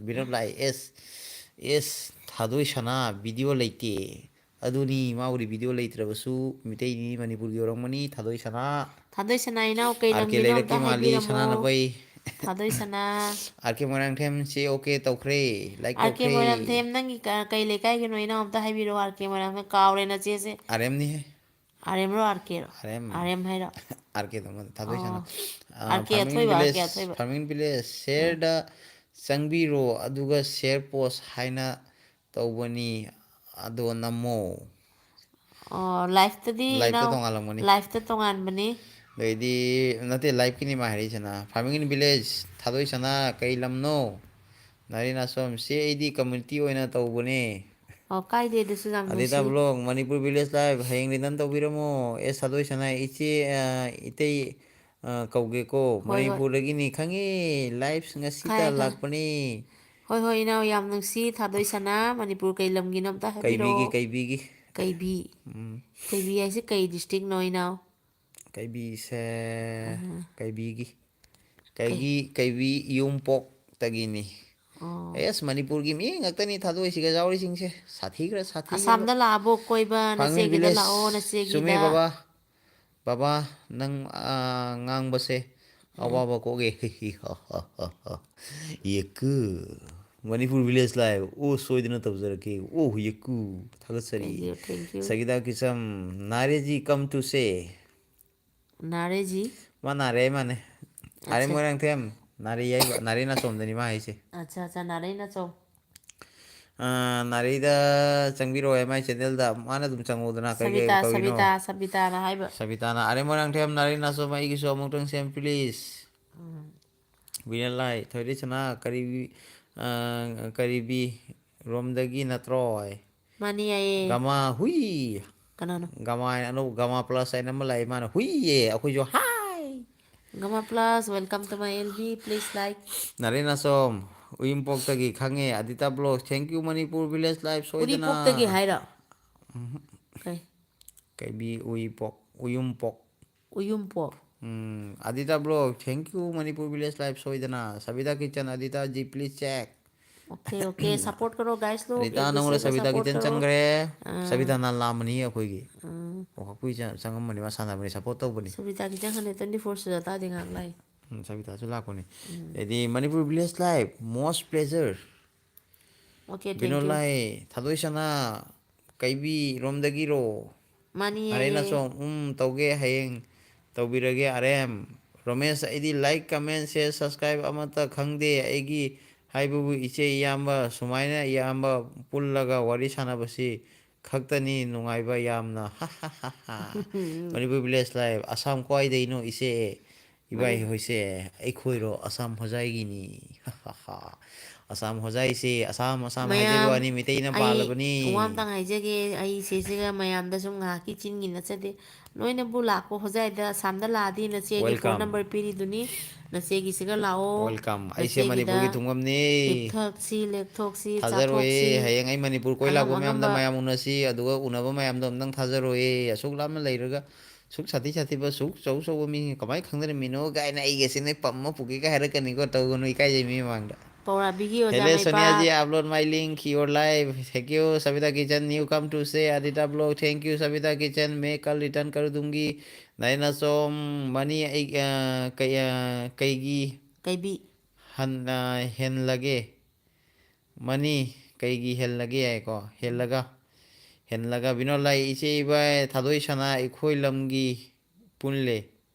ꯕꯤꯅꯣꯠ ꯂꯥꯏ ꯑꯦꯁ ꯊꯥꯗꯣꯏ ꯁꯅꯥ ꯚꯤꯗꯤꯑꯣ ꯂꯩꯇꯦ ꯑꯗꯨꯅꯤ ꯃꯥꯕꯨꯗꯤ ꯚꯤꯗꯤꯑꯣ ꯂꯩꯇ꯭ꯔꯕꯁꯨ ꯃꯤꯇꯩꯅꯤ ꯃꯅꯤꯄꯨꯔꯒꯤ ꯑꯣꯏꯔꯝꯒꯅꯤ ꯊꯥꯗꯣꯏ ꯁꯅꯥ ꯊꯥꯗꯣꯏ ꯁꯅꯥ ꯏꯅꯥꯎ ꯀꯩ ꯑꯥꯔ ꯀꯦ ꯂꯝꯒꯤꯅꯣ ꯑꯝꯇ ꯂꯩꯔꯛꯀꯤ ꯃꯥꯜꯂꯤ ꯍꯥꯏꯕꯤꯔꯝꯃꯣ ꯁꯅꯥꯅꯕꯩ ꯊꯥꯗꯣꯏ ꯁꯅꯥ ꯑꯥꯔ ꯀꯦ ꯃꯣꯏꯔꯥꯡꯊꯦꯝ ꯆꯦ ꯑꯣꯀꯦ ꯇꯧꯈ꯭ꯔꯦ ꯂꯥꯏꯛ ꯑꯥꯔ ꯀꯦ ꯇꯧꯈ꯭ꯔꯦ ꯃꯣꯏꯔꯥꯡꯊꯦꯝ ꯅꯪꯒꯤ ꯀꯩ ꯂꯩꯀꯥꯏꯒꯤꯅꯣ ꯏꯅꯥꯎ ꯑꯝꯇ ꯍꯥꯏꯕꯤꯔꯛꯑꯣ ꯑꯥꯔ ꯀꯦ ꯃꯣꯏꯔꯥꯡꯊꯦꯝ ꯀꯥꯎꯔꯦ ꯅꯆꯦꯁꯦ ꯑꯔꯦꯝꯅꯤꯍꯦ ꯑꯥꯔꯑꯦꯝꯔꯣ ꯑꯥꯔ ꯀꯦꯔꯣ ꯑꯥꯔ ꯑꯦꯝ ꯍꯥꯏꯔꯣ ꯑꯥꯔ ꯀꯦ ꯊꯥꯗꯣꯏ ꯑꯣ ꯁꯅꯥ ꯑꯥꯔ ꯀꯦ ꯐꯥꯔꯃꯤꯡ ꯑꯊꯣꯏꯕ ꯑꯥꯔ ꯀꯦ ꯚꯤꯂꯦꯖ ꯑꯊꯣꯏꯕ ꯐꯥꯔꯃꯤꯡ ꯚꯤꯂꯦꯖ ꯁꯤꯌꯔꯗ ꯆꯪꯕꯤꯔꯣ ꯑꯗꯨꯒ ꯁꯤꯌꯔ ꯄꯣꯁ ꯍꯥꯏꯅ ꯇꯧꯕꯅꯤ ꯑꯗꯣ ꯅꯝꯃꯣ ꯑꯣ ꯂꯥꯏꯐꯇꯗꯤ ꯂꯥꯏꯞꯇ ꯏꯅꯥꯎ ꯇꯣꯡꯉꯥꯜꯂꯝꯒꯅꯤ ꯂꯥꯏꯐꯇ ꯇꯣꯉꯥꯟꯕꯅꯤ ꯑꯗꯩꯗꯤ ꯅꯠꯇꯦ ꯂꯥꯏꯐꯀꯤꯅꯤ ꯃꯥ ꯍꯥꯏꯔꯛꯏꯁꯤꯅ ꯐꯥꯔꯃꯤꯡ ꯏꯟ ꯚꯤꯂꯦꯖ ꯊꯥꯗꯣꯏ ꯁꯅꯥ ꯀꯩ ꯂꯝꯅꯣ ꯅꯥꯔꯦ ꯅꯥꯁꯣꯝ ꯆꯦ ꯑꯩꯗꯤ ꯀꯝꯃꯨꯅꯤꯇꯤ ꯑꯣꯏꯅ ꯇꯧꯕꯅꯦ ꯑꯣ ꯀꯥꯏꯗꯦ ꯑꯗꯨꯁꯨ ꯌꯥꯝ ꯑꯗꯤꯇꯥ ꯅꯨꯡꯁꯤ ꯕ꯭ꯂꯣꯛ ꯃꯅꯤꯄꯨꯔ ꯚꯤꯂꯦꯖ ꯂꯥꯏꯚ ꯍꯌꯦꯡ ꯔꯤꯇꯔꯟ ꯇꯧꯕꯤꯔꯝꯃꯣ ꯑꯦꯁ ꯊꯗꯣꯏ ꯁꯅꯥ ꯏꯆꯦ ꯏꯇꯩ ꯀꯧꯒꯦꯀꯣ ꯍꯣꯏ ꯍꯣꯏ ꯃꯅꯤꯄꯨꯔꯗꯒꯤꯅꯤ ꯈꯪꯉꯤ ꯂꯥꯏꯐ ꯉꯁꯤꯇ ꯈꯪꯉꯦ ꯈꯪꯉꯦ ꯂꯥꯛꯄꯅꯤ ꯍꯣꯏ ꯍꯣꯏ ꯏꯅꯥꯎ ꯌꯥꯝ ꯅꯨꯡꯁꯤ ꯊꯥꯗꯣꯏ ꯁꯅꯥ ꯃꯅꯤꯄꯨꯔ ꯀꯩ ꯂꯝꯒꯤꯅꯣ ꯑꯝꯇ ꯍꯥꯏꯕꯤꯔꯛꯑꯣ ꯀꯩꯕꯤꯒꯤ ꯀꯩꯕꯤ ꯀꯩꯕꯤ ꯍꯥꯏꯁꯦ ꯀꯩ ꯗꯤꯁꯇ꯭ꯔꯤꯛꯅꯣ ꯏꯅꯥꯎ ꯀꯩꯕꯤꯁꯦ ꯀꯩꯕꯤꯒꯤ ꯀꯩ ꯀꯩꯕꯤ ꯏꯌꯨꯝꯄꯣꯛꯇꯒꯤꯅꯤ ꯑꯣ ꯑꯦꯁ ꯃꯅꯤꯄꯨꯔꯒꯤ ꯃꯤ ꯉꯥꯛꯇꯅꯤ ꯊꯥꯗꯣꯛꯏꯁꯤꯒ ꯌꯥꯎꯔꯤꯁꯤꯡꯁꯦ ꯁꯥꯊꯤꯈ꯭ꯔꯕ ꯑꯁꯥꯝꯗ ꯂꯥꯛꯑꯕꯣ ꯀꯣꯏꯕ ꯐꯥꯔꯃꯤꯡ ꯅꯆꯦꯒꯤꯗ ꯚꯤꯂꯦꯖ ꯂꯥꯛꯑꯣ ꯆꯨꯝꯃꯦ ꯅꯆꯦꯒꯤꯗ ꯕꯕꯥ ꯕꯕꯥ ꯅꯪ ꯉꯥꯡꯕꯁꯦ ꯑꯋꯥꯕ ꯀꯣꯛꯑꯦ ꯌꯦꯀꯨ ꯃꯅꯤꯄꯨꯔ ꯚꯤꯂꯦꯖ ꯂꯥꯏꯚ ꯑꯣ ꯁꯣꯏꯗꯅ ꯇꯧꯖꯔꯛꯀꯦ ꯑꯣ ꯌꯦꯀꯨ ꯊꯥꯒꯠꯆꯔꯤ ꯊꯦꯡꯛ ꯌꯨ ꯁꯒꯤꯇꯥ ꯀꯤꯁꯝ ꯅꯥꯔꯦꯖꯤ ꯀꯝ ꯇꯨ ꯁꯦ ꯅꯥꯔꯦꯖꯤ ꯃꯥ ꯅꯥꯔꯦ ꯍꯥꯏ ꯃꯥꯅꯦ ꯑꯥꯔ ꯑꯦꯝ ꯑꯠꯆꯥ ꯃꯣꯏꯔꯥꯡꯊꯦꯝ ꯅꯥꯔꯦ ꯌꯩꯕ ꯅꯥꯔꯦ ꯅꯥꯆꯣꯝꯗꯅꯤ ꯃꯥ ꯍꯥꯏꯁꯦ ꯑꯠꯆꯥ ꯑꯠꯆꯥ ꯅꯥꯔꯩ ꯅꯆꯧ ꯅꯥꯔꯩꯗ ꯆꯪꯕꯤꯔꯛꯑꯣ ꯃꯥꯏ ꯆꯦꯅꯦꯜꯗ ꯃꯥꯅ ꯑꯗꯨꯝ ꯆꯪꯉꯨꯗꯅ ꯀꯔꯤ ꯀꯔꯤ ꯁꯕꯤꯇꯥ ꯇꯧꯔꯤꯅꯣ ꯁꯕꯤꯇꯥ ꯁꯕꯤꯇꯥꯅ ꯍꯥꯏꯕ ꯁꯕꯤꯇꯥꯅ ꯑꯥꯔ ꯑꯦꯝ ꯃꯣꯏꯔꯥꯡꯊꯦꯝ ꯅꯥꯔꯦ ꯅꯥꯆꯣꯝ ꯑꯩꯒꯤꯁꯨ ꯑꯃꯨꯛꯇꯪ ꯁꯦꯝ ꯄ꯭ꯂꯤꯖ ꯂꯥꯏ ꯊꯣꯏꯔꯩꯁꯅꯥ ꯀꯔꯤꯕꯤ ꯔꯣꯝꯗꯒꯤ ꯅꯠꯇ꯭ꯔꯣ ꯃꯥꯅꯤ ꯌꯥꯏꯌꯦ ꯒꯃꯥ ꯍꯨꯏ ꯀꯅꯥꯅꯣ ꯒꯃꯥꯏ ꯑꯅꯧ ꯒꯃꯥ ꯄ꯭ꯂꯁ ꯍꯥꯏꯅ ꯑꯃ ꯂꯥꯛꯑꯦ ꯃꯥꯅ ꯍꯨꯏꯌꯦ ꯑꯩꯈꯣꯏꯁꯨ ꯍꯥꯏ ꯒꯃꯥ plus welcome to my L B please like ꯅꯥꯔꯦ ꯅꯥꯆꯣꯝ ꯎꯌꯨꯝꯄꯣꯛꯇꯒꯤ ꯈꯪꯉꯦ Adita blog thank you Manipur village life ꯁꯣꯏꯗꯅ ꯎꯔꯤꯄꯣꯛꯇꯒꯤ ꯍꯥꯏꯔꯣ ꯀꯩ ꯀꯩꯕꯤ ꯎꯏꯄꯣꯛ ꯎꯌꯨꯝꯄꯣꯛ ꯎꯌꯨꯝꯄꯣꯛ Adita blog thank you Manipur village life ꯁꯣꯏꯗꯅ Sabita kitchen Adita ji please check okay okay support करो गाइस लोग ꯑꯗꯤꯇꯥ एक ꯅꯪꯉꯣꯟꯗ दूसरे को ꯁꯕꯤꯇꯥ सपोर्ट ꯀꯤꯆꯟ करो ꯆꯪꯈ꯭ꯔꯦ अं, ꯁꯕꯤꯇꯥ ꯅꯥꯟ ꯂꯥꯛꯑꯝꯕꯅꯤ ꯑꯩꯈꯣꯏꯒꯤ ꯋꯥꯀꯛꯄꯨ ꯆꯪꯉꯝꯕꯅꯤ ꯃꯥ ꯁꯥꯟꯅꯕꯅꯤ ꯁꯞꯄꯣꯔꯠ ꯇꯧꯕꯅꯤ सुविधा की जगह 24 से जाता दिमाग लाई ꯁꯕꯤꯇꯥꯁꯨ ꯂꯥꯛꯄꯅꯤ ꯑꯗꯩꯗꯤ ꯃꯅꯤꯄꯨꯔ ꯚꯤꯂꯦꯖ ꯂꯥꯏꯐ ꯃꯣꯁ pleasure okay Bino thank you ꯂꯥꯏ ꯊꯥꯗꯣꯏꯁꯅꯥ ꯀꯩꯕꯤ ꯔꯣꯝꯗꯒꯤꯔꯣ मानी ꯅꯔꯦ आइए ꯅꯆꯣꯝ ꯇꯧꯒꯦ ꯍꯌꯦꯡ ꯇꯧꯕꯤꯔꯒꯦ ꯑꯥꯔ ꯑꯦꯝ ꯔꯣꯃꯦꯁ ꯑꯩꯗꯤ ꯂꯥꯏꯛ ꯀꯃꯦꯟ ꯁꯤꯌꯔ ꯁꯕꯁꯀ꯭ꯔꯥꯏꯞ ꯑꯃꯠꯇ ꯈꯪꯗꯦ ꯑꯩꯒꯤ ꯍꯥꯏꯕꯕꯨ ꯏꯆꯦ ꯏꯌꯥꯝꯕ ꯁꯨꯃꯥꯏꯅ ꯏꯌꯥꯝꯕ ꯄꯨꯜꯂꯒ ꯋꯥꯔꯤ ꯁꯥꯟꯅꯕꯁꯤ ꯈꯛꯇꯅꯤ ꯅꯨꯡꯉꯥꯏꯕ ꯌꯥꯝꯅ ꯃꯅꯤꯄꯨꯔ ꯚꯤꯂꯦꯖ ꯂꯥꯏꯐ ꯑꯁꯥꯝ ꯀ꯭ꯋꯥꯏꯗꯒꯤꯅꯣ ꯏꯆꯦ मानी ꯏꯕꯥꯏ ꯍꯣꯏꯁꯦ ꯑꯩꯈꯣꯏꯔꯣ ꯑꯁꯥꯝ ꯍꯣꯖꯥꯏꯒꯤꯅꯤ ꯑꯁꯥꯝ ꯍꯣꯖꯥꯏꯁꯤ ꯑꯁꯥꯝ ꯑꯁꯥꯝ ꯍꯥꯏꯖꯕ ꯃꯌꯥꯝ ꯋꯥꯅꯤ ꯃꯩꯇꯩꯅ ꯑꯩ ꯄꯥꯜꯂꯕꯅꯤ ꯋꯥ ꯑꯃꯇꯪ ꯍꯥꯏꯖꯒꯦ ꯑꯩ ꯁꯤꯁꯤꯒ ꯃꯌꯥꯝꯗꯁꯨ ꯉꯥꯏꯍꯥꯛꯀꯤ ꯆꯤꯟꯒꯤ ꯅꯠꯆꯗꯦ ꯅꯣꯏꯅꯕꯨ ꯂꯥꯛꯄ ꯍꯣꯖꯥꯏꯗ ꯑꯁꯥꯝꯗ ꯂꯥꯛꯑꯗꯤ ꯅꯆꯦꯒꯤ ꯐꯣꯟ ꯋꯦꯜꯀꯝ ꯅꯝꯕꯔ ꯄꯤꯔꯤꯗꯨꯅꯤ ꯅꯆꯦꯒꯤꯁꯤꯒ ꯂꯥꯛꯑꯣ ꯋꯦꯜꯀꯝ ꯑꯩꯁꯦ ꯅꯆꯦꯒꯤꯗ ꯃꯅꯤꯄꯨꯔꯒꯤ ꯊꯨꯡꯐꯝꯅꯤ ꯍꯤꯞꯊꯛꯁꯤ ꯂꯦꯛꯊꯣꯛꯁꯤ ꯆꯥꯊꯣꯛꯁꯤ ꯊꯥꯖꯔꯣꯏꯌꯦ ꯍꯌꯦꯡ ꯑꯩ ꯃꯅꯤꯄꯨꯔ ꯀꯣꯏ ꯑꯉꯝ ꯂꯥꯛꯄ ꯃꯌꯥꯝꯗ ꯑꯉꯝꯕ ꯃꯌꯥꯝ ꯎꯅꯁꯤ ꯑꯗꯨꯒ ꯎꯅꯕ ꯃꯌꯥꯝꯗꯣ ꯑꯝꯇꯪ ꯊꯥꯖꯔꯣꯏꯌꯦ ꯑꯁꯨꯛ ꯂꯥꯞꯅ ꯂꯩꯔꯒ ꯁꯨꯛ ꯁꯥꯊꯤ ꯁꯥꯊꯤꯕ ꯁꯨꯛ ꯑꯆꯧ ꯑꯆꯧꯕ ꯃꯤ ꯀꯃꯥꯏꯅ ꯈꯪꯅꯔꯝꯃꯤꯅꯣ ꯀꯥꯏꯅ ꯑꯩꯒꯁꯤ ꯅ ꯄꯝꯃ ꯄꯨꯒꯦꯒ ꯍꯥꯏꯔꯛꯀꯅꯤꯀꯣ ꯇꯧꯒꯅꯨ ꯏꯀꯥꯏꯖꯩ ꯃꯤ ꯃꯃꯥꯡꯗ ꯄꯧꯔꯥꯕꯤꯒꯤ ꯑꯣꯖꯥ ꯍꯦꯂꯦ ꯁꯣꯅꯤꯌꯥꯖꯤ ꯃꯩꯄꯥꯛ ꯑꯞꯂꯣꯗ ꯃꯥꯏ ꯂꯤꯡ your life thank you Savita kitchen new come to say Adita blog thank you Savita kitchen मैं कल रिटर्न कर दूंगी नयना सोम मनी ꯀꯩꯒꯤ ꯀꯩꯕꯤ ꯍꯦꯜꯂꯒꯦ ꯃꯅꯤ ꯀꯩꯒꯤ ꯍꯦꯜꯂꯒꯦ ꯌꯥꯏꯀꯣ ꯍꯦꯜꯂꯒ ꯕꯤꯅꯣ ꯂꯥꯏ ꯏꯆꯦ ꯏꯕꯥꯏ ꯊꯥꯗꯣꯏ ꯁꯅꯥ ꯑꯩꯈꯣꯏ ꯂꯝꯒꯤ पुनले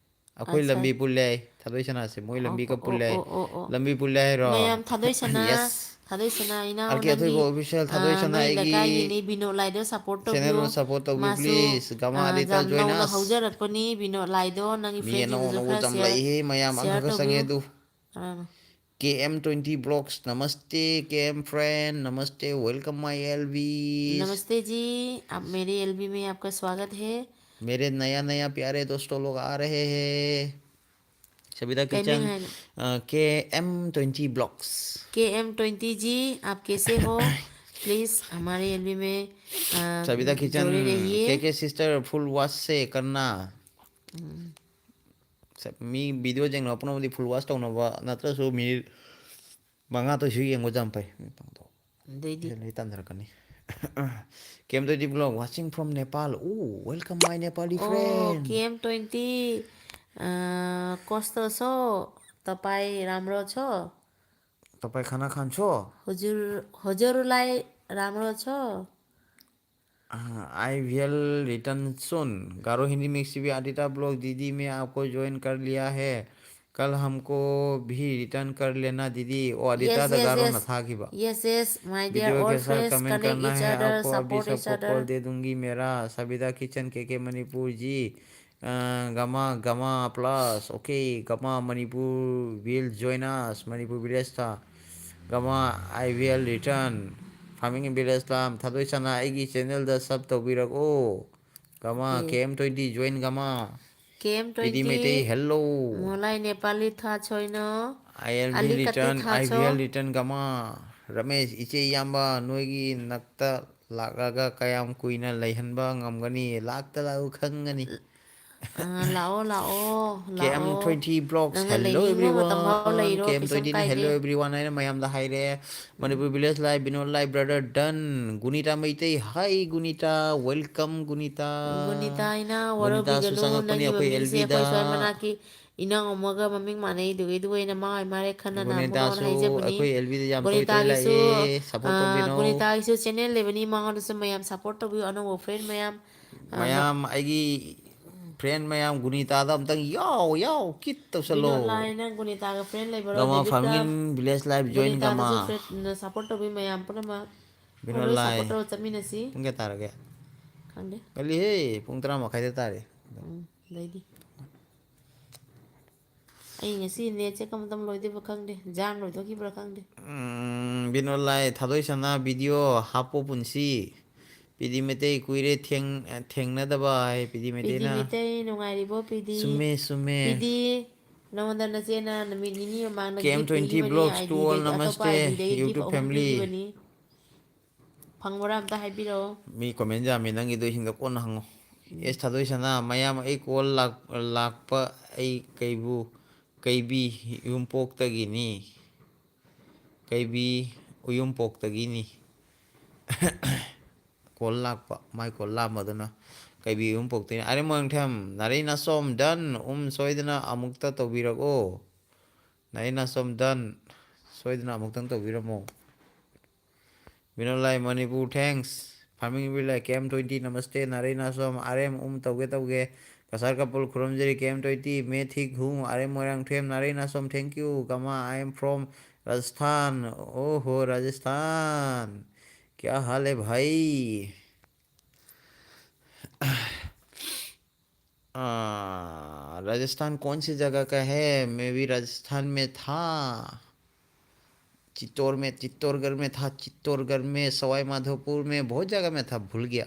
अखोई अच्छा लंबी पुल्ले थादोई सना से मोई ओ लंबी का ओ पुल्ले ओ ओ ओ लंबी पुल्ले है रो mayam thadoi sana yes thadoi sana ina RK अथोई nangi को ऑफिशियल थादोई सना noi आएगी lakai gi ni bino lai do support to channel bio में सपोर्ट तो भी masu प्लीज गमा आदिता jam join nau na us haujarat pani bino lai do nangi me friend नो jing नो jo वो khara जम share लई है मयाम अंक share का to संगे bio दु ano KM20 ब्लॉग्स नमस्ते KM फ्रेंड नमस्ते वेलकम माय एलवीज नमस्ते जी आप मेरे एलबी में आपका स्वागत है मेरे नया नया प्यारे दोस्तों लोग आ रहे हैं सबिता टाइमिंग किचन है KM20 ब्लॉग्स KM20 जी आप कैसे हो प्लीज़ हमारे एलबी में सबिता किचन जोड़े रहिए के सिस्टर फुल वॉच से करना मी वीडियो जेंग अपना मधी फुल वॉच तौनबा नत्रसु मी मंगा तो सु येंगो जामपाय दैदी इसे लई तंदरकनी KM20 blog watching from Nepal oh welcome my Nepali oh friend KM20 कस्तो छ तपाईँ राम्रो छ तपाईँ खाना खान्छो हजुर हजुरलाई राम्रो छ आई will return soon Garo Hindi mix भी आदिता ब्लॉग दीदी मैं आपको ज्वाइन कर लिया है कल हमको भी रिटर्न कर लेना दीदी ओ आदिता यस द यस गारो यस न था कि बा yes yes my dear video के ओल्ड साथ फ्रेंड्स कमेंट कनेक्ट करना इच है अदर आपको अभी सपोर्ट इच सबको अदर कॉल दे दूंगी मेरा सबिता किचन के मणिपुर जी गमा गमा प्लस ओके गमा Manipur will join us Manipur village था गमा आई विल रिटर्न फार्मिंग विलेज लाम थादोई सना आईगी चैनल द सब तौबिरको गमा ओके KM20 जोइन गमा दिदी KM20 मेते हेलो मलाई नेपाली थाहा छैन आई एल भी अलिकति रिटर्न थाहा आई छ विल रिटर्न गमा रमेश इचे याम्बा नोगी नक्ता लागागा कयाम कुइना लैहनबा ngamgani lakta lau khangani लाओ लाओ लाओ KM20 ब्लॉग्स नोङो हेलो लैनिंबो मतम फाव एवरीवन लैरो कैसम KM20 ने कायदे हेलो एवरीवन है मयाम दा हाय रे Manipur village live Binod live brother done Gunita Meitei hi Gunita welcome Gunita गुनिताइना वरो गुनीता बिगनु सुसंगपनि नंगी अखोय ममिंगसे एलबी दा अखोय स्वाय मनाकी इनांग अमगा ममिंग माने दुगे दुगे मा मारे खनना गुनीता मुरोन सु हाइजेबनी अखोय एलबी दा जाम तोय गुनिता तोय गिसु लाए सपोर्ट तो बिनो गुनिता गिसु चैनल लेबनी मांगदसु मयाम सपोर्ट तो भी अनो फ्रेंड मयाम मयाम आईगी फ्रेंड मयाम गुनीता दा अमतंग याओ याओ कित तौसलो बिनोद लाइना गुनिता का फ्रेंड लेबरो गमा David farming craft village live join Gunita गमा दसु फ्रेंड सपोर्ट तो भी मयाम पुनमा बिनोद लोई लाइ सपोर्ट तो चमिनसी पुंग क्या तारगे खंडे कली हे पुंग 3 तारे दैदी ꯑꯩ ꯉꯁꯤ ꯅꯦꯠꯁꯦ ꯀꯔꯝ ꯃꯇꯝ ꯂꯣꯏꯗꯣꯏꯕ ꯈꯪꯗꯦ ꯖꯥꯝ ꯂꯣꯏꯊꯣꯛꯈꯤꯕ꯭ꯔꯥ ꯈꯪꯗꯦ बिनोलाई थादोई सना वीडियो हापो पुंसी पीदी मेते कुइरे थेंगनदबा है पीदी मेते ꯄꯤꯗꯤ ना ꯃꯩꯇꯩ ꯅꯨꯡꯉꯥꯏꯔꯤꯕꯣ ꯄꯤꯗꯤ सुमे सुमे ꯄꯤꯗꯤ ꯅꯉꯣꯟꯗ ꯅꯆꯦꯅ ꯅꯨꯃꯤꯠ ꯅꯤꯅꯤ ꯃꯃꯥꯡꯗ ꯒꯤꯐ KM20 ꯄꯤꯈꯤꯕꯅꯤ ब्लॉग्स टू ऑल ꯑꯥꯏꯗꯤꯗꯒꯤ ꯑꯇꯣꯞꯄ नमस्ते ꯑꯥꯏꯗꯤꯗꯒꯤ ꯒꯤꯐ यूट्यूब 3 फैमिली ꯄꯤꯈꯤꯕꯅꯤ ꯐꯪꯕ꯭ꯔꯥ ꯑꯝꯇ ꯍꯥꯏꯕꯤꯔꯛꯑꯣ मी कमेंट जामी नंगी दो हिंगा कोन हंगो एस थादोई सना मयाम आई कॉल लाकपा आई कैबू कैबी युमपोक्तगिनी कैबी उयुमपोक्तगिनी कॉल लाकपा माई कॉल लामदना कैबी युमपोक्तगिनी अरे मंगथम नारे नासोम डन सोइदना अमुक्ता तौबिरको नारे नासोम डन सोइदना अमुक्तंग तौबिरमो विनोलाई मणिपुर थैंक्स फार्मिंग विला KM20 नमस्ते नारे नासोम आरएम तौगे तौगे कसार कपुल खुरमजरी KM20 मैं ठीक हूँ आरएम मोरंग थेम नारे नासोम थैंक यू कमा आई एम फ्रॉम राजस्थान ओहो राजस्थान क्या हाल है भाई राजस्थान कौन सी जगह का है मैं भी राजस्थान में था चित्तौड़गढ़ में था चित्तौड़गढ़ में सवाई माधोपुर में बहुत जगह में था भूल गया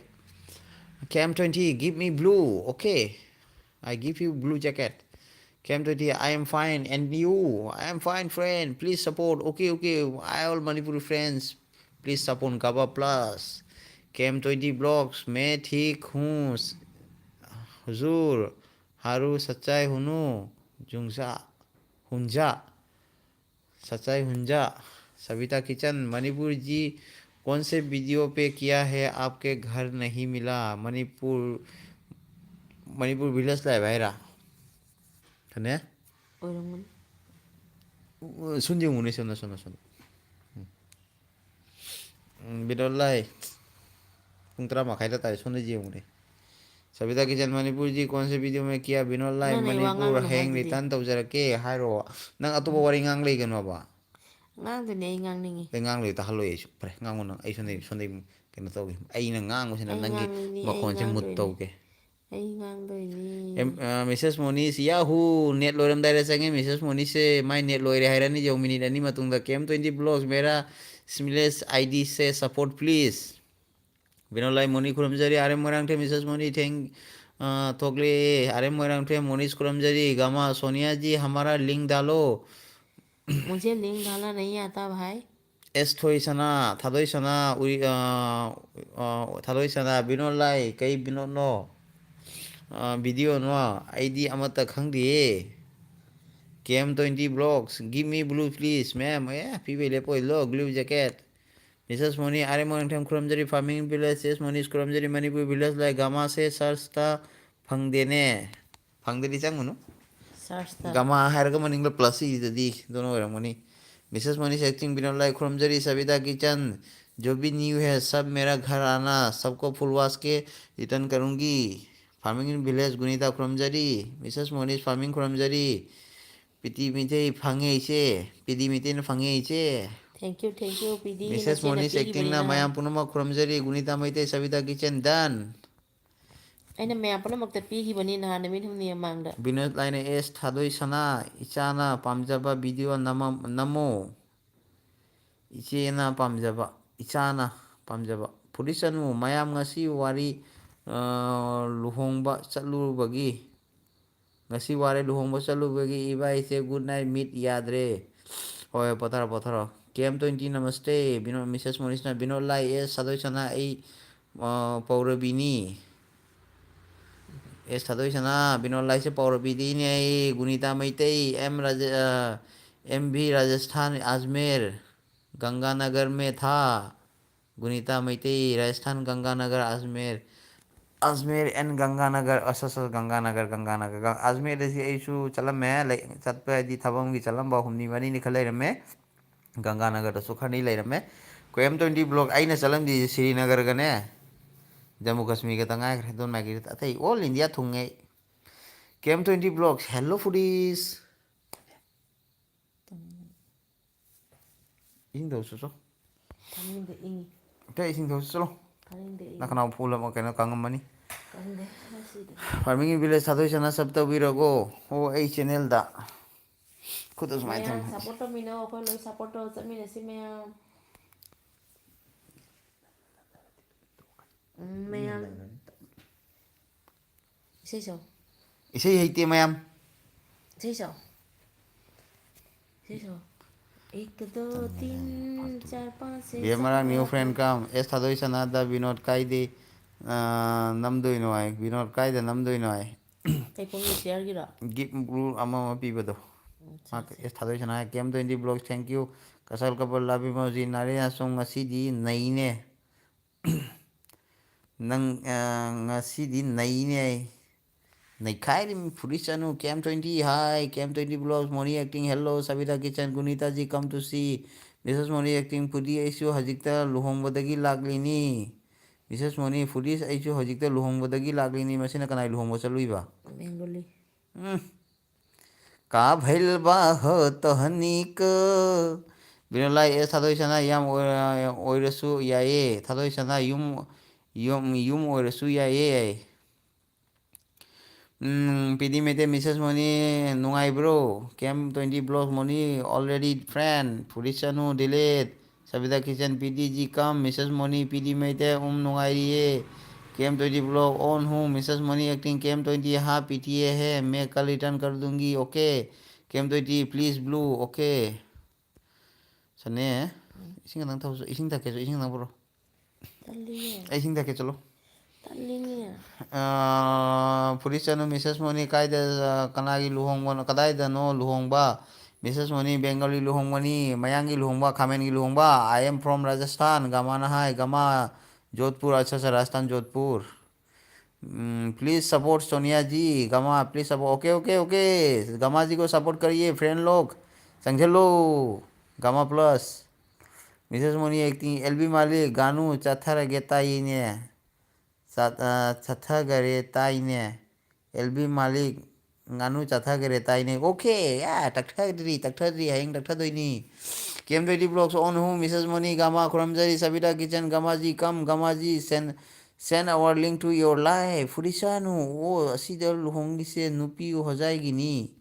KM20 give me blue okay I give you blue jacket KM20 I am fine and you I am fine friend please support okay okay I all Manipuri friends please support गाबा प्लस KM20 ब्लॉग्स मैं ठीक हूँ हुजूर हारू सच्चाई हुनु जुंगसा हुंजा सच्चाई Hunza Savita kitchen Manipur जी कौन से वीडियो पे किया है आपके घर नहीं मिला मणिपुर मणिपुर विलेज लाइव है रा कने ꯑꯣꯏꯔꯝꯒꯅꯤ सुन मुने सुन सुन सुन बिदल लाई पुंग 3 तारे सुन मुने सविता किचन मनपुर जी कौन से वीडियो में किया विनोद लाइव ꯅꯪꯅ ꯋꯥ मनपुर ꯉꯥꯡꯒꯅꯨ हैंग ꯍꯥꯏꯗꯨꯗꯤ रिटर्न तौजरके हाइरो नंग अतुब वारी ngang lei ganoba ꯉꯥꯡꯗꯅꯦ ꯑꯩ ꯉꯥꯡꯅꯤꯡꯉꯤ le ngang lei ta haloi ai pre ngang nang ai sonei sonei kena taugi ai na ngang usina ꯑꯩ nangi ꯉꯥꯡꯅꯤꯡꯉꯤ ꯑꯩ makon se mut ꯉꯥꯡꯗꯣꯏꯅꯤ tauge ꯑꯩ ꯉꯥꯡꯗꯣꯏꯅꯤ Mrs. Moniz Yahoo net loiram daira change Mrs. Moniz se my net loire hairani jo minute ani matungda kem 20 blogs mera smiles ID se support please Binolai Moni Kuramjari Are Morang the Mrs. Moni thank Togli Are Morang the Monish Kuramjari Gama Sonia ji हमारा link डालो मुझे link डालना नहीं आता भाई S थोई सना थादोई सना उई थादोई सना बिनोलाई कई बिनो नो वीडियो नो आईडी अमत खंगदी केम 20 blogs give me blue please ma'am ए पीवे ले पोइ लो ग्लू jacket Mrs. Moni are Montam Kuramjari farming village yes Moni Kuramjari Manipur village like Gama se sarsta phangdene phangdeni changunu search Gama harga maningla plus is the don't know money Mrs. Moni acting binol like Kuramjari Savita kitchen जो भी new है सब मेरा घर आना सबको फुलवास के return करूंगी फार्मिंग इन विलेज गुनीता खुरमजरी मिसेस मोनिस फार्मिंग खुरमजरी पिटी मिते फंगे इसे पिटी मिते न फंगे इसे थैंक यू पीदी Mrs. नचेꯅ Moniz acting ꯄꯤꯈꯤꯕꯅꯤ na ꯅꯍꯥꯟ Mayam Punama Kuramjari Gunita Maite Savita Kitchen done. ꯑꯩꯅ ꯃꯌꯥꯝ ꯄꯨꯝꯅꯃꯛꯇ ꯄꯤꯈꯤꯕꯅꯤ ꯅꯍꯥꯟ ꯅꯨꯃꯤꯠ ꯍꯨꯝꯅꯤ ꯃꯃꯥꯡꯗ Binod line S Thadoi Sana Ichana Pamjaba video Namo Ichena Pamjaba Ichana Pamjaba Purisanu Mayam ngasi wari luhongba chalubagi ngasi wari luhongba chalubagi iba ise good night meet yadre hoy pothara kem 20 namaste Binod Mrs. Moniz na Binod lai S Thadoi Sana ai Paurabini Es thadoi sana binol lai se power bidi ni ai gunita maitei MV Rajasthan Ajmer Ganganagar में था Gunita Maiti Rajasthan Ganganagar Ajmer Ajmer and Ganganagar Ganganagar Ajmer से ऐसु चलम में चतप दी थबम की चलम बहुमनी money निकल रमे गंगानगर तो खनी ले रमे कोयम 20 ब्लॉक आइने चलम दी श्रीनगर गने जम्मू कश्मीर के तंगा दोन मैगी अथे ऑल इंडिया थुंगे केम 20 ब्लॉग्स हेलो फूडीज इसिंग दौसो ꯊꯝꯅꯤꯡꯗꯦ ꯏꯪꯉꯤ ते इसिंग दौसो चलो ꯊꯝꯅꯤꯡꯗꯦ ना ꯏꯪꯉꯤ कना फूल म कना कंगमनी ꯀꯪꯗꯦ ꯉꯁꯤꯗꯤ फार्मिंग विलेज साधो सना सब तबीरगो ओ ए चैनल दा खुद उसमाय थम ꯃꯌꯥꯝ ꯁꯞꯄꯣꯔꯠ ꯇꯧꯃꯤꯟꯅꯧ ꯑꯩꯈꯣꯏ ꯂꯣꯏ ꯁꯞꯄꯣꯔꯠ ꯇꯧꯔ ꯆꯠꯃꯤꯟꯅꯁꯤ ꯃꯌꯥꯝ ꯃꯌꯥꯝ ꯏꯁꯩ ꯁꯛꯎ इसे हेते मैम इसे सौ इसे सौ एक दो तीन चार पाँच छः ये हमारा सात न्यू आठ नौ फ्रेंड काम एस थादो सना दा विनोद कायदे नमदोय नो आय विनोद कायदे नमदोय नो आय कई पोंगी शेयर गिफ्ट ब्लू अमा पीबदो अच्छा mak अच्छा es thadoi sana kem 20 blogs thank you kasal kabal labi moji nare asong ngasi di naine nang ngasi di naine naikhairi furisanu kem 20 hi kem 20 blogs moni acting hello sabita kitchen gunita ji come to see Mrs. Moni acting pudi aisu hajikta luhongbadagi laglini Mrs. Moni fudis aisu hajikta luhongbadagi laglini masina kanai luhongba chaluiba Bengali का भैल बा हो तहनिक बिनोला ए थादोय सना याम ओइरसु याए थादोय सना युम ओइरसु याए पीडी मेते मिसेस मनी नुंगाई ब्रो केम 20 ब्लॉक मनी ऑलरेडी फ्रेंड फुरिसनु delete Savita kitchen PD ji come Mrs Moni PD Meitei नुंगाई ये केम 20 ब्लॉक ऑन हूँ मिसेस मनी एक्टिंग केम 20 हाँ पीटीए है मैं कल रिटर्न कर दूंगी ओके केम 20 प्लीज ब्लू ओके सने इसिंग नंग थाउ इसिंग तके जो इसिंग नंग ब्रो तल्लीगे इसिंग तके चलो तल्लीगे पुलिसनु मिसेस मनी कायदा कनागी लुहोंगबन कदाइदनो लुहोंगबा मिसेस मनी बेंगली लुहोंगबनी मयांगी लुहोंगबा खामेनगी लुहोंगबा आई एम फ्रॉम राजस्थान गमाना है गमा जोधपुर अच्छा सा राजस्थान जोधपुर प्लीज सपोर्ट सोनिया जी गमा please support okay okay okay गमा जी को सपोर्ट करिए फ्रेंड लोग समझ लो गमा plus Mrs Moni acting LB मालिक गानू चथर गेता ही ने ꯆꯠꯊꯈꯔꯦ ꯇꯥꯏꯅꯦ ꯑꯦꯜꯕꯤ ꯃꯥꯂꯤꯛ ꯉꯥꯅꯨ ꯆꯠꯊꯈꯔꯦ ꯇꯥꯏꯅꯦ ꯑꯣꯀꯦ ꯇꯛꯊꯗ꯭ꯔꯤ ꯍꯌꯦꯡ ꯇꯛꯊꯗꯣꯏꯅꯤ ꯀꯦꯝꯗꯣꯏꯗꯤ ꯕ꯭ꯂꯣꯛꯁ ꯑꯣꯟ ꯍꯨ Mrs money Gama ꯈꯨꯔꯨꯝꯖꯔꯤ Sabita kitchen ꯒꯃꯥꯖꯤ ꯀꯝ ꯒꯃꯥꯖꯤ ꯁꯦꯟ ꯑꯋꯥꯔ ꯂꯤꯡ ꯇꯨ ꯌꯣꯔ ꯂꯥꯏꯐ ꯐꯨꯔꯤꯁꯥꯅꯨ ꯑꯣ ꯑꯁꯤꯗ ꯂꯨꯍꯣꯡꯂꯤꯁꯦ ꯅꯨꯄꯤ ꯍꯣꯖꯥꯏꯒꯤꯅꯤ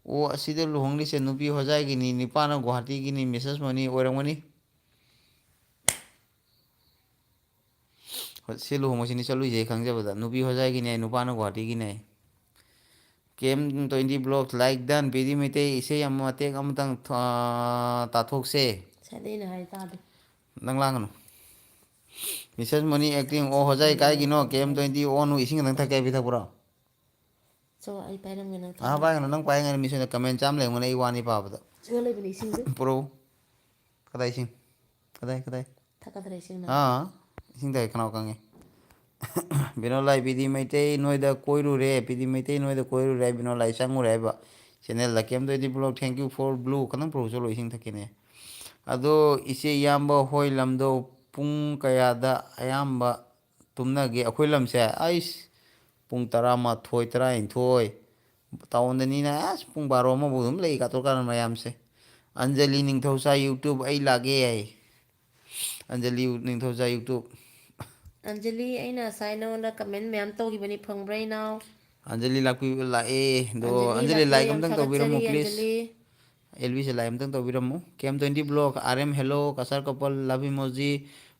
ꯑꯣ ꯑꯁꯤꯗ ꯂꯨꯍꯣꯡꯂꯤꯁꯦ ꯅꯨꯄꯤ ꯍꯣꯖꯥꯏꯒꯤꯅꯤ ꯅꯤꯄꯥꯅ ꯒꯨꯍꯥꯇꯤꯒꯤꯅꯤ ꯃꯤꯁꯦꯁ ꯃꯣꯅꯤ ꯑꯣꯏꯔꯝꯒꯅꯤ ꯁꯤ ꯂꯨꯍꯣꯡꯕꯁꯤꯅꯤ ꯆꯠꯂꯨꯏꯁꯦ ꯈꯪꯖꯕꯗ ꯅꯨꯄꯤ ꯍꯣꯖꯥꯏꯒꯤꯅꯦ ꯅꯨꯄꯥꯅ ꯒꯨꯍꯥꯇꯤꯒꯤꯅꯦ ꯀꯦꯝ 20 ꯕ꯭ꯂꯣꯛꯁ ꯂꯥꯏꯛ ꯗꯟ ꯄꯤꯗꯤ ꯃꯩꯇꯩ ꯏꯁꯩ ꯑꯃ ꯃꯇꯦꯛ ꯑꯃꯇꯪ ꯇꯥꯊꯣꯛꯁꯦ ꯁꯗꯩꯅ ꯍꯥꯏ ꯇꯥꯗꯦ ꯅꯪ ꯂꯥꯡꯒꯅꯨ ꯃꯤꯁꯦꯁ ꯃꯅꯤ ꯑꯦꯛꯇꯤꯡ ꯑꯣ ꯍꯣꯖꯥꯏ ꯀꯥꯏꯒꯤꯅꯣ ꯀꯦꯝ 20 ꯑꯣ ꯏꯁꯤꯡ ꯈꯛꯇꯪ ꯊꯛꯀꯦ ꯄꯤꯊꯛꯄ꯭ꯔꯣ ꯆꯣ ꯑꯩ ꯄꯥꯏꯔꯝꯒꯦ ꯅꯪ ꯄꯥꯏꯒꯅꯨ ꯅꯪ ꯄꯥꯏꯉꯥꯏꯅ ꯃꯤꯁꯣꯏꯅ ꯀꯃꯦꯟ ꯆꯥꯝꯃ ꯂꯩꯔꯝꯒꯅꯤ ꯑꯩ ꯋꯥꯅꯤ ꯄꯥꯕꯗ ꯁꯤꯗ ꯂꯩꯕꯅꯦ ꯏꯁꯤꯡꯁꯦ ꯄꯨꯔꯛꯎ ꯀꯗꯥꯏ ꯏꯁꯤꯡ ꯀꯗꯥꯏ ꯊꯛꯀꯗ꯭ꯔꯥ ꯏꯁꯤꯡꯅ ꯏꯁꯤꯡ ꯊꯛꯀꯦ ꯈꯅꯥꯎ ꯀꯪꯉꯦ ꯕꯤꯅꯣꯂꯥꯏ ꯄꯤꯗꯤ ꯃꯩꯇꯩ ꯅꯣꯏꯗ ꯀꯣꯏꯔꯨꯔꯦ ꯄꯤꯗꯤ ꯃꯩꯇꯩ ꯅꯣꯏꯗ ꯀꯣꯏꯔꯨꯔꯦ ꯕꯤꯅꯣꯂꯥꯏ ꯆꯪꯉꯨꯔꯦ ꯍꯥꯏꯕ ꯆꯦꯟꯅꯦꯜꯗ ꯀꯦꯝ 20 ꯕ꯭ꯂꯣꯛ ꯊꯦꯡꯀ꯭ꯌꯨ ꯐꯣꯔ ꯕ꯭ꯂꯨ ꯈꯇꯪ ꯄꯨꯔꯛꯎ ꯆꯠꯂꯣ ꯏꯁꯤꯡ ꯊꯛꯀꯦꯅꯦ ꯑꯗꯣ ꯏꯆꯦ ꯏꯌꯥꯝꯕ ꯍꯣꯏ ꯂꯝꯗꯣ ꯄꯨꯡ ꯀꯌꯥꯗ ꯑꯌꯥꯝꯕ ꯇꯨꯝꯅꯒꯦ ꯑꯩꯈꯣꯏ ꯂꯝꯁꯦ ꯑꯩꯁ ꯄꯨꯡ 11 12 ꯇꯥꯎꯟꯗꯅꯤꯅ ꯑꯁ ꯄꯨꯡ 12 ꯑꯃꯐꯥꯎ ꯑꯗꯨꯝ ꯂꯩ ꯀꯥꯇꯨ ꯀꯥꯔꯟ ꯃꯌꯥꯝꯁꯦ ꯑꯟꯖꯂꯤ ꯅꯤꯡꯊꯧꯆꯥ ꯌꯨꯇꯨꯕ ꯑꯩ ꯂꯥꯛꯑꯦ ꯌꯥꯏ ꯑꯟꯖꯂꯤ ꯅꯤꯡꯊꯧꯖꯥꯏ ꯌꯨꯇꯨꯕ ꯑꯟꯖꯂꯤ ꯑꯩꯅ ꯉꯁꯥꯏ ꯅꯉꯣꯟꯗ ꯀꯃꯦꯟ ꯃꯌꯥꯝ ꯇꯧꯈꯤꯕꯅꯤ ꯐꯪꯕ꯭ꯔꯥ ꯏꯅꯥꯎ ꯑꯟꯖꯂꯤ ꯂꯥꯛꯄꯤꯕ ꯂꯥꯛꯑꯦ ꯑꯗꯣ ꯑꯟꯖꯂꯤ ꯂꯥꯛꯄꯤꯌꯨ ꯂꯥꯏꯛ ꯌꯥꯝ ꯑꯝꯇꯪ ꯇꯧꯕꯤꯔꯝꯃꯨ ꯊꯥꯒꯠꯆꯔꯤ ꯄ꯭ꯂꯤꯖ ꯑꯟꯖꯂꯤ ꯑꯦꯜꯕꯤꯁꯦ ꯂꯥꯏꯛ ꯑꯝꯇꯪ ꯇꯧꯕꯤꯔꯝꯃꯨ ꯀꯦꯝ 20 block R M hello Kasar couple love emoji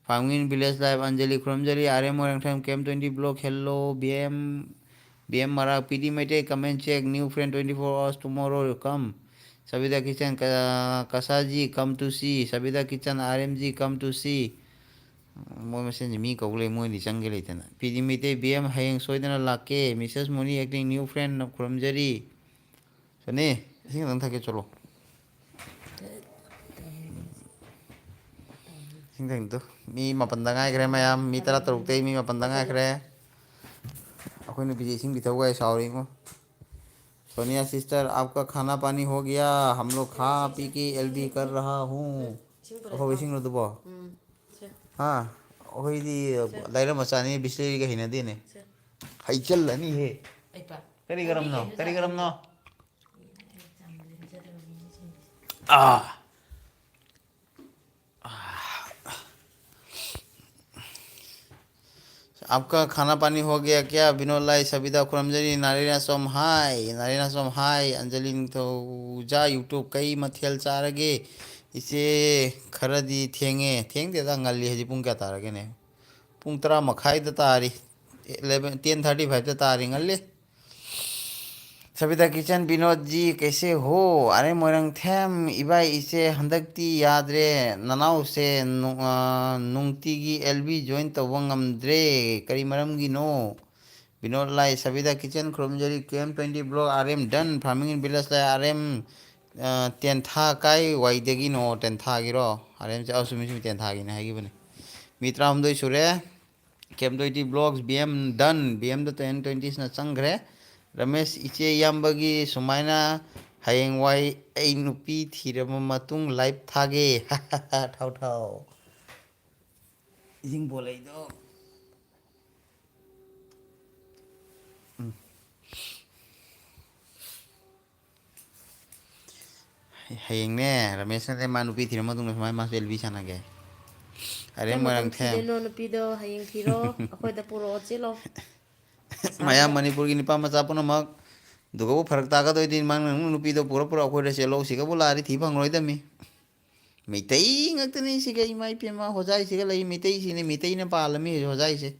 farming village life Anjali ꯈꯨꯔꯨꯝꯖꯔꯤ ꯑꯥꯔ ꯑꯦꯝ ꯃꯣꯏꯔꯥꯡꯊꯦꯝ ꯀꯦꯝ 20 ꯕ꯭ꯂꯣꯛ ꯍꯦꯜꯂꯣ ꯕꯤ ꯑꯦꯝ ꯃꯔꯥꯛ PD Meitei comment check new friend 24 hours tomorrow come Sabita kitchen ꯀꯁꯥꯖꯤ come to see Sabita kitchen R M ji come to see ꯃꯣꯏ ꯃꯁꯦꯟꯁꯦ ꯃꯤ ꯀꯧ ꯂꯩ ꯃꯣꯏꯗꯤ ꯆꯪꯒꯦ ꯂꯩꯇꯅ ꯄꯤꯗꯤ ꯃꯩꯇꯩ ꯕꯤ ꯑꯦꯝ ꯍꯌꯦꯡ ꯁꯣꯏꯗꯅ ꯂꯥꯛꯀꯦ Mrs Moni acting new friend ꯈꯨꯔꯨꯝꯖꯔꯤ ꯁꯣꯅꯤ ꯏꯁꯤꯡ ꯈꯛꯇꯪ ꯊꯛꯀꯦ ꯆꯠꯂꯣ ꯏꯁꯤꯡꯊꯛꯇꯣ ꯃꯤ 4ꯗ ꯉꯥꯏꯈ꯭ꯔꯦ ꯃꯌꯥꯝ ꯃꯤ 13ꯇꯩ ꯃꯤ 4ꯗ ꯉꯥꯏꯈ꯭ꯔꯦ ꯑꯩꯈꯣꯏ ꯅꯨꯄꯤꯁꯦ ꯏꯁꯤꯡ ꯄꯤꯊꯛꯎ ꯒꯥꯏ ꯁꯥꯎꯔꯤꯉꯣ सोनिया सिस्टर आपका खाना पानी हो गया हम लोग खा पी के एलबी कर रहा हूँ ꯑꯐꯕ ꯏꯁꯤꯡꯔꯣ ꯑꯗꯨꯕꯣ ꯍꯥ ꯑꯩꯈꯣꯏꯗꯤ ꯂꯥꯏꯔ ꯃꯆꯥꯅꯤ ꯕꯤꯁꯂꯦꯔꯤꯒ ꯍꯩꯅꯗꯦꯅꯦ ꯍꯩꯆꯜꯂꯅꯤꯍꯦ ꯀꯔꯤ ꯒꯔꯝꯅꯣ ꯀꯔꯤ ꯒꯔꯝꯅꯣ आपका खाना पानी हो गया क्या विनोद लाई सबिता खुरमजरी नारायण सोम हाय अंजलि निंथौजा यूट्यूब कई मथेल चारगे इसे खरदी थेंगेदा ngꯜꯂꯤ ꯍꯧꯖꯤꯛ ꯄꯨꯡ ꯀꯌꯥ ꯇꯥꯔꯒꯦꯅꯦ ꯄꯨꯡ 10 ꯃꯈꯥꯏꯗ ꯇꯥꯔꯤ 10:35ꯗ ꯇꯥꯔꯤ ꯉꯜꯂꯤ सविता किचन विनोद जी कैसे हो अरे मोरंगथेम इबाई इसे हंदकती यादरे ननाव से नुंगतीगी एलबी ज्वाइन तौब ngamdre करी मरमगिनो विनोद लाई सविता किचन खुरमजरी केम 20 block RM done farming in village लाई आरएम टेंथा काय वाइदगिनो टेंथा गिरो आरएम से असुमिसुमि टेंथा गिने हागिबने मित्रा हमदोय सुरे केम 20 blogs BM done BM the 1020 ना चंग्रे रमेश इचे याम्बगी सुमाइना हयेंवाई ऐ नुपी थीरब मतुंग लाइव थागे ठाव ठाव इसिंग बोलैदो हयेंने रमेश ने मा नुपी थीरब मतुंग सुमाइ मास एलबी सानागे अरे ꯀꯔꯝ ꯃꯇꯝ मोरंगथेम ꯊꯤꯗꯣꯏꯅꯣ ꯅꯨꯄꯤꯗꯣ ꯍꯌꯦꯡ ꯊꯤꯔꯣ ꯑꯩꯈꯣꯏꯗ ꯄꯨꯔꯛꯑꯣ ꯆꯦꯜꯂꯣ ꯃꯌꯥꯝ ꯀꯁꯥꯔꯗ ꯃꯅꯤꯄꯨꯔꯒꯤ ꯅꯤꯄꯥ ꯃꯆꯥ ꯄꯨꯝꯅꯃꯛ ꯑꯗꯨꯒꯕꯨ ꯐꯔꯛ ꯇꯥꯒꯗꯣꯏꯗꯤ ꯃꯥ ꯅꯪ ꯅꯨꯄꯤꯗꯣ ꯄꯨꯔ ꯑꯩꯈꯣꯏꯗ ꯆꯦꯜꯂꯧ ꯁꯤꯒꯕꯨ ꯂꯥꯛꯑꯗꯤ ꯊꯤ ꯐꯪꯉꯔꯣꯏꯗꯕꯅꯤ ꯃꯩꯇꯩ ꯉꯥꯛꯇꯅꯤ ꯁꯤꯒ ꯏꯃꯥ ꯏꯄꯦꯝꯃ ꯍꯣꯖꯥꯏꯁꯤꯒ ꯂꯩ ꯃꯩꯇꯩꯁꯤꯅꯤ ꯃꯩꯇꯩꯅ ꯄꯥꯜꯂꯝꯃꯤ ꯍꯣꯖꯥꯏꯁꯦ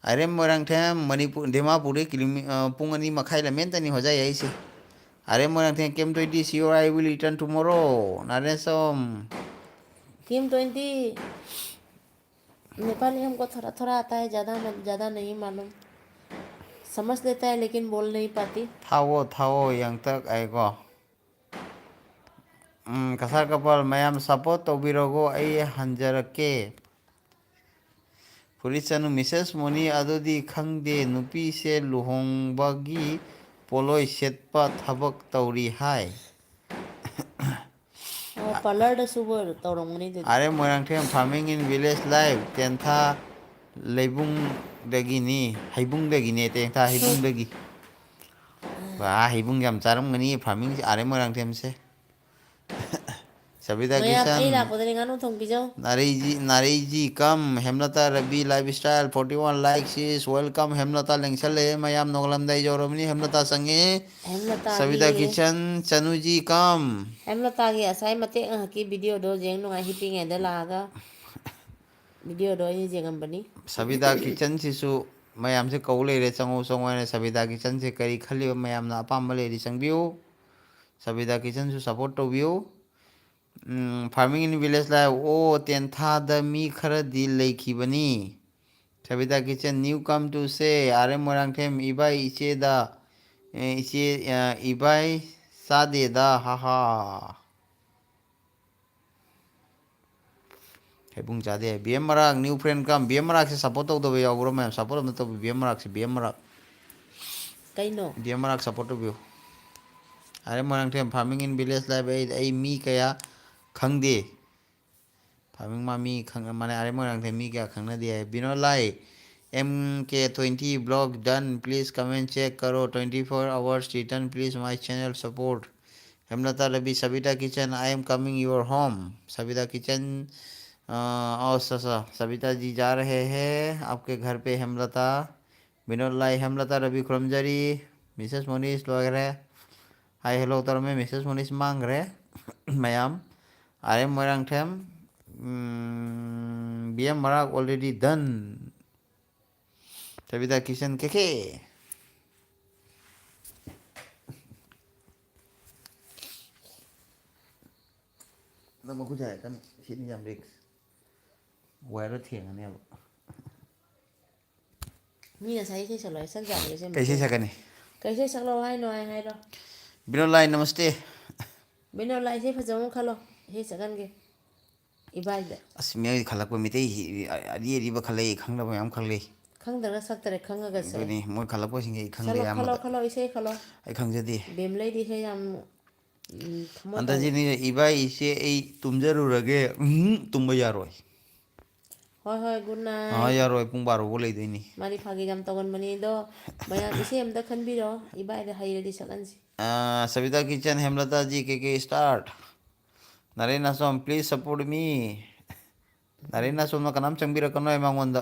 ꯑꯥꯏꯔꯦꯝ ꯃꯣꯏꯔꯥꯡꯊꯦꯝ ꯃꯅꯤꯄꯨꯔ ꯗꯤꯃꯥꯄꯨꯔꯗꯤ ꯄꯨꯡ 2.5 ꯂꯝꯃꯦꯟꯇꯅꯤ ꯍꯣꯖꯥꯏ ꯑꯩꯁꯦ अरे मोरंगथेम केम 20 सी आई विल रिटर्न टुमारो नारेसम केम 20 नेपाली हमको थोड़ा थोड़ा आता है ज़्यादा नहीं मालूम समझ लेता है लेकिन बोल नहीं पाती थाओ यंतक आइको कसार कपल मैम सपोर्ट तौबिरोगो आई हंजरके फुरिचनु मिसेस मोनी अदुदी खंगदे नुपी से लुहोंबगी पोलोय सेटपा थबक तौरी हाय ꯄꯥꯔꯂꯔꯗꯁꯨ ꯇꯧꯔꯝꯒꯅꯤ ꯑꯗꯨꯗꯤ अरे Moirangthem farming in village life टेंथा लेबुंग ꯗꯒꯤꯅꯤ ꯍꯩꯕꯨꯡꯗꯒꯤꯅꯦ ꯇꯦꯡꯊꯥ ꯍꯩꯕꯨꯡꯗꯒꯤ ꯋꯥ ꯍꯩꯕꯨꯡ ꯌꯥꯝ ꯆꯥꯔꯝꯒꯅꯤ ꯐꯥꯔꯃꯤꯡꯁꯦ ꯑꯥꯔꯦ ꯃꯣꯏꯔꯥꯡꯊꯦꯝꯁꯦ ꯁꯕꯤता ꯃꯌꯥꯝ ꯑꯩ किशन ꯂꯥꯛꯄꯗꯗꯤ ꯉꯥꯅꯨ थोꯡ ꯄꯤꯖꯧ नारी जी come Hemlata Ravi lifestyle 41 likes is welcome Hemlata लेंसले मयाम नोगलमदाई जौरमनी हेमलता संगे ꯍꯦꯝꯂꯇꯥꯒꯤ सविता किचन चनु जी कम ꯍꯦꯝꯂꯇꯥꯒꯤ ꯉꯁꯥꯏ ꯃꯇꯦꯛ ꯉꯥꯏꯍꯥꯛꯀꯤ ꯚꯤꯗꯤꯑꯣꯗꯣ ꯌꯦꯡ ꯅꯨꯡꯉꯥꯏ ꯍꯤꯞꯄꯤꯉꯩꯗ ꯂꯥꯛꯑꯒ ꯚꯤꯗꯤꯑꯣꯗꯣ ꯑꯩꯅ ꯌꯦꯡꯉꯝꯕꯅꯤ सविता किचन सिसु मयाम से कौ लेरे चंगो चंगो ने सविता किचन से करी खल्ली मयाम ना अपाम लेरी चंबियो सविता किचन सु सपोर्ट टोबियो फार्मिंग इन विलेज लाइफ ओ तेंथादा मी खरदी लेखिबनी Savita kitchen new come to say आरे मोरांगथेम इबाई इचेदा इचे इबाई सादेदा हाहा हेबुंग चादे बीएम मराक न्यू फ्रेंड कम बीएम मराक से सपोर्ट तौदबे यावरो मैम सपोर्ट न तब बीएम मराक से बीएम मराक ꯀꯩꯅꯣ बीएम मराक सपोर्ट टोबियो अरे मोरांगथेम farming in village life a मी कया खंगदे फार्मिंग मा मी खंग माने अरे मोरांगथेम मी क्या खंगना दिया है बिनो लाई MK20 blog done please comment check करो 24 hours return please my channel support Hemlata Ravi Savita kitchen I am coming your home Savita kitchen और सविता जी जा रहे हैं आपके घर पे हेमलता विनोद लाई हेमलता रवि खुरमजरी मिसेस मोनिस वगैरह हाय हेलो तर में मिसेस मोनिस मांग रहे ma'am R M Moirangthem BM मराक ऑलरेडी डन सविता किशन के नम कुछ है कन सिनी जाम रिक्स वायरो थिएंगने अब ꯃꯤ ꯉꯁꯥꯏ ꯏꯁꯩ ꯁꯛꯂꯛꯑꯦ ꯁꯛ ꯌꯥꯗ꯭ꯔꯦ ꯁꯦ कैसे ꯃꯈꯣꯟ सकने ꯀꯩ ꯏꯁꯩ ꯁꯛꯂꯛꯑꯣ ꯍꯥꯏꯅꯣ ꯍꯥꯏꯔꯣ बिनो लाई नमस्ते ꯕꯤꯅꯣꯂꯥ ꯏꯁꯩ ꯐꯖꯕ ꯑꯃ ꯈꯜꯂꯣ ꯏꯁꯩ ꯁꯛꯍꯟꯒꯦ ꯏꯕꯥꯏꯗ ꯑꯁ ꯃꯤꯑꯣꯏ ꯈꯜꯂꯛꯄ ꯃꯤꯇꯩ ꯑꯔꯤ ꯑꯔꯤꯕ ꯈꯜꯂꯛꯏ ꯈꯪꯗꯕ ꯃꯌꯥꯝ ꯈꯜꯂꯛꯏ ꯈꯪꯗ꯭ꯔꯒ ꯁꯛꯇꯔꯦ ꯈꯪꯉꯒ ꯁꯛꯑꯦ ꯑꯗꯨꯅꯤ ꯃꯣꯏ ꯈꯜꯂꯛꯄꯁꯤꯡꯁꯦ ꯑꯩ ꯈꯪꯗꯦ ꯈꯜꯂꯣ ꯈꯜꯂꯣ ꯑꯌꯥꯝꯕꯗ ꯈꯜꯂꯣ ꯏꯁꯩ ꯈꯜꯂꯣ ꯑꯩ ꯈꯪꯖꯗꯦ ꯕꯦꯝꯂꯩꯗꯤ ꯏꯁꯩ ꯌꯥꯝ ꯊꯃꯣꯏ ꯇꯥꯅ ꯍꯟꯗꯛꯁꯤꯅꯤ ꯏꯕꯥ ꯏꯆꯦ ꯑꯩ ꯇꯨꯝꯖꯔꯨꯔꯒꯦ ꯇꯨꯝꯕ ꯌꯥꯔꯣꯏ ꯍꯣꯏ ꯍꯣꯏ ꯒꯨꯗ ꯅꯥꯏꯠ ꯌꯥꯔꯣꯏ ꯄꯨꯡ ꯕꯥꯔꯣꯐꯥꯎ ꯂꯩꯗꯣꯏꯅꯤ ꯃꯥꯗꯤ ꯐꯥꯒꯤ ꯌꯥꯝ ꯇꯧꯒꯟꯕꯅꯤ ꯑꯗꯣ ꯃꯌꯥꯝ ꯏꯁꯩ ꯑꯝꯇ ꯈꯟꯕꯤꯔꯣ ꯏꯕꯥꯏꯗ ꯍꯩꯔꯗꯤ ꯁꯛꯍꯟꯁꯤ सविता किचन हेमलता जी के start Naren Asom please support me Naren Asom कनाम चंबीरकनो मꯉꯣꯟꯗ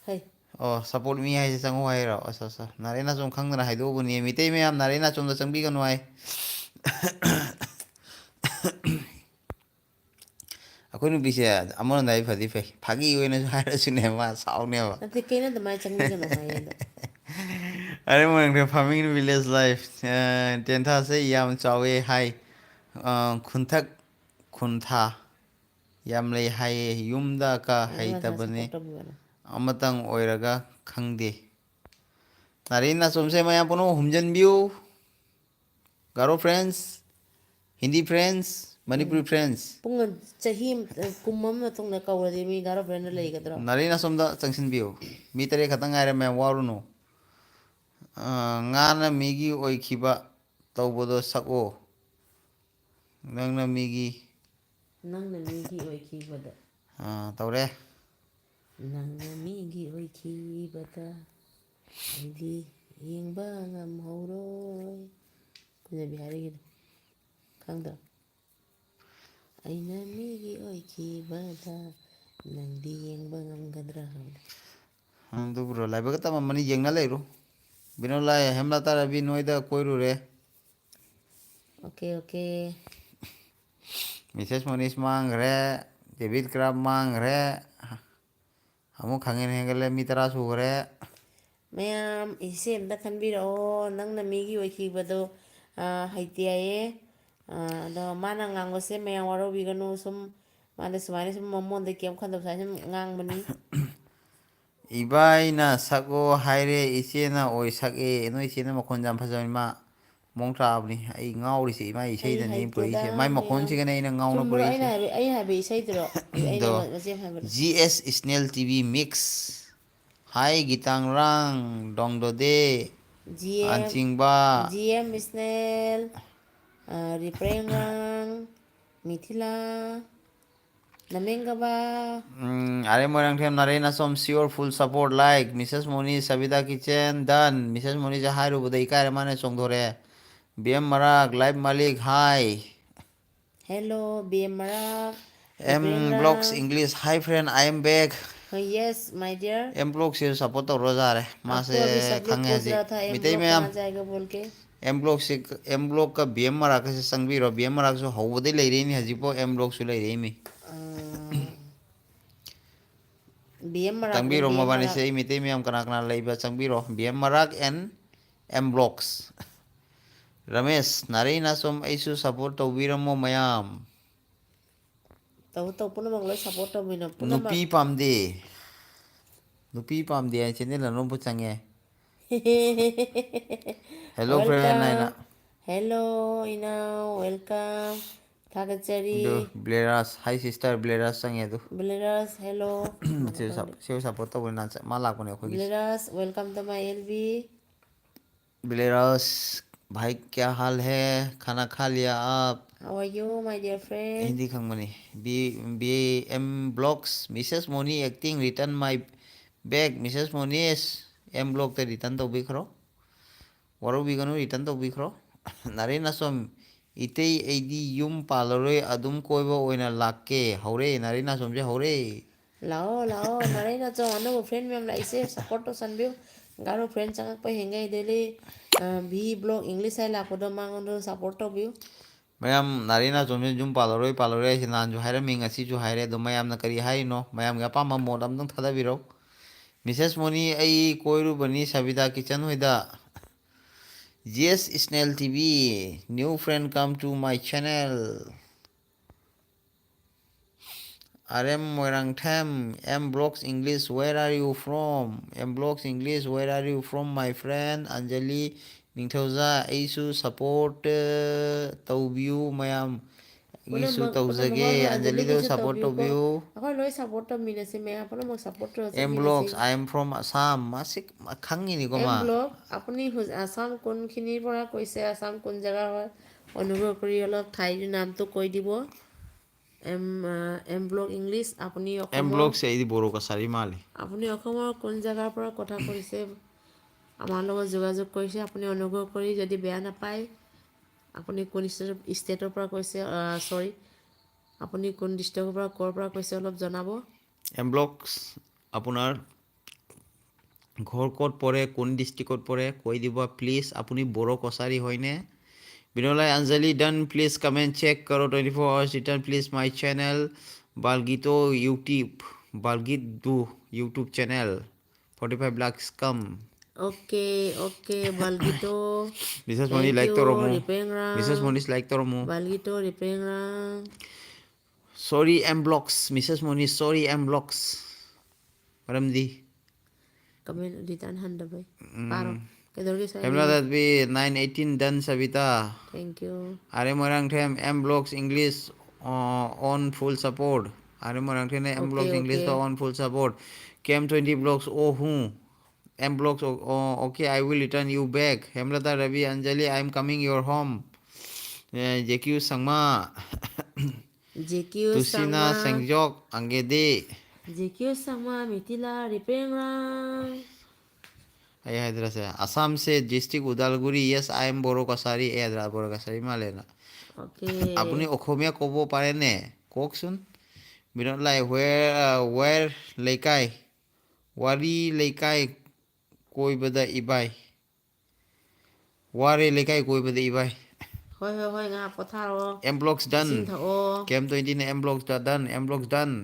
ꯍꯩ ꯑꯣ ꯁꯞꯄꯣꯔꯠ ꯃꯤ ꯍꯥꯏꯁꯦ ꯆꯪꯉꯨ ꯍꯥꯏꯔꯣ ꯑꯁ ꯑꯁ ꯅꯥꯔꯦꯅ ꯁꯨꯝ ꯈꯪꯗꯅ ꯍꯥꯏꯗꯣꯛꯎꯕꯅꯦ ꯃꯤꯇꯩ ꯃꯌꯥꯝ ꯅꯥꯔꯦꯅ ꯁꯣꯝꯗ ꯆꯪꯕꯤꯒꯅꯨ ꯍꯥꯏ ꯑꯩꯈꯣꯏ ꯅꯨꯄꯤꯁꯦ ꯑꯃꯔꯣꯝꯗ ꯑꯩ ꯐꯗꯤ ꯐꯩ ꯐꯥꯒꯤ ꯑꯣꯏꯅꯁꯨ ꯍꯥꯏꯔꯁꯨꯅꯦ ꯃꯥ ꯁꯥꯎꯅꯦꯕ ꯅꯠꯇꯦ ꯀꯩꯅꯣ ꯑꯗꯨꯃꯥꯏꯅ ꯆꯪꯕꯤꯒꯅꯣ ꯍꯥꯏꯌꯦꯗꯣ ꯑꯔꯦ Moirangthem farming in village life ꯇꯦꯟꯊꯥꯁꯦ ꯌꯥꯝ ꯆꯥꯎꯋꯦ ꯍꯥꯏ ꯈꯨꯟꯊꯛ ꯈꯨꯟꯊꯥ ꯌꯥꯝ ꯂꯩ ꯍꯥꯏꯌꯦ ꯌꯨꯝꯗ ꯀ ꯑꯗꯨ ꯉꯁꯥꯏ ꯍꯩꯇꯕꯅꯦ ꯁꯞꯄꯣꯔꯠ ꯇꯧꯕꯤꯒꯅꯣ ꯑꯃꯇꯪ ꯑꯣꯏꯔꯒ ꯈꯪꯗꯦ ꯅꯥꯔꯦꯟ ꯑꯁꯣꯝꯁꯦ ꯃꯌꯥꯝ ꯄꯨꯝꯅꯃꯛ ꯍꯨꯝꯖꯤꯟꯕꯤꯌꯨ ꯒꯥꯔꯣ friends Hindi friends Manipuri friends ꯄꯨꯡ ꯆꯍꯤ ꯀꯨꯝ ꯑꯃ ꯃꯇꯨꯡꯗ ꯀꯧꯔꯗꯤ ꯃꯤ ꯒꯥꯔꯜ ꯐ꯭ꯔꯦꯟꯗ ꯂꯩꯒꯗ꯭ꯔꯣ ꯅꯥꯔꯦꯟ ꯑꯁꯣꯝꯗ ꯆꯪꯁꯤꯟꯕꯤꯌꯨ ꯃꯤ 3 ꯈꯛꯇꯪ ꯉꯥꯏꯔꯦ ꯃꯌꯥꯝ ꯋꯥꯔꯨꯅꯨ ꯉꯥꯅ ꯃꯤꯒꯤ ꯑꯣꯏꯈꯤꯕ ꯇꯧꯕꯗꯣ ꯁꯛꯑꯣ ꯅꯪꯅ ꯃꯤꯒꯤ ꯅꯪꯅ ꯃꯤꯒꯤ ꯑꯣꯏꯈꯤꯕꯗ ꯇꯧꯔꯦ ꯅꯪꯅ ꯃꯤꯒꯤ ꯑꯣꯏꯈꯤꯕꯗ ꯑꯩꯗꯤ ꯌꯦꯡꯕ ꯉꯝꯍꯧꯔꯣꯏ ꯀꯨꯟꯖꯕꯤ ꯍꯥꯏꯔꯤꯒꯤꯗꯣ ꯈꯪꯗ꯭ꯔꯣ ꯑꯩꯅ ꯃꯤꯒꯤ ꯑꯣꯏꯈꯤꯕꯗ ꯅꯪꯗꯤ ꯌꯦꯡꯕ ꯉꯝꯒꯗ꯭ꯔꯥ ꯍꯥꯏꯕꯗꯣ ꯑꯗꯨꯕꯨꯔꯣ ꯂꯥꯏꯕꯛꯇ ꯇꯝꯃꯝꯃꯅꯤ ꯌꯦꯡꯅ ꯂꯩꯔꯨ ꯕꯤꯅꯣ ꯂꯥꯏ ꯍꯦꯝꯂꯇꯥ ꯔꯕꯤ ꯅꯣꯏꯗ ꯀꯣꯏꯔꯨꯔꯦ ꯑꯣꯀꯦ ꯑꯣꯀꯦ ꯃꯤꯁꯦꯁ ꯃꯣꯅꯤꯁ ꯃꯥꯡꯈ꯭ꯔꯦ ꯗꯦꯕꯤꯠ ꯀ꯭ꯔꯥꯞ ꯃꯥꯡꯈ꯭ꯔꯦ ꯑꯃꯨꯛ ꯈꯪꯍꯦꯟ ꯍꯦꯟꯒꯠꯂꯦ ꯃꯤ 10 ꯁꯨꯈ꯭ꯔꯦ ꯃꯌꯥꯝ ꯏꯆꯦ ꯑꯝꯇ ꯈꯟꯕꯤꯔꯛꯑꯣ ꯅꯪꯅ ꯃꯤꯒꯤ ꯑꯣꯏꯈꯤꯕꯗꯣ ꯍꯩꯇꯦ ꯍꯥꯏꯌꯦ ꯑꯗꯣ ꯃꯥꯅ ꯉꯥꯡꯕꯁꯦ ꯃꯌꯥꯝ ꯋꯥꯔꯧꯕꯤꯒꯅꯨ ꯁꯨꯝ ꯃꯥꯅ ꯁꯨꯃꯥꯏꯅ ꯁꯨꯝ ꯃꯉꯣꯟꯗ ꯀꯩꯝ ꯈꯟꯗꯕ ꯁꯨꯃꯥꯏꯅ ꯁꯨꯝ ꯉꯥꯡꯕꯅꯤ ꯏꯕꯥꯏꯅ ꯁꯛꯑꯣ ꯍꯥꯏꯔꯦ ꯏꯆꯦꯅ ꯑꯣꯏ ꯁꯛꯑꯦ ꯅꯣꯏ ꯏꯆꯦꯅ ꯃꯈꯣꯟ ꯌꯥꯝ ꯐꯖꯕꯅꯤ ꯃꯥ ꯃꯑꯣꯡ ꯇꯥꯕꯅꯤ ꯑꯩ ꯉꯥꯎꯔꯤꯁꯦ ꯏꯃꯥ ꯑꯩ ꯏꯁꯩꯗꯅꯤ ꯍꯩꯇꯦꯗ ꯄꯨꯔꯛꯏꯁꯦ ꯃꯥꯏ ꯃꯌꯥꯝ ꯃꯈꯣꯟꯁꯤꯒꯅꯦ ꯑꯩꯅ ꯉꯥꯎꯅ ꯆꯨꯝꯕ꯭ꯔꯣ ꯄꯨꯔꯛꯏꯁꯦ ꯑꯩꯅ ꯍꯥꯏꯕ ꯏꯁꯩꯗꯨꯔꯣ ꯑꯩꯅ ꯑꯗꯣ ꯃꯆꯦꯝ ꯍꯥꯏꯕꯗꯣ ꯖꯤ ꯑꯦꯁ ꯏꯁꯅꯦꯜ ꯇꯤꯚꯤ ꯃꯤꯛꯁ ꯍꯥꯏ ꯒꯤꯇꯥꯡꯔꯥꯡ ꯗꯣꯡꯗꯣꯗꯦ ꯑꯟꯆꯤꯡꯕ ꯖꯤ ꯑꯦꯝ ꯏꯁꯅꯦꯜ ꯔꯤꯄ꯭ꯔꯦꯡꯔꯥꯡ Mithila Namengaba. Are Moirangthem Narena some sure full support like Mrs. Moni Sabita Kitchen done. Mrs. Moni Jaharu Budai Karamane Songdore. BM Marak Live Malik hi. Hello, BM Marak. M Blocks Riprengra. English hi friend I am back. Oh, yes, my dear. M Blocks ये support तो रोजा रहे माँ आपको से अभी सब लोग खंगे पूछ जी रहा था एम मिताई ब्लॉक में कहाँ हम जाएगा बोल के. M Block से M Block का BM Marak से संग भी रो BM Marak से हाउ बदे ले रही नहीं हजी पो M Block से ले रही मी BM Marak संग ने भी रो BM मबानी Marak. से मिताई में हम कना ले बस संग भी रो BM Marak and M Blocks Ramesh Narina som aisu support to biramo mayam Tahu tahu punamang loy support to bina punamang. nupi pamde nupi pamde ay chene la no puchange hello friend naina Welcome. Hello, Ina. Welcome. do Thagachari. bleras hi sister bleras sange do Bleras, hello. se support to bina malak bone ko gis Bleras, welcome to my LV. bleras भाई क्या हाल है खाना खा लिया आप How are you, my dear friend? Hindi खंग बनी B B M blogs Mrs Moni acting return my bag Mrs Moni M block ते रिटर्न तो बिखरो ꯋꯥꯔꯧꯕꯤꯒꯅꯨ ꯔꯤꯇꯟ ꯇꯧꯕꯤꯈ꯭ꯔꯣ ꯅꯥꯔꯦꯟ ꯑꯁꯣꯝ ꯏꯇꯩ ꯑꯩꯗꯤ ꯌꯨꯝ ꯄꯥꯜꯂꯔꯣꯏ ꯑꯗꯨꯝ ꯀꯣꯏꯕ ꯑꯣꯏꯅ ꯂꯥꯛꯀꯦ ꯍꯧꯔꯦ ꯅꯥꯔꯦꯟ ꯑꯁꯣꯝꯁꯦ ꯍꯧꯔꯦ Lao, lao, naray na chong ano friend ma'am la ise support to sanbiu. Garo friend changak pa hingay dili B blog English ay la ko do mangondo support to biu. ꯃꯌꯥꯝ ꯅꯥꯔꯦꯟ ꯑꯁꯣꯝꯁꯦ ꯌꯨꯝ ꯄꯥꯜꯂꯔꯣꯏ ꯄꯥꯜꯂꯔꯣꯏ ꯍꯥꯏꯁꯤ ꯅꯍꯥꯟꯁꯨ ꯍꯥꯏꯔꯝꯃꯤ ꯉꯁꯤꯁꯨ ꯍꯥꯏꯔꯦ ꯑꯗꯣ ꯃꯌꯥꯝꯅ ꯀꯔꯤ ꯍꯥꯏꯔꯤꯅꯣ ꯃꯌꯥꯝꯒꯤ ꯑꯄꯥꯝꯕ ꯃꯣꯠ ꯑꯝꯇꯪ ꯊꯥꯗꯕꯤꯔꯛꯎ ꯃꯤꯁꯦꯁ ꯃꯣꯅꯤ ꯑꯩ ꯀꯣꯏꯔꯨꯕꯅꯤ ꯁꯕꯤꯇꯥ ꯀꯤꯆꯟ ꯍꯣꯏꯗ ꯖꯦꯁ ꯏꯁꯅꯦꯜ TV new friend come to my channel RM Moirangtham, M Blocks English, where are you from? M Blocks English, where are you from, my friend? Anjali Ningthauza, Aisu support Taubiu Mayam. Gisu Punam hoi Tauzage, hoi Anjali Anjali do gichu to support biu ko. Taubiu. Ako loy support to mina si maya punam support to sa M mina Blocks, si. I am from Assam. Masik Khangi ni M goma. blog আপুনি আসাম কোনখিনিৰ পৰা কৈছে আসাম কোন জেগাৰ হয় অনুগ্ৰহ কৰি অলপ ঠাইৰ নামটো কৈ দিব এম এম ব্লগ ইংলিছ আপুনি M অসমৰ Blocks এই বড়ো কাছাৰী মালি। আপুনি অসমৰ কোন জেগাৰ পৰা কথা কৈছে আমাৰ লগত যোগাযোগ কৰিছে আপুনি অনুগ্ৰহ কৰি যদি বেয়া নাপায় আপুনি কোন ষ্টেটৰ পৰা কৈছে চৰি আপুনি কোন ডিষ্ট্ৰিক্টৰ পৰা ক'ৰ পৰা কৈছে অলপ জনাব M Blocks আপোনাৰ ঘৰ ক'ত পৰে কোন ডিষ্ট্ৰিক্টত পৰে কৈ দিব প্লিজ আপুনি বড়ো কছাৰী হয়নে Binolai Anjali done please come and check karo 24 hours return please my channel Balgito YouTube Balgit do YouTube channel 45 lakhs come oke oke balgito Mrs. Moni thank like you toromo Mrs. ripengrang Moni's like toromo balgito ripengrang sorry M blocks Mrs. Moni sorry M blocks Maramdi kami return handa bay paro kedorgi sa Hemla ini that be 918 done Savita thank you Are Morangthem M blocks English on full support. Are Morangthem M okay blocks English okay on full support. KM 20 blocks oh who M blocks okay I will return you back. Hemlata Ravi Anjali I am coming your home. JQ Sangma jq Tusina sangma Sangjok Angede. jq sangma mitila ripengrang Ay Hydra say Assam se district Udalguri yes I am Boro Kasari Edra Boro Kasari Malena. আপুনি okay Asamiya ক'ব পাৰেনে কওকচোন বিনোদ লাই where লেকাই Wari লেকাই কৈবদা ইবাই ৱাৰে লেকাই কৈবদা ইবাই hoi hoi hoi nga potharo M blocks done ising thao came 20 M blocks done M blocks done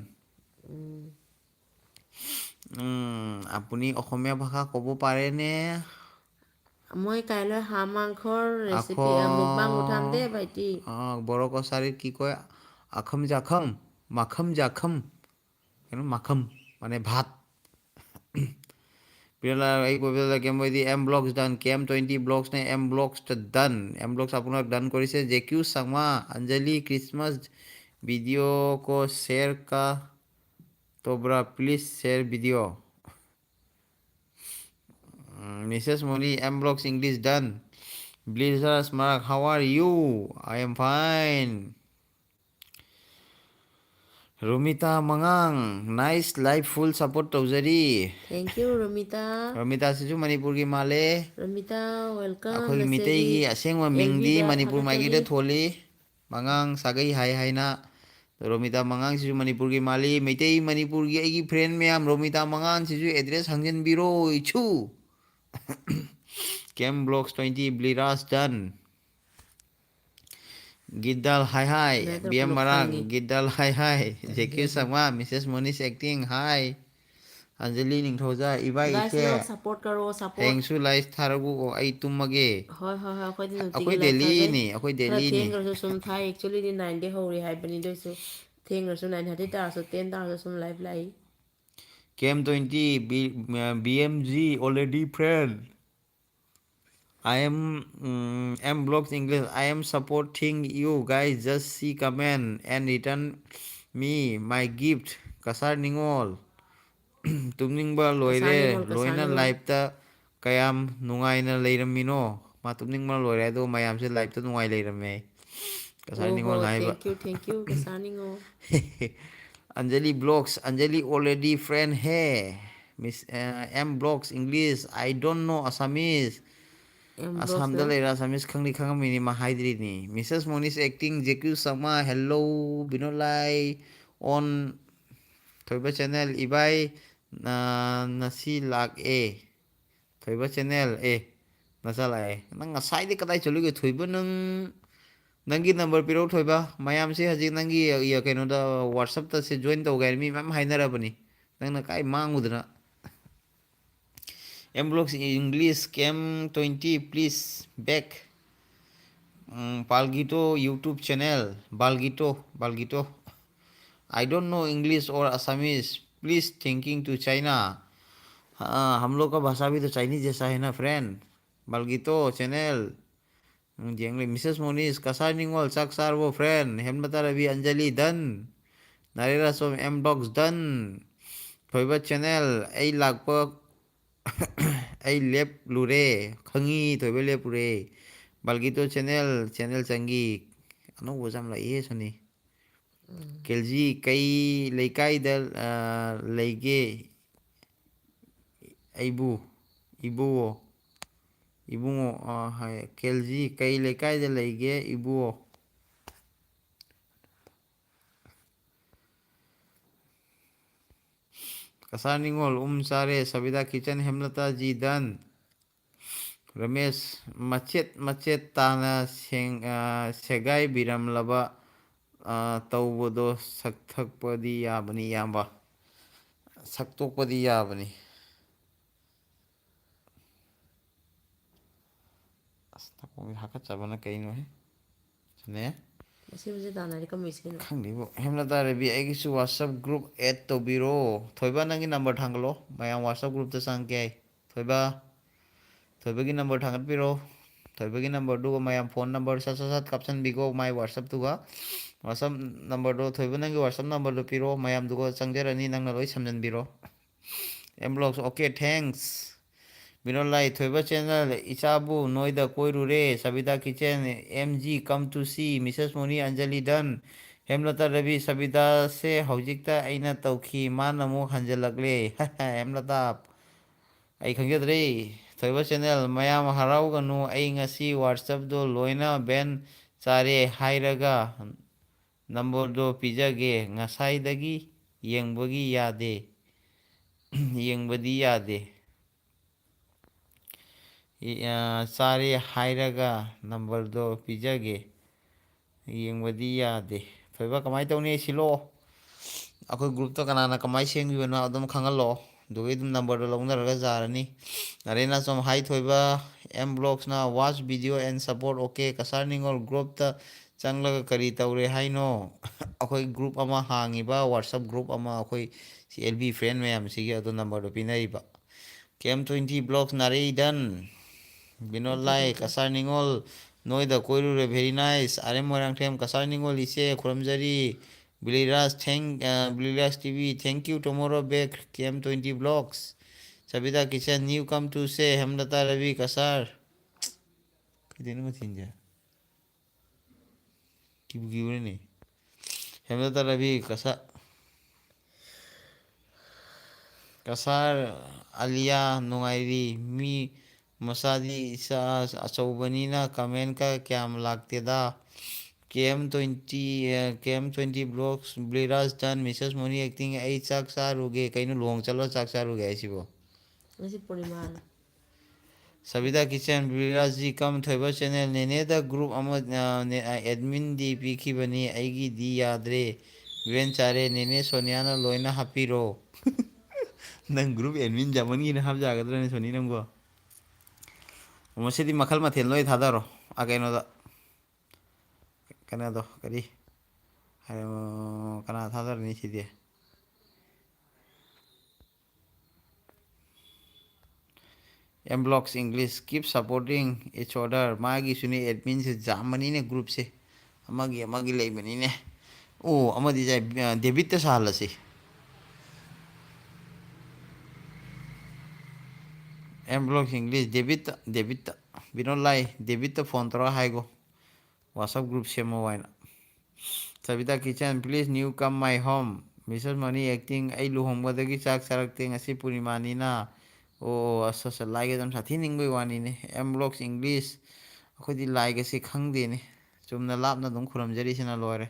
আপুনি অসমীয়া ভাষা ক'ব পাৰেনে মই কাইলৈ হাঁহ মাংসৰ আখ ৰেচিপি মুকবাং উঠাম দেই ভাইটি বড়ো কছাৰীত কি কয় আখম জাখম মাখম জাখম কিন্তু মাখম মানে ভাত Pirala এই কবিতা কেম দি M blogs done K M 20 blogs নে M blogs done M blogs আপোনাক ডান কৰিছে J Q Changma Anjali Christmas video' को शेयर का तो bro please share video Mrs Moni M blogs English done ब्लिजर स्मार्क how are you I am fine Romita Mangang, nice live full support tꯧjari. Thank you, Romita. Romita sisu Manipurgi male. Romita, welcome. Akhoi Nasegi mitegi asengwa mingdi LB-da Manipur maigida Thagattari. tholi. Mangang sagai hai hai na. Romita Mangang sisu Manipurgi mali. Mitei Manipurgi aigi friend mayam Romita Mangang sisu address hangjan biro ichu. Cam Blocks 20 Bliras done. Gidal hi hi. Another BM block Marang. hangi. Gidal hi hi. JQ Sama. Mrs. Monish acting. Hi. Anjali Ningthoja. Iba Guys, log ise. support karo, support. Hengsu live tharagu o ay tumage. Hoi hoi hoi, akhoi din Ako'y nuti live Delhi thazai. ni. Ako'y Khara Delhi ni. thengar sum thai actually di 9 day hori hai bani do so thengar su 9:30 tar so 10 tar so sum live lai. KM20 BMG already friend. M blocks English. I am supporting you guys. Just see comment and return me my gift. Kasar ningol. Tumningba Kasar loire. ningol, kasar Loina ningol. live ta kayam nungay na leiramino. Ma tumningba loire do mayam se live ta nungay leirame. Kasar Oh ningol ho, haiba. thank you, kasar ningol. Anjali blocks. Anjali already friend hey. Miss M blocks English. I don't know Assamese. M blocks Assamda na. leira Assamese khangni khangamini ma haidri ni. Mrs. Monish acting JQ Sama hello Binolai on Thoiba channel ibai na nasi lag Thoiba channel nasa lai nang ngasai di kadai chuluge Thoiba nangi number piro Thoiba mayam se haji nangi ya kaino da WhatsApp ta se join tau gair mi mam hainarabani nang na kai mangudna M blocks English cam 20 please back Palgito YouTube channel Balgito I don't know English or Assamese please thinking to China हाँ हम लोग का भाषा भी तो Chinese जैसा है ना फ्रेंड बालगीतो चैनल जेंगली मिसेस मोनिस कसार निंगोल साक्षार वो फ्रेंड हेमलता रवि अंजलि दन नारेरा सोम M blogs done Thoiba channel ऐ लागपा ऐ लेप लुरे खंगी थोइबा लेप लुरे बालगीतो चैनल चंगी अनु वजाम ला ये सुनी केलजी कई लेकाई दल लेगे Ibu, ibu, ibu hai kelji kai lekai de leige ibu. Kasar ningol sare sabida kitchen hemlata ji dan. Ramesh macet tana segai biram laba taubodo sakthak padi yabani yamba. Saktok padi yabani. Astagfirullah hakat sabana kaino hai. Ne? Masi masi tanari ka miskin. Khangdibo hemlata rebi aigisu WhatsApp group add to biro thoiba nangi number thanglo mayam WhatsApp group ta sangke thoiba thoiba gi number thangat biro thoiba gi number du mayam phone number sat caption bigo my WhatsApp tu ga WhatsApp number do thoiba nangi WhatsApp number do piro mayam du go sangjarani nangna loi samjan biro mblocks okay thanks Binolai Thoiba channel Ichabu Noida Koirure Sabita Kitchen MG come to see Mrs. Moni Anjali done Hemlata Ravi Sabita se Haujikta Aina Tauki Manamu Hanjalagle Hemlata Ai Kangadre Thoiba channel Mayam Harau Ganu Ai ngasi WhatsApp do Loina Ben Sare Hairaga number do pijage ngasai dagi yengbagi yade yengbadi yade सारे हायरगा number दो पिजगे येंबदी यादे थोइबा कमाई तौने सिलो अखोई group तो कनाना कमाई सेंगिबनो अदम खंगलो दुगे दम number दो लौनरगा जारनी अरेना सम हाई थोइबा एम ब्लॉक्स ना watch video and support okay Kasar निंगोल ग्रुप ता चंगलगा करी तौरे हाइनो अखोई ग्रुप अमा हांगिबा व्हाट्सएप ग्रुप अमा अखोई एलबी फ्रेंड मैम सिगे अदो नंबर दो पिनाइबा केम 20 ब्लॉक्स नारे done Thank you, Binolai thank you. Kasar Ningol Noida Koirure very nice Are Morang Tem Kasar Ningol Ise Kuramjari Biliras TV thank you tomorrow back KM20 blocks Sabita Kitchen new come to say Hemlata Ravi Kasar Kidin Matinja Kibu Giurani Hemlata Ravi Kasar Kasar ꯑꯂꯤꯌꯥ ꯅꯨꯡꯉꯥꯏꯔꯤ ꯃꯤ ꯃꯆꯥꯗꯤ ꯏꯆꯥ ꯑꯆꯧꯕꯅꯤꯅ ꯀꯃꯦꯟꯀ ꯀꯌꯥꯝ ꯂꯥꯛꯇꯦꯗ K M 20 blogs ꯕ꯭ꯂꯤꯔꯥꯖ ꯗꯟ ꯃꯤꯁꯦꯁ ꯃꯣꯅꯤ ꯑꯦꯛꯇꯤꯡ ꯑꯩ ꯆꯥꯛ ꯆꯥꯔꯨꯒꯦ ꯀꯩꯅꯣ ꯂꯨꯍꯣꯡ ꯆꯠꯂꯣ ꯆꯥꯛ ꯆꯥꯔꯨꯒꯦ ꯍꯥꯏꯁꯤꯕꯣ ꯉꯁꯤ ꯄꯨꯔꯅꯤꯃꯥꯅꯤ ꯁꯕꯤꯇꯥ ꯀꯤꯆꯟ ꯕ꯭ꯔꯤꯔꯥꯖꯖꯤ ꯀꯝ ꯊꯣꯏꯕ ꯆꯦꯅꯦꯜ ꯅꯦꯅꯦꯗ ꯒ꯭ꯔꯨꯞ ꯑꯃ ꯑꯦꯗꯃꯤꯟꯗꯤ ꯄꯤꯈꯤꯕꯅꯤ ꯑꯩꯒꯤꯗꯤ ꯌꯥꯗ꯭ꯔꯦ ꯚꯦꯟ ꯆꯥꯔꯦ ꯅꯦꯅꯦ ꯁꯣꯅꯤꯌꯥꯅ ꯂꯣꯏꯅ ꯍꯥꯞꯄꯤꯔꯣ ꯅꯪ ꯒ꯭ꯔꯨꯞ ꯑꯦꯗꯃꯤꯟ ꯌꯥꯝꯃꯟꯒꯤꯅ ꯍꯥꯞ ꯌꯥꯒꯗ꯭ꯔꯅꯦ ꯁꯣꯅꯤ ꯅꯪꯕꯣ ꯃꯁꯤꯗꯤ ꯃꯈꯜ ꯃꯊꯦꯜ ꯂꯣꯏ ꯊꯥꯗꯔꯣ ꯀꯩꯅꯣꯗ ꯀꯩꯅꯣꯗꯣ ꯀꯔꯤ ꯀꯅꯥ ꯊꯥꯗꯔꯅꯤ ꯁꯤꯗꯤ M blogs English keep supporting each other ꯃꯥꯒꯤꯁꯨꯅꯦ ꯑꯦꯗꯃꯤꯟꯁꯦ ꯌꯥꯝꯕꯅꯤꯅꯦ ꯒ꯭ꯔꯨꯞꯁꯦ ꯑꯃꯒꯤ ꯂꯩꯕꯅꯤꯅꯦ ꯑꯣ ꯑꯃꯗꯤ ꯌꯥꯏ ꯗꯦꯕꯤꯠꯇ ꯁꯥꯍꯜꯂꯁꯤ ꯑꯦꯝꯕ꯭ꯂꯣꯛꯁ ꯏꯪꯂꯤꯁ ꯗꯦꯕꯤꯠꯇ ꯕꯤꯅꯣ ꯂꯥꯏ ꯗꯦꯕꯤꯠꯇ ꯐꯣꯟ ꯇꯧꯔꯒ ꯍꯥꯏꯒꯣ ꯋꯥꯆꯞ ꯒ꯭ꯔꯨꯞ ꯁꯦꯝꯃꯣ ꯍꯥꯏꯅ Savita kitchen please new come my home Mrs Moni acting ꯑꯩ ꯂꯨꯍꯣꯡꯕꯗꯒꯤ ꯆꯥꯛ ꯆꯥꯔꯛꯇꯦ ꯉꯁꯤ ꯄꯨꯔꯅꯤꯃꯥꯅꯤꯅ ꯑꯣ ꯑꯁ ꯑꯁ ꯂꯥꯏꯒ ꯑꯗꯨꯝ ꯁꯥꯊꯤꯅꯤꯡꯕꯩ ꯋꯥꯅꯤꯅꯦ ꯑꯦꯝꯕ꯭ꯂꯣꯛꯁ ꯏꯪꯂꯤꯁ ꯑꯩꯈꯣꯏꯗꯤ ꯂꯥꯏꯒꯁꯤ ꯈꯪꯗꯦꯅꯦ ꯆꯨꯝꯅ ꯂꯥꯞꯅ ꯑꯗꯨꯝ ꯈꯨꯔꯨꯝꯖꯔꯤꯁꯤꯅ ꯂꯣꯏꯔꯦ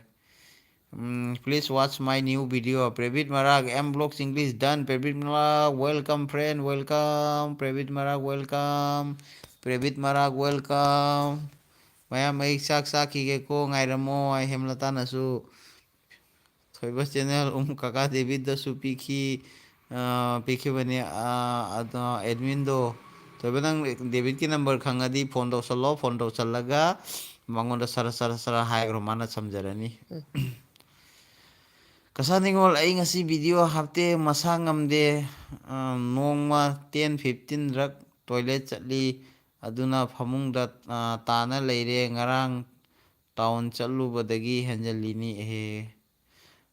please watch my new video ꯄ꯭ꯔꯦꯕꯤꯠ ꯃꯔꯥꯛ ꯑꯦꯝ ꯕ꯭ꯂꯣꯛꯁ ꯏꯪꯂꯤꯁ ꯗꯟ ꯄ꯭ꯔꯦꯕꯤꯠ ꯃꯔꯥꯛ ꯋꯦꯜꯀꯝ ꯐ꯭ꯔꯦꯟ ꯋꯦꯜꯀꯝ ꯄ꯭ꯔꯦꯕꯤꯠ ꯃꯔꯥꯛ ꯋꯦꯜꯀꯝ ꯄ꯭ꯔꯦꯕꯤꯠ ꯃꯔꯥꯛ ꯋꯦꯜꯀꯝ ꯃꯌꯥꯝ ꯑꯩ ꯆꯥꯛ ꯆꯥꯈꯤꯒꯦꯀꯣ ꯉꯥꯏꯔꯝꯃꯣ ꯑꯩ ꯍꯦꯝꯂꯇꯥꯅꯁꯨ ꯊꯣꯏꯕ ꯆꯦꯅꯦꯜ ꯀꯀꯥ ꯗꯦꯕꯤꯠꯇꯁꯨ ꯄꯤꯈꯤꯕꯅꯤ ꯑꯦꯗꯃꯤꯟꯗꯣ ꯊꯣꯏꯕ ꯅꯪ ꯗꯦꯕꯤꯠꯀꯤ ꯅꯝꯕꯔ ꯈꯪꯉꯗꯤ ꯐꯣꯟ ꯇꯧꯁꯜꯂꯣ ꯐꯣꯟ ꯇꯧꯁꯜꯂꯒ ꯃꯉꯣꯟꯗ ꯁꯔ ꯍꯥꯏꯈ꯭ꯔꯣ ꯃꯥꯅ ꯁꯝꯖꯔꯅꯤ ꯀꯁꯥ ꯅꯤꯡꯉꯣꯜ ꯑꯩ ꯉꯁꯤ ꯚꯤꯗꯤꯑꯣ ꯍꯥꯞꯇꯦ ꯃꯁꯥ ꯉꯝꯗꯦ ꯅꯣꯡꯃ 10-15 ꯔꯛ ꯇꯣꯏꯂꯦꯠ ꯆꯠꯂꯤ ꯑꯗꯨꯅ ꯐꯃꯨꯡꯗ ꯇꯥꯅ ꯂꯩꯔꯦ ꯉꯔꯥꯡ ꯇꯥꯎꯟ ꯆꯠꯂꯨꯕꯗꯒꯤ ꯍꯦꯟꯖꯜꯂꯤꯅꯤ ꯑꯦꯍꯦ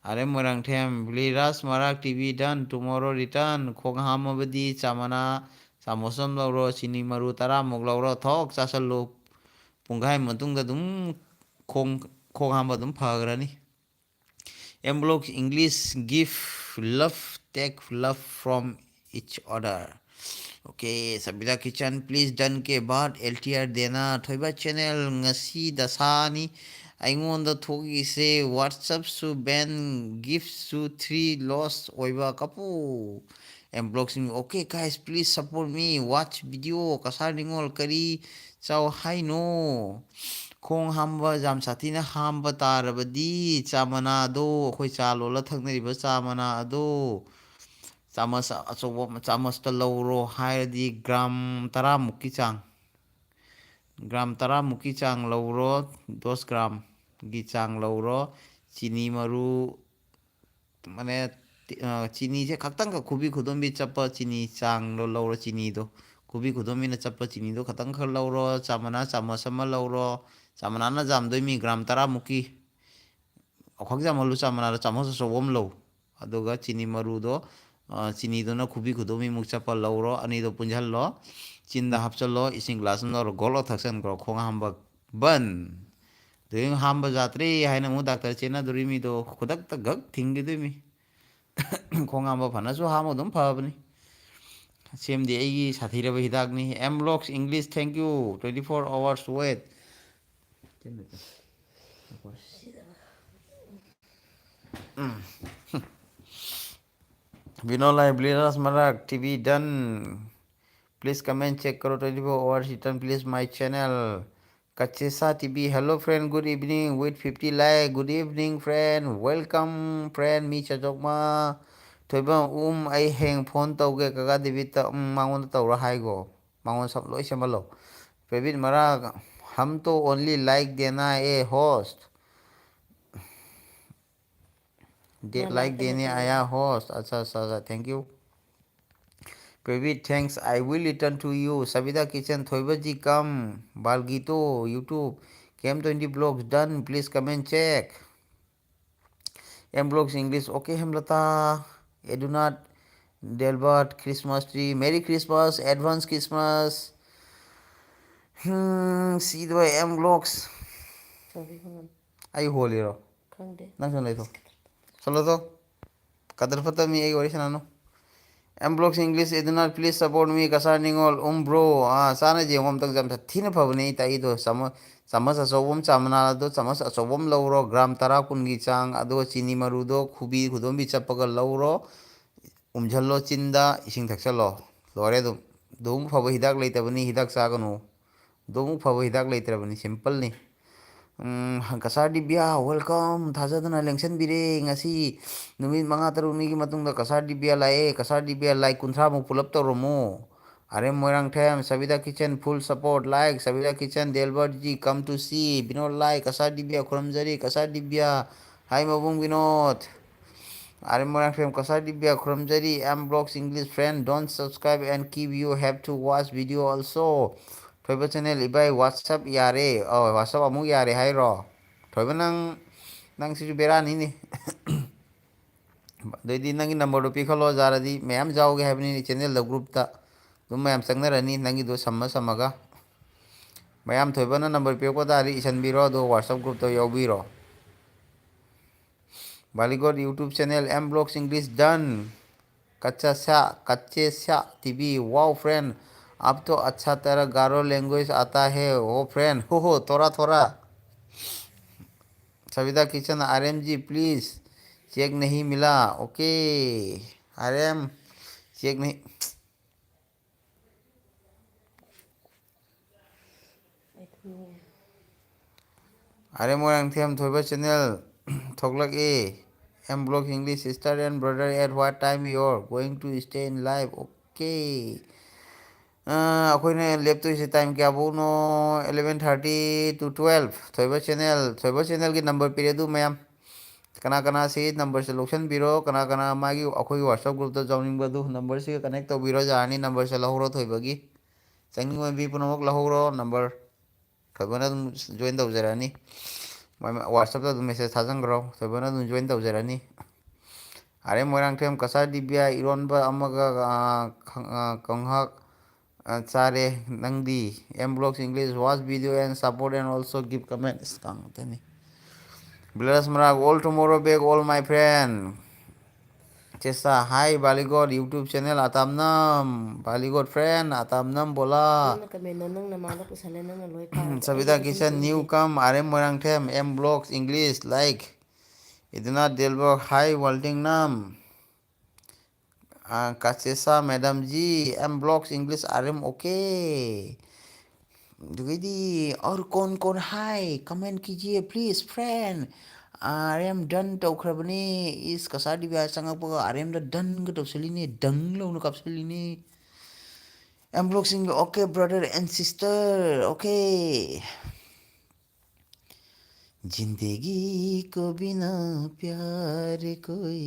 ꯑꯔꯦ ꯃꯣꯏꯔꯥꯡꯊꯦꯝ ꯕ꯭ꯂꯤꯔꯥꯖ ꯃꯔꯥꯛ ꯇꯤꯚꯤ ꯗꯟ ꯇꯨꯃꯣꯔꯣ ꯔꯤꯇꯔꯟ ꯈꯣꯡ ꯍꯥꯝꯃꯕꯗꯤ ꯆꯥꯃꯅꯥ ꯆꯥꯃꯁ ꯑꯃ ꯂꯧꯔꯣ ꯆꯤꯅꯤ ꯃꯔꯨ 10ꯃꯨꯛ ꯂꯧꯔꯣ ꯊꯣꯛ ꯆꯥꯁꯤꯜꯂꯨ ꯄꯨꯡꯈꯥꯏ ꯃꯇꯨꯡꯗ ꯑꯗꯨꯝ ꯈꯣꯡ ꯍꯥꯝꯕ ꯑꯗꯨꯝ ꯐꯈ꯭ꯔꯅꯤ ꯑꯦꯝꯕ꯭ꯂꯣꯛꯁ ꯏꯪꯂꯤꯁ ꯒꯤꯐ ꯂꯞ ꯇꯦꯛ ꯂꯞ from each other okay Savita kitchen please done ꯀꯦ ꯕꯥꯠ ꯑꯦꯜ ꯇꯤ ꯑꯥꯔ ꯗꯦꯅꯥ ꯊꯣꯏꯕ ꯆꯦꯅꯦꯜ ꯉꯁꯤ ꯗꯁꯥꯅꯤ ꯑꯩꯉꯣꯟꯗ ꯊꯣꯛꯏꯁꯦ ꯋꯥꯠꯆꯞꯁꯨ ꯕꯦꯟ ꯒꯤꯐꯁꯨ 3 ꯂꯣꯁ ꯑꯣꯏꯕ ꯀꯥꯄꯨ ꯑꯦꯝ ꯕ꯭ꯂꯣꯛꯁꯤꯡ ꯑꯣꯀꯦ ꯀꯥꯏꯁ please support me watch video Kasar ꯅꯤꯉꯣꯜ ꯀꯔꯤ ꯆꯥꯎ ꯍꯥꯏꯅꯣ ꯈꯣꯡ ꯍꯥꯝꯕ ꯌꯥꯝ ꯁꯥꯊꯤꯅ ꯍꯥꯝꯕ ꯇꯥꯔꯕꯗꯤ ꯆꯥ ꯃꯅꯥꯗꯣ ꯑꯩꯈꯣꯏ ꯆꯥ ꯂꯣꯜꯂ ꯊꯛꯅꯔꯤꯕ ꯆꯥ ꯃꯅꯥ ꯑꯗꯣ ꯆꯥꯃꯁ ꯑꯆꯧꯕ ꯆꯥꯃꯁꯇ ꯂꯧꯔꯣ ꯍꯥꯏꯔꯗꯤ ꯒ꯭ꯔꯥꯝ 10ꯃꯨꯛꯀꯤ ꯆꯥꯡ ꯒ꯭ꯔꯥꯝ 10ꯃꯨꯛꯀꯤ ꯆꯥꯡ ꯂꯧꯔꯣ 10 ꯒ꯭ꯔꯥꯝꯒꯤ ꯆꯥꯡ ꯂꯧꯔꯣ ꯆꯤꯅꯤ ꯃꯔꯨ ꯃꯅꯦ ꯆꯤꯅꯤꯁꯦ ꯈꯛꯇꯪꯈꯛ ꯈꯨꯕꯤ ꯈꯨꯗꯣꯝꯕꯤ ꯆꯠꯄ ꯆꯤꯅꯤ ꯆꯥꯡꯗꯣ ꯂꯧꯔꯣ ꯆꯤꯅꯤꯗꯣ ꯈꯨꯕꯤ ꯈꯨꯗꯣꯝꯕꯤꯅ ꯆꯠꯄ ꯆꯤꯅꯤꯗꯣ ꯈꯛꯇꯪ ꯈꯛ ꯂꯧꯔꯣ ꯆꯥꯃꯅꯥ ꯆꯥꯃꯁ ꯑꯃ ꯂꯧꯔꯣ ꯆꯥꯃꯅꯥꯅ ꯌꯥꯝꯗꯣꯏꯃꯤ ꯒ꯭ꯔꯥꯝ 10ꯃꯨꯛꯀꯤ ꯋꯥꯈꯛ ꯌꯥꯝꯃꯜꯂꯨ ꯆꯥꯃꯅꯥꯗ ꯆꯥꯃꯁ ꯑꯆꯧꯕ ꯑꯃ ꯂꯧ ꯑꯗꯨꯒ ꯆꯤꯅꯤ ꯃꯔꯨꯗꯣ ꯆꯤꯅꯤꯗꯨꯅ ꯈꯨꯕꯤ ꯈꯨꯗꯣꯝꯕꯤꯃꯨꯛ ꯆꯠꯄ ꯂꯧꯔꯣ ꯑꯅꯤꯗꯣ ꯄꯨꯟꯓꯜꯂꯣ ꯆꯤꯟꯗ ꯍꯥꯞꯆꯤꯜꯂꯣ ꯏꯁꯤꯡ ꯒ꯭ꯂꯥꯁ ꯑꯃ ꯂꯧꯔꯣ ꯒꯣꯠꯂꯣ ꯊꯛꯆꯟꯈ꯭ꯔꯣ ꯈꯣꯡ ꯍꯥꯝꯕ ꯕꯟ ꯑꯗꯨ ꯍꯥꯝꯕ ꯌꯥꯇ꯭ꯔꯦ ꯍꯥꯏꯅ ꯑꯃꯨꯛ ꯗꯥꯛꯇꯔ ꯆꯦꯟꯅꯗꯣꯔꯤ ꯃꯤꯗꯣ ꯈꯨꯗꯛꯇ ꯒꯛ ꯊꯤꯡꯈꯤꯗꯣꯏꯃꯤ ꯈꯣꯡ ꯍꯥꯝꯕ ꯐꯅꯁꯨ ꯍꯥꯝꯃ ꯑꯗꯨꯝ ꯐꯕꯅꯤ ꯁꯦꯝꯗꯤ ꯑꯩꯒꯤ ꯁꯥꯊꯤꯔꯕ ꯍꯤꯗꯥꯛꯅꯤ M blogs English thank you 24 hours wait बिनोला ब्लिरस मराक TV done please comment check करो 24 hours return please my channel कचेसा TV hello friend good evening with 50 like good evening friend welcome friend me चजोकमा थोइबा आई हेंग फोन तौगे कगा देवित मांगोन तौरा हाइगो मांगोन सब लोई सेमलो प्रेबित मराक हम तो ओनली लाइक देना ए होस्ट लाइक देने आया होस्ट अच्छा अच्छा thank you Previ, thanks. I will return to you. Sabita Kitchen, Thoibaji, come. Balgito, YouTube. KM20 blogs done. Please come and check. M blogs English. Okay, Hemlata. Edunat. Delbert. Christmas tree. Merry Christmas. Advance Christmas. See the way M blogs. I hold you. Nang sanay to. Solo to. Kadar pata mi ay wari sanano. M blogs English इतना please support me Kasar निंगोल bro चाना जेंगोम तक जम थीन फबने ताइदो चमच अचौबम चामना चमच अचौबम लौरो ग्राम 10 कुनगी चांग अदो चीनी मरुदो खुबी खुदोंबी चपग लौरो उमझलो चिंदा इसिंग थक्सलो लोरे दुम फब हिदाक लेतबनी हिदाक चागनो दुम फब हिदाक लेतरबनी सिंपल नि कसार दिब्या वेलकम थाजदना लेंसन बिरे ngasi नुमित मंगा तरुनी की मतुंग कसार दिब्या लाए कसार दिब्या लाइक 30 मुक पुलप तोरमो अरे Moirangthem Savita kitchen full support like Savita kitchen देलबर्ट जी come to see Vinod like Kasar Dibya खुरमजरी कसार दिब्या हाय मबुंग विनोद अरे मोरंग ठेम कसार दिब्या खुरमजरी M blogs English friend don't subscribe and keep you have to watch video also Thoiba channel इबाई व्हाट्सएप यारे व्हाट्सएप अमुक यारे हाइरो थोइबा नंग सिजु बेरानी नि दैदी नंगी नंबर दो पिखलो जारदी मैम जाओगे हैबनी चैनल द ग्रुप ता तुम मैम संगनरनी नंगी दो समगा मैम थोइबा नंबर पेको दारी इसन बिरो दो व्हाट्सएप ग्रुप तो यावबिरो बालीगोड YouTube channel M blogs English done कच्चे सा टीवी वाओ फ्रेंड अब तो अच्छा तरह गारो लैंग्वेज आता है ओ फ्रेंड हो थोड़ा थोड़ा सविता किचन आरएम जी प्लीज चेक नहीं मिला ओके आरएम चेक नहीं अरे मोरंग थे हम थोड़ा चैनल थोकलक M blog English sister and brother at what time you are going to stay in live okay अखोने लेपतोइसे टाइम क्या बोनो 11:30 to 12 थोइबा चैनल की नंबर पीरे दू मैम कना कना से नंबर से लोकेशन बिरो कना कना मागी अखोई व्हाट्सएप ग्रुप तो जॉइनिंग बदु नंबर से कनेक्ट तो बिरो जानी नंबर से लहोरो थोइबगी चंगिंग में भी पुनमक लहोरो नंबर थोइबना जॉइन तौजरानी व्हाट्सएप तो मैसेज थाजंग्रो थोइबना जॉइन तौजरानी अरे मोरंग थेम कसा दिब्या इरोनबा अमगा कंहक चारे नंगदी M blogs English watch video and support and also give comments कांगतनी ब्लस मराग all tomorrow back all my friend चेसा हाय बालीगोड यूट्यूब चैनल आतामनम बालीगोड फ्रेंड आतामनम बोला सविता किशन न्यू कम आरे Moirangthem M blogs English like इतना डेलबर्ग हाय वर्ल्डिंग नाम काचेसा madam ji M blogs English RM okay दीदी और कौन कौन हाय कमेंट कीजिए प्लीज फ्रेंड आरएम डन तौखरबने इस कसा दिब्या चंगप आरएम द डन ग तौसलिने डंग लौन कापसलिने M blogs English okay brother and sister okay जिंदगी को बिना प्यार कोई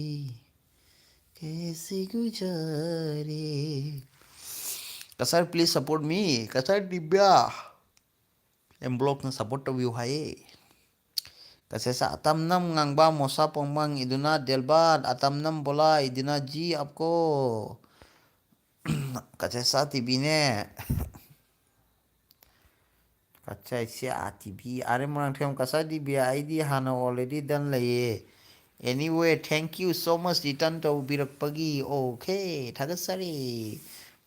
कैसे गुजारे कसर प्लीज सपोर्ट मी कसर दिब्या एम ब्लॉग न सपोर्ट तौबियो हाये कसेसा अतमनम ngangbा मोसा पोंगबंग इदुना देलबाद अतमनम बोला इदुना जी आपको कसेसा टीवी ने अच्छा इसे टीवी अरे मोरंग थेम कसा दिब्या आईडी हाना ऑलरेडी डन लये anyway thank you so much return तो बिरकपगी ओके थागसरी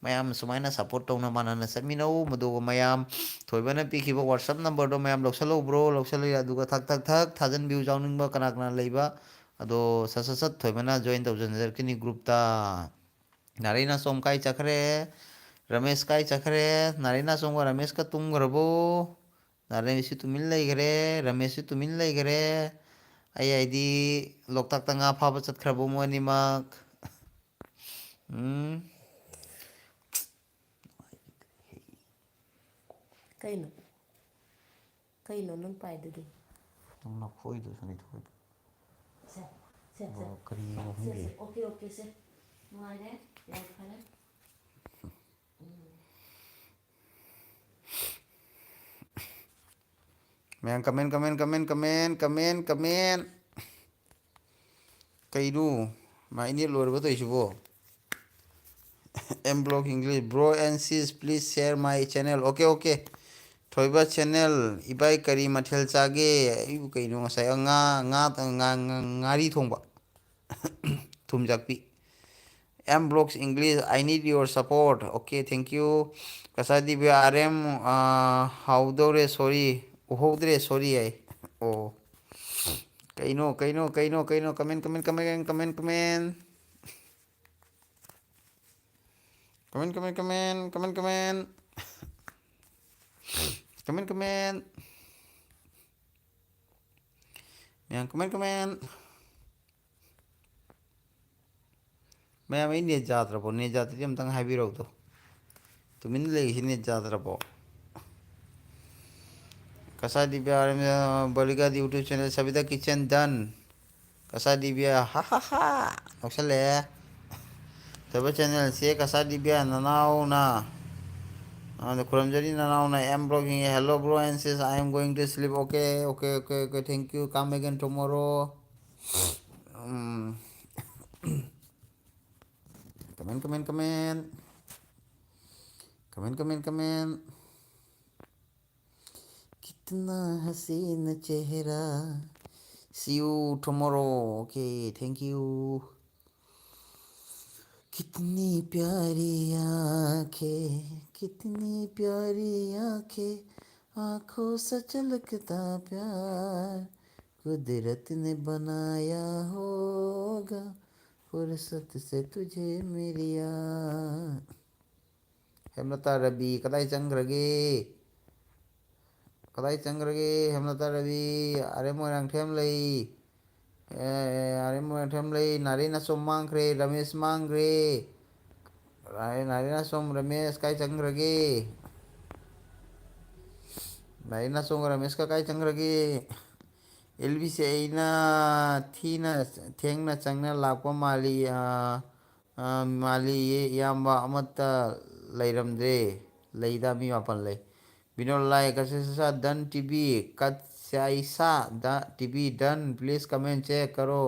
मैम सुमाइना सपोर्ट तौना मानना समिनो मदो मैम थोइबना पिखिबो व्हाट्सएप नंबर दो मैम लौसलो ब्रो लौसलो अदुगा थक थक थक थाजन बिउ जाउनिंगबा कना कना लेबा अदो सत सत सत थोइबना जॉइन तौजन जरकिनी ग्रुप ता नारीना सोम काय चखरे रमेश काय चखरे नारीना सोम रमेश का तुंगरबो नारेश तुमिन लेगरे रमेश तुमिन लेगरे आईडी लोकताक तंगा फाबा चतखरबो मोनिमाक कहीं नंग पाइदे ना खोई दो सनी थोई से करी होंगे ओके से मारे यार खाना मैं कमेंट कईनु माइनी लोरबो तो इसबो M blog English bro and sis please share my channel okay Thoiba channel इबाई करी मथेल चागे इबु कईनु ngसाय nga nga nga ngari थोंबा थुम जाकपी M blocks English. I need your support. Okay, thank you. Kasadi be RM. Howdore sorry. Uhodre sorry ay. Oh. Kaino. Comment. Comment. Yang comment. Mayam ini net jatrabo. Net jatri amtang habirok to. Tumin lagi net jatrabo. Kasadi be RM Boliga YouTube channel Sabita Kitchen done. Kasadi be ha. Oksale. Taba channel se kasadi be nanau na. The Kuramjari now I am blogging. Hello bro and says I am going to sleep. Okay. Thank you. Come again tomorrow. Um, comment. Kitna haseen chehra. See you tomorrow. Okay. Thank you. कितनी प्यारी आंखें आंखों से झलकता प्यार कुदरत ने बनाया होगा फुर्सत से तुझे मेरी याद हेमलता रवि कदाई चंग्रगे हेमलता रवि अरे मोरंग ठेमलई नारीना सोम मांग्रे रमेश मांग्रे नारीना सोम रमेश काय चंग्रगे नारीना सोम रमेश का काय चंग्रगे एलबीसी अना थेंगना चंगना लापा माली ये इयाम्बा अमत्ता लैरमद्रे लैदा मी मापन लೈ बिनोल लाइक कसे डन टीवी कत साइसा TV done please comment check करो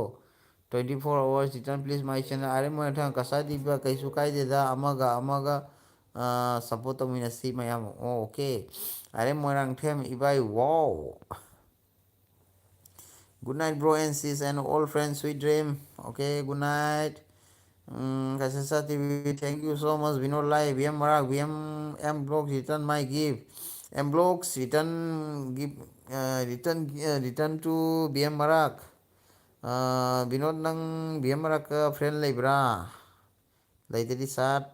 24 hours return please my channel अरे मैं ठं कसा दिबा कैसु काय देदा अमगा सपोर्ट मिनसी मयाम ओके अरे मोरंग ठेम इबाई wow good night bro and sis and all friends sweet dream okay good night Kasasa TV thank you so much Vinod live VM Marak VM M blocks return my gift M blocks return give return to BM Marak Vinod nang BM Marak friend lebra later di saat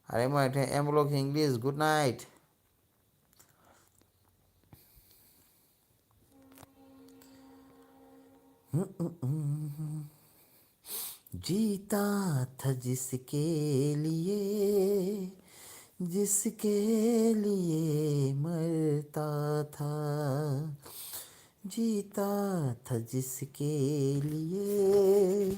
are mo M blocks English good night जीता था जिसके लिए मरता था जीता था जिसके लिए